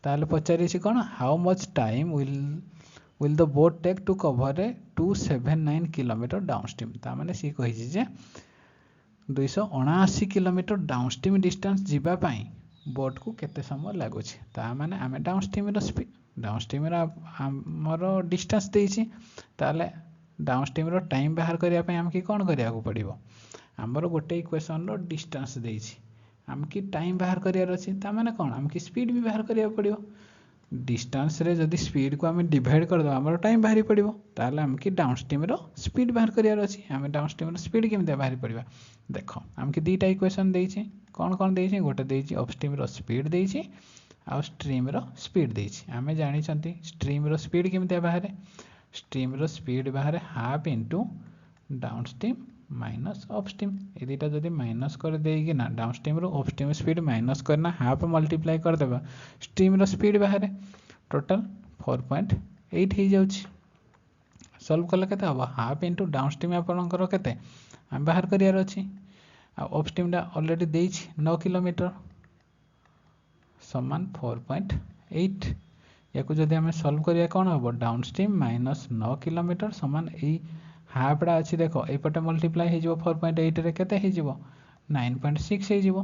ताले पचारि कौन how much time will the boat take to cover a 279 kilometre downstream तामाने सी कहि जे 279 किलोमीटर डाउनस्ट्रीम डिस्टेंस जीवा पाई बोट को केते समय लगुच तामाने आमे डाउनस्ट्रीम आमर डिस्टेंस देछि ताले डाउनस्ट्रीम टाइम बाहर करिया पई हमके कोन करिया को पड़िबो हमर गोटे इक्वेशन रो डिस्टेंस देछि आमकी टाइम बाहर करियार अछि तामाने कोन आमकी स्पीड भी बाहर करिया पड़िबो डिस्टेंस रे जदि स्पीड को आमे डिवाइड कर दो हमर टाइम बाहरी पड़िबो ताले आमकी डाउनस्ट्रीम रो स्पीड बाहर करियार अछि आमे डाउनस्ट्रीम रो स्पीड केमिते बाहरी पड़िबा देखो आमकी दुईटा इक्वेशन देछि कोन कोन देछि गोटे देछि अपस्ट्रीम रो स्पीड देछि आ स्ट्रीम रो स्पीड देछि आमे जानि छथि स्ट्रीम रो स्पीड केमिते बाहरे स्ट्रीम रो स्पीड बाहरे half into downstream minus upstream ये दुटा जब माइनस कर देगी ना डाउनस्ट्रीम रो अपस्ट्रीम स्पीड माइनस करना हाफ मल्टीप्लाई कर देबा स्ट्रीम रो स्पीड बाहर टोटल 4.8 हो जाउछि सॉल्व कले केते हबो हाफ इनटू डाउनस्ट्रीम आपनकर केते हम बाहर करियार अछि आ अपस्ट्रीम डा ऑलरेडी देछि 9 किलोमीटर समान 4.8 याकू जदि हमें सॉल्व करिया कोन हबो डाउनस्ट्रीम माइनस 9 किलोमीटर समान ए हाफटा अच्छी देख एपटे मल्टीप्लाई हो 4.8 रे केते हो जिवो 9.6 हो जिवो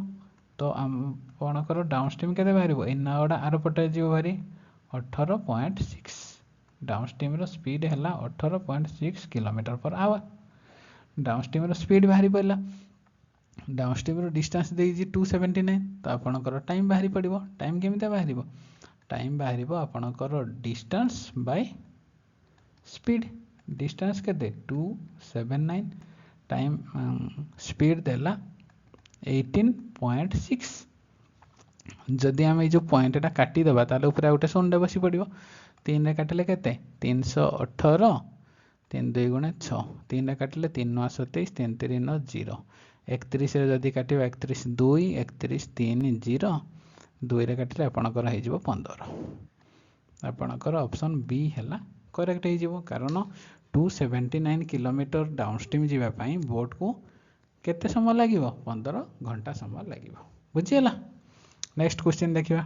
तो आपणकर डाउनस्ट्रीम केते बाहर ए नौडा आर पटे जिवो भारी 18.6 डाउनस्ट्रीम रो स्पीड है 18.6 किलोमीटर पर आवर डाउनस्ट्रीम रो स्पीड बाहरी पड़ला डाउनस्ट्रीम रो डिस्टेंस देजी 279 तो आपणकर टाइम बाहरी पड़िबो टाइम केमिते बाहरिबो टाइम बाहरिबो आपणकर डिस्टेंस बाय स्पीड डिस्टेंस के 279 टाइम स्पीड देला 18.6 जदि आम जो पॉइंटा काटी देबा ताले ऊपर गोटे शून्य बसी पड़ो 3 रे काटिले केते 318 3 2 गुणे 6 3 रे काटिले 3 9 27 3 3 9 0 31 रे जदि काटिबा 31 2 31 3 0 2 रे काटिले आपणकर हो जिवो 15 आपणकर ऑप्शन बी हैला करेक्ट हो जिवो कारण 279 किलोमीटर डाउनस्ट्रीम जीवा पाई बोट को केते समय लागिवो 15 घंटा समय लागिवो बुझियला नेक्स्ट क्वेश्चन देखिबा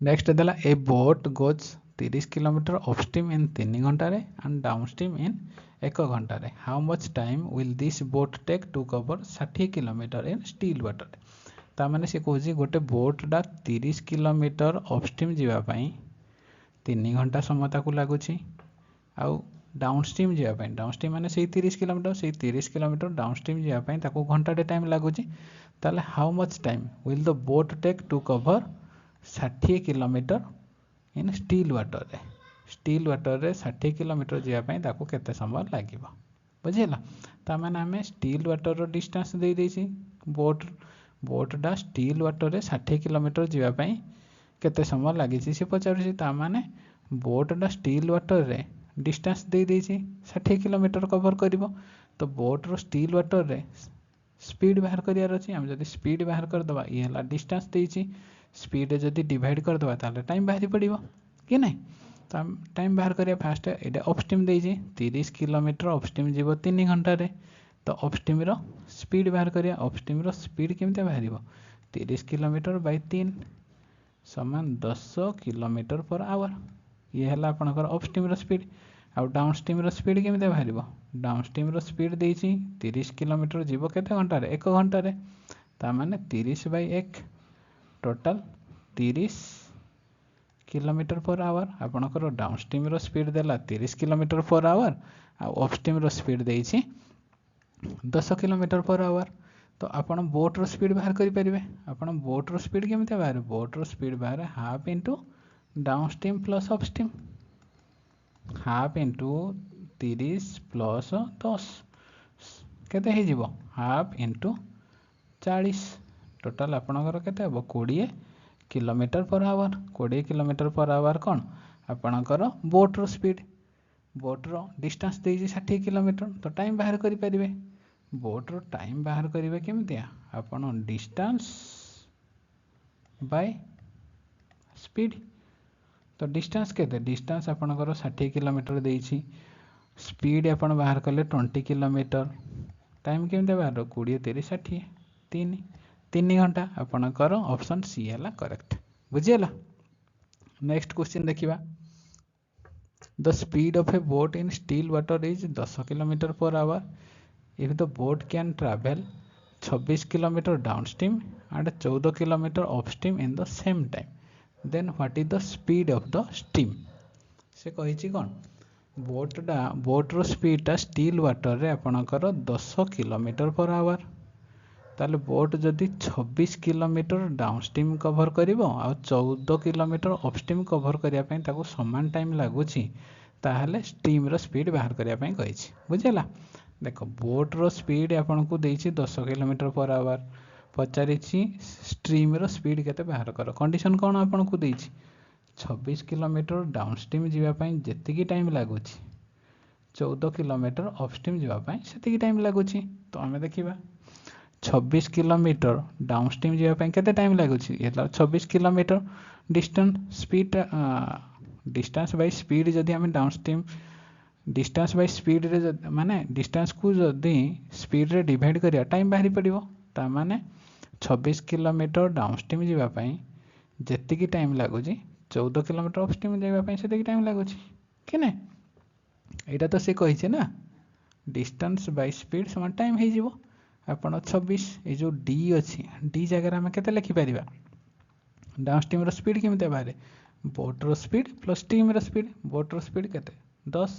नेक्स्ट देला a boat goes 30 kilometre upstream in 3 घंटा रे एंड डाउनस्ट्रीम इन 1 घंटा रे how much time will this boat take to cover 60 kilometre in still water ता माने से कहूजी गोटे बोटडा 30 किलोमीटर अपस्ट्रीम जीवा पाई 3 घंटा समय ताकू लागुची आउ डाउनस्ट्रीम जावाई डाउनस्ट्रीम माने से 30 किलोमीटर डाउनस्ट्रीम जावाई ताकू घंटाटे टाइम लगुच ताले how much time will the boat take to cover 60 kilometre in still water रे 60 किलोमीटर जावाई ताकू केते समय लागिबो बुझिला ता माने हमें स्टिल वाटर रो डिस्टेंस दे देछि बोटडा स्टिल वाटर रे 60 किलोमीटर जावाई केते समय लागिछि से पचारुछि ता माने बोटडा स्टिल वाटर रे डिस्टेंस दे देछि 60 किलोमीटर कवर करिवो तो बोट रो स्टिल वाटर रे स्पीड बाहर करियार अछि हम जदि स्पीड बाहर कर दबा ये हला डिस्टेंस देछि स्पीड जदि डिवाइड कर दबा ताले टाइम बाहरी पड़िबो कि नै तो टाइम बाहर करिया फास्ट एटा अपस्ट्रीम देछि 30 किलोमीटर अपस्ट्रीम जीवो 3 घंटा रे तो अपस्ट्रीम रो स्पीड बाहर करिया अपस्ट्रीम रो स्पीड केमिते बाहरिबो 30 किलोमीटर बाय 3 समान 10 किलोमीटर पर आवर ये हला आपनकर अपस्ट्रीम रो स्पीड आ डाउनस्ट्रीम रो स्पीड केमिते बाहरिबो डाउनस्ट्रीम रो स्पीड देछि 30 किलोमीटर जीवो केते घंटा रे 1 घंटा रे ता माने 30 बाय 1 टोटल 30 किलोमीटर पर आवर आपणकर डाउनस्ट्रीम स्पीड देला 30 kilometre per hour upstream speed देइछि 10 किलोमीटर पर आवर तो आपण बोट्र स्पीड बाहर करेंगे आपण बोट्र स्पीड केमी बाहर बोट्र स्पीड बाहर half into downstream plus upstream half into 30 plus 10 केते हो जिवो हाफ इंटू 40 टोटाल आपणकर केते हबो 20 kilometre per our 20 kilometre per our कौन आपणकर बोट्र स्पीड बोट्र डिस्टेंस देइछि 60 किलोमीटर तो टाइम बाहर करेंगे बोट्र टाइम बाहर करेंगे केमितिया आपण डिस्टेंस बाय स्पीड तो डिस्टेंस केते डिस्टेंस आपणकर 60 किलोमीटर देइछि स्पीड आपण बाहर कले 20 किलोमीटर टाइम केमिति बाहर 20 30 60 3 घंटा आपणकर ऑप्शन सी है करेक्ट बुझीगला। नेक्स्ट क्वेश्चन देखिबा the speed of a boat in still water is 10 kilometre per hour if the boat can travel 26 kilometre downstream and 14 kilometre upstream in the same time then what is the speed of the stream से कहिछि कोन बोट्र स्पीडटा still water रे आपणकर 10 kilometre per our ताले boat जदि 26 kilometre downstream cover करिवो आ 14 kilometre upstream cover करिया पई ताको समान टाइम लागुछि ताहले स्टीम रो स्पीड बाहर करिया पई कहिछि बुझिला। देखो बोट रो स्पीड आपन को देछि 10 किलोमीटर पर आवर पचारिछि स्ट्रीम रो स्पीड केते बाहर कर कंडीशन कोन आपन को देछि 26 किलोमीटर डाउनस्ट्रीम जीवा पई जेतिकी टाइम लागुछि 14 किलोमीटर अपस्ट्रीम जीवा पई सेतिकी टाइम लागुछि तो हमें देखिबा 26 किलोमीटर डाउनस्ट्रीम जीवा पई केते टाइम लागुछि एला 26 kilometre distance speed distance by speed जदि हम डाउनस्ट्रीम डिस्टेंस बाय स्पीड रे माने डिस्टेंस को जदि स्पीड रे डिवाइड करिया टाइम बाहरी पड़िबो ता माने 26 किलोमीटर डाउनस्ट्रीम जीवा पई जेतिकी टाइम लागुछि 14 किलोमीटर अपस्ट्रीम जीवा पई सेतिकी टाइम लागुछि कि नै एटा तो से कहिছে ना डिस्टेंस बाय स्पीड समान टाइम हे जिवो आपण 26 ए जो डी अच्छी डी जगह आम के लिखिपर डाउनस्ट्रीम रो स्पीड केमी बाहर बोट्र स्पीड प्लस स्टीम रो स्पीड बोट्र स्पीड केते 10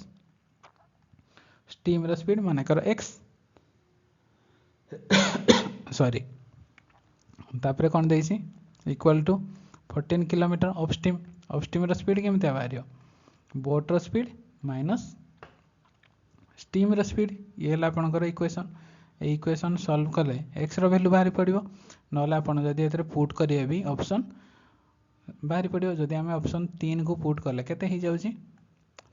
स्टीम रो स्पीड मानकर x सॉरी तापरे कौन देइछि इक्वल टू 14 किलोमीटर अपस्ट्रीम रो स्पीड केमी बाहर बोट्र स्पीड माइनस स्टीम रो स्पीड ये आपनकर इक्वेशन इक्वेशन सॉल्व कले x रो वैल्यू बाहरी पड़िबो नले आपण जदि एतरे पुट करिए भी ऑप्शन बाहरी पड़िबो जदि हम ऑप्शन 3 को पुट कले केते ही जाउची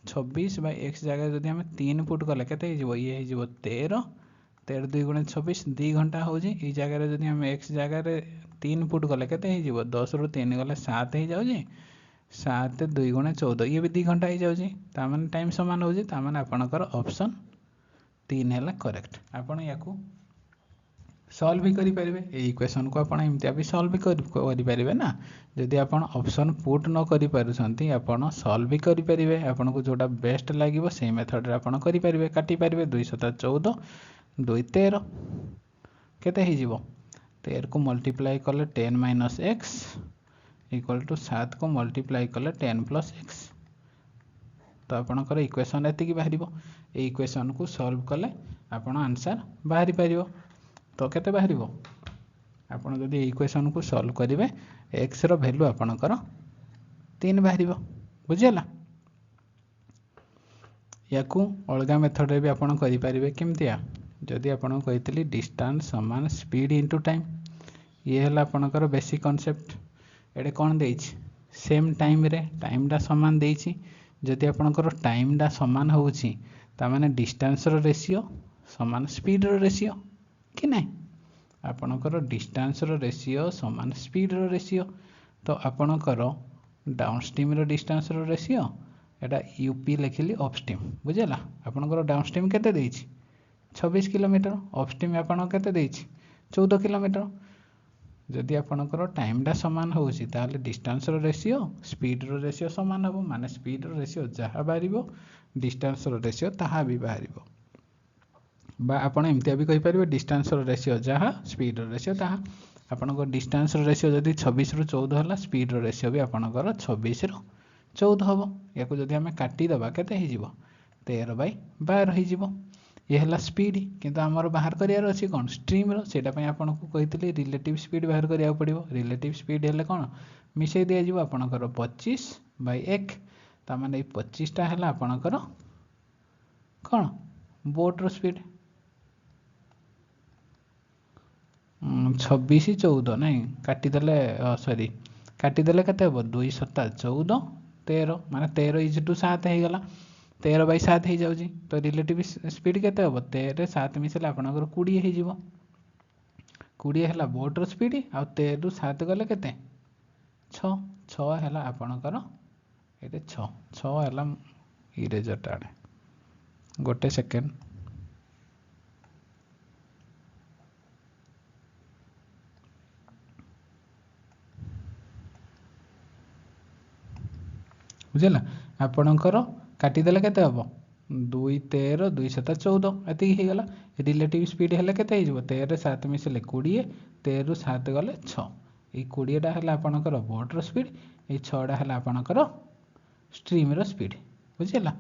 26 बाय x जगह जदि हम 3 पुट कले केते ही जिवो ये ही जिवो 13 13 2 गुणे 26 2 घंटा होजी ई जगह रे जदि हम x जगह रे 3 पुट कले केते ही जिवो 10 रो 3 गले 7 ही जाउची 7 2 गुणे 14 ये भी 2 घंटा ही जाउची ता माने टाइम समान होजी ता माने आपनकर ऑप्शन 3 है करेक्ट आपण याकू सॉल्व भी करि परिबे ए इक्वेशन को आपण एमतिया भी सॉल्व भी करि परिबे ना जदि आपण ऑप्शन पुट न करि पारुछंती आपण सॉल्व भी करि परिबे आपण को जोटा बेस्ट लागिवो सेही मेथड रे आपण करि परिबे काटि परिबे 214 2 13 केते हे जिवो 13 को मल्टीप्लाई करले 10 माइनस x इक्वल टू 7 को मल्टीप्लाई करले 10 प्लस x तो आपणकर इक्वेशन एतिकी बाहरिबो ए इक्वेशन को सॉल्व कले आपण आंसर बाहरी पारिबो तो केते बाहरिबो आपण जदि इक्वेशन को सॉल्व करिवे x रो वैल्यू आपणकर 3 बाहरिबो बुझियला। याकू अलगा मेथड रे भी आपण करि परिबे केमतिया जदि आपण कहितली डिस्टेंस समान स्पीड इनटू टाइम ये हला आपणकर बेसिक कांसेप्ट एडे कोन देछि सेम टाइम रे टाइम डा समान देछि जदि आपणकर टाइम डा समान होउछि ता माने डिस्टेंस रो रेशियो समान स्पीड रो रेशियो कि नै आपणकर डिस्टेंस रो रेशियो समान स्पीड रो रेशियो तो आपणकर डाउनस्ट्रीम रो डिस्टेंस रो रेशियो एटा यूपी लिखिली अपस्ट्रीम बुझेला आपणकर डाउनस्ट्रीम केते देछि 26 किलोमीटर अपस्ट्रीम आपण केते देछि 14 किलोमीटर जदि आपणकर टाइम डा समान होउछि ताले distance row ratio speed row ratio समान हबो माने स्पीड रो रेशियो जहा बारिबो डिस्टेंस रो रेशियो ताहा भी बारिबो बा आपण एमतिया भी कहि परिबे डिस्टेंस रो रेशियो जहा स्पीड रो रेशियो ताहा ଆପଣଙ୍କ ଡିଷ୍ଟାନ୍ସର ରେସିଓ ଯଦି 26 ରୁ 14 ହେଲା ସ୍ପିଡ଼ର ରେସିଓ ବି ଆପଣଙ୍କର 26 ରୁ 14 ହେବ। ୟାକୁ ଯଦି ଆମେ କାଟିଦେବା କେତେ ହେଇଯିବ 13/12 ହେଇଯିବ। ये है स्पीड किंतु आमर बाहर करार अच्छी कौन स्ट्रीम्र से आपको कही रिलेटिव स्पीड बाहर करा पड़ो। रिलेटिव स्पीड है कौन मिसई दिज्व आपणकर 25/1 ताने 25टा है आपणकर कौन बोट्र स्पीड 26/14 नहीं काटिदेले सॉरी काटिदेले केते हम 2 × 7 = 14 13 माने 13:7 हो गला 13/7 हो जाउची तो रिलेटिव स्पीड केते हम 13 7 मिसले आपनकर 20 हो जिवो 20 है बोट्र स्पीड आ 13 ରୁ 7 गले केते 6 6 है आपनकर ये 6 6 है इरेजर टाड़े गोटे सेकेंड बुझला आपणकर काटिदेले केते हम 2 13 2 7 14 एति ही गला। रिलेटिव स्पीड है केते हो 13 7 मिसले 20 13 ରୁ 7 गले 6 ये 20टा है आपणकर बोट्र स्पीड ये 6टा है आपणकर स्ट्रीम्र स्पीड बुझला।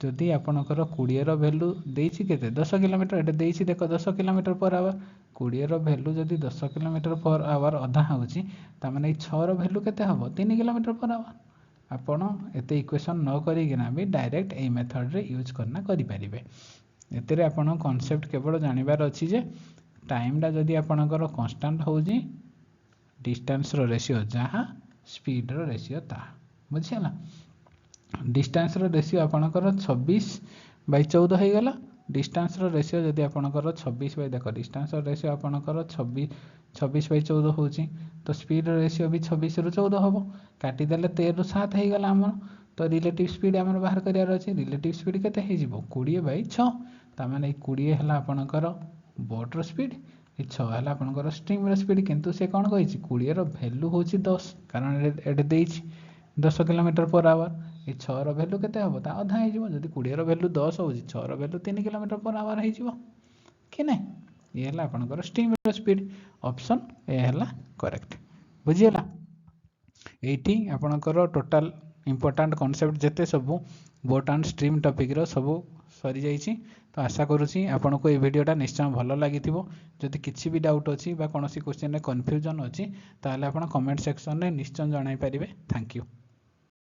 जदि आपणकर 20 रो वैल्यू देछि केते 10 किलोमीटर एटा देछि देख 10 kilometre per our 20 row value जदि 10 किलोमीटर पर आवर अधा होछि त माने 6 रो वैल्यू केते हबो 3 किलोमीटर पर आवर। आपण एते इक्वेशन न करिकिना भी डायरेक्ट ए मेथड रे यूज करना करि परिबे। एतेरे आपण कांसेप्ट केवल जानिबार अछि जे टाइम डा जदि आपणकर कांस्टेंट होउजी डिस्टेंस रो रेशियो जहाँ स्पीड रो रेशियो ता बुझियला। डिस्टेंस रो रेशियो आपणकर 26/14 हो गला। डिस्टेंस रो रेशियो जदि आपणकर 26 देखो डिस्टेंस रो रेशियो आपणकर 26/14 होउची तो स्पीड रेशियो भी 26 ରୁ 14 हम काटिदेले 13 ରୁ 7 हो गला आमर तो रिलेटिव स्पीड आमर बाहर करार अच्छे रिलेटिव स्पीड केते हो 20/6 तामाने 20 है आपणकर बोट्र स्पीड ये 6 है आपणकर स्ट्रीम्र स्पीड किंतु से कौन कही 20 रो वैल्यू होची 10 कारण एटे देछि 10 किलोमीटर पर आवर ये 6 रो वैल्यू केते हबो ता आधा हो जिवो जदि 20 रो वैल्यू 10 होची 6 रो वैल्यू 3 किलोमीटर पर आवर हो जिवो कि नै ये है आपणकर स्ट्रीम्र स्पीड ऑप्शन ए है करेक्ट बुझियला। एठी आपणकर टोटल इंपोर्टेंट कांसेप्ट जेते सब बोट एंड स्ट्रीम टॉपिक रो सब सरी जाइछि तो आशा करूछि आपनको ये वीडियोटा निश्चय भल लागिथिबो। जदि किछि भी डाउट अछि बा कोनोसी क्वेश्चन रे कंफ्यूजन अछि ताले आपण कमेंट सेक्शन रे निश्चय जणाई परिबे। Thank you.